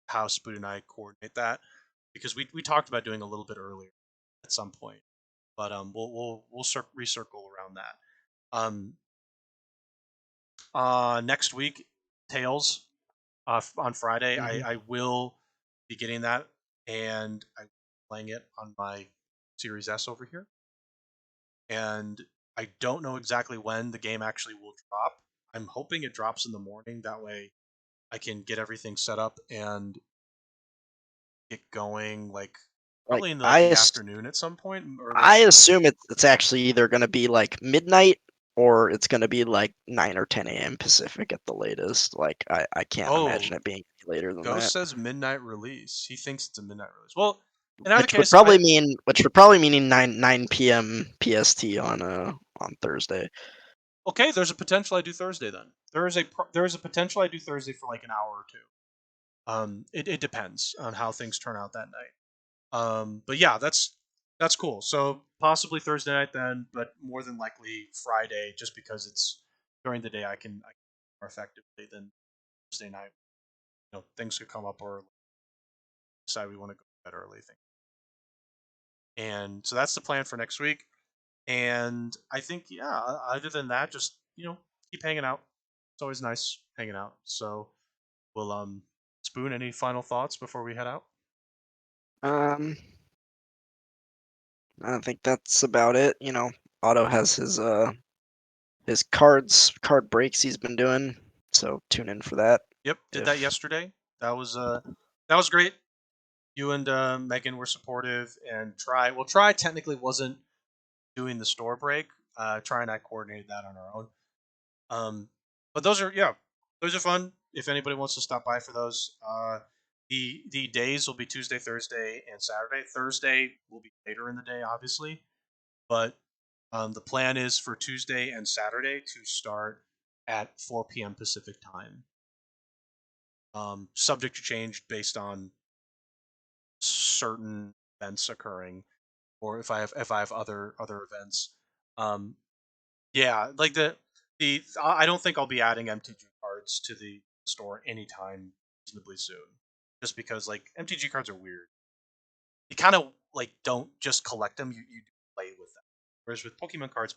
A: on how Spoot and I coordinate that. Because we talked about doing a little bit earlier at some point, but we'll recircle around that. Um, next week, Tails on Friday.
B: Hmm.
A: I will be getting that, and I'm playing it on my Series S over here. And I don't know exactly when the game actually will drop. I'm hoping it drops in the morning. That way, I can get everything set up and get going. Like
B: Like
A: probably in like the afternoon at some point, early
B: I
A: afternoon.
B: assume it's actually either gonna be like midnight or it's gonna be like 9 or 10 a.m. Pacific at the latest. Like I can't imagine
A: Oh,
B: it being later than
A: Ghost
B: that.
A: says midnight release. He thinks it's a midnight release. Well, in either
B: Which would
A: case, I
B: probably mean 9 p.m. PST on Thursday.
A: okay. There's a potential I do Thursday then. There is a potential I do Thursday for like an hour or two. It depends on how things turn out that night. But yeah, that's cool. So possibly Thursday night then, but more than likely Friday, just because it's during the day I can more effectively than Thursday night. Things could come up or decide we want to go to bed early. And so that's the plan for next week. And I think, yeah, other than that, just, keep hanging out. It's always nice hanging out. So we'll, Spoon, any final thoughts before we head out?
B: Um, I think that's about it. Otto has his card breaks he's been doing, so tune in for that.
A: Yep, did that
B: If
A: yesterday. That was great. You and Megan were supportive, and Try technically wasn't doing the store break. Try and I coordinated that on our own. But those are fun. If anybody wants to stop by for those, the days will be Tuesday, Thursday, and Saturday. Thursday will be later in the day, obviously, but the plan is for Tuesday and Saturday to start at 4 p.m. Pacific time. Subject to change based on certain events occurring, or if I have other events. Um, Yeah, like I don't think I'll be adding MTG cards to the store anytime reasonably soon. Just because like MTG cards are weird. You kind of like don't just collect them, you play with them. Whereas with Pokemon cards,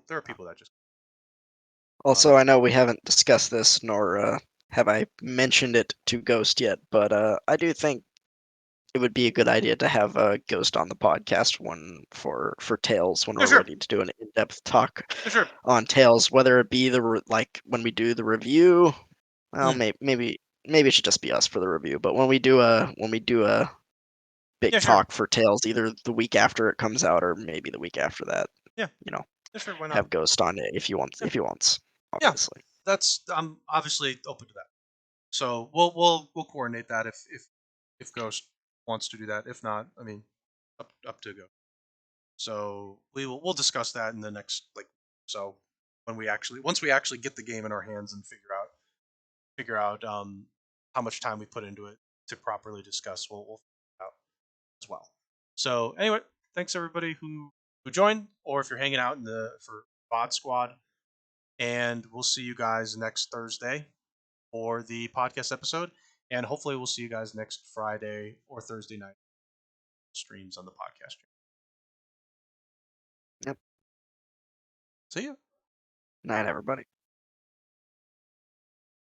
A: there are people that just
B: Also, I know we haven't discussed this, nor have I mentioned it to Ghost yet, but I do think it would be a good idea to have Ghost on the podcast for Tales when
A: yeah,
B: we're
A: sure,
B: ready to do an in-depth talk
A: yeah, sure.
B: on Tales, whether it be like when we do the review. Well,
A: Mm,
B: maybe it should just be us for the review, but when we do a big
A: yeah, sure.
B: talk for Tales, either the week after it comes out or maybe the week after that,
A: Yeah,
B: you know,
A: yeah, sure. Why not?
B: have Ghost on it
A: Yeah,
B: if he wants,
A: yeah.
B: obviously.
A: I'm obviously open to that. So we'll coordinate that if Ghost wants to do that. If not, I mean, up to Ghost. So we'll discuss that in the next so when once we actually get the game in our hands and figure out how much time we put into it to properly discuss. We'll figure it out as well. So anyway, thanks everybody who joined, or if you're hanging out in the for Bod Squad, and we'll see you guys next Thursday for the podcast episode, and hopefully we'll see you guys next Friday or Thursday night streams on the podcast.
B: Yep.
A: See you.
B: Night, everybody.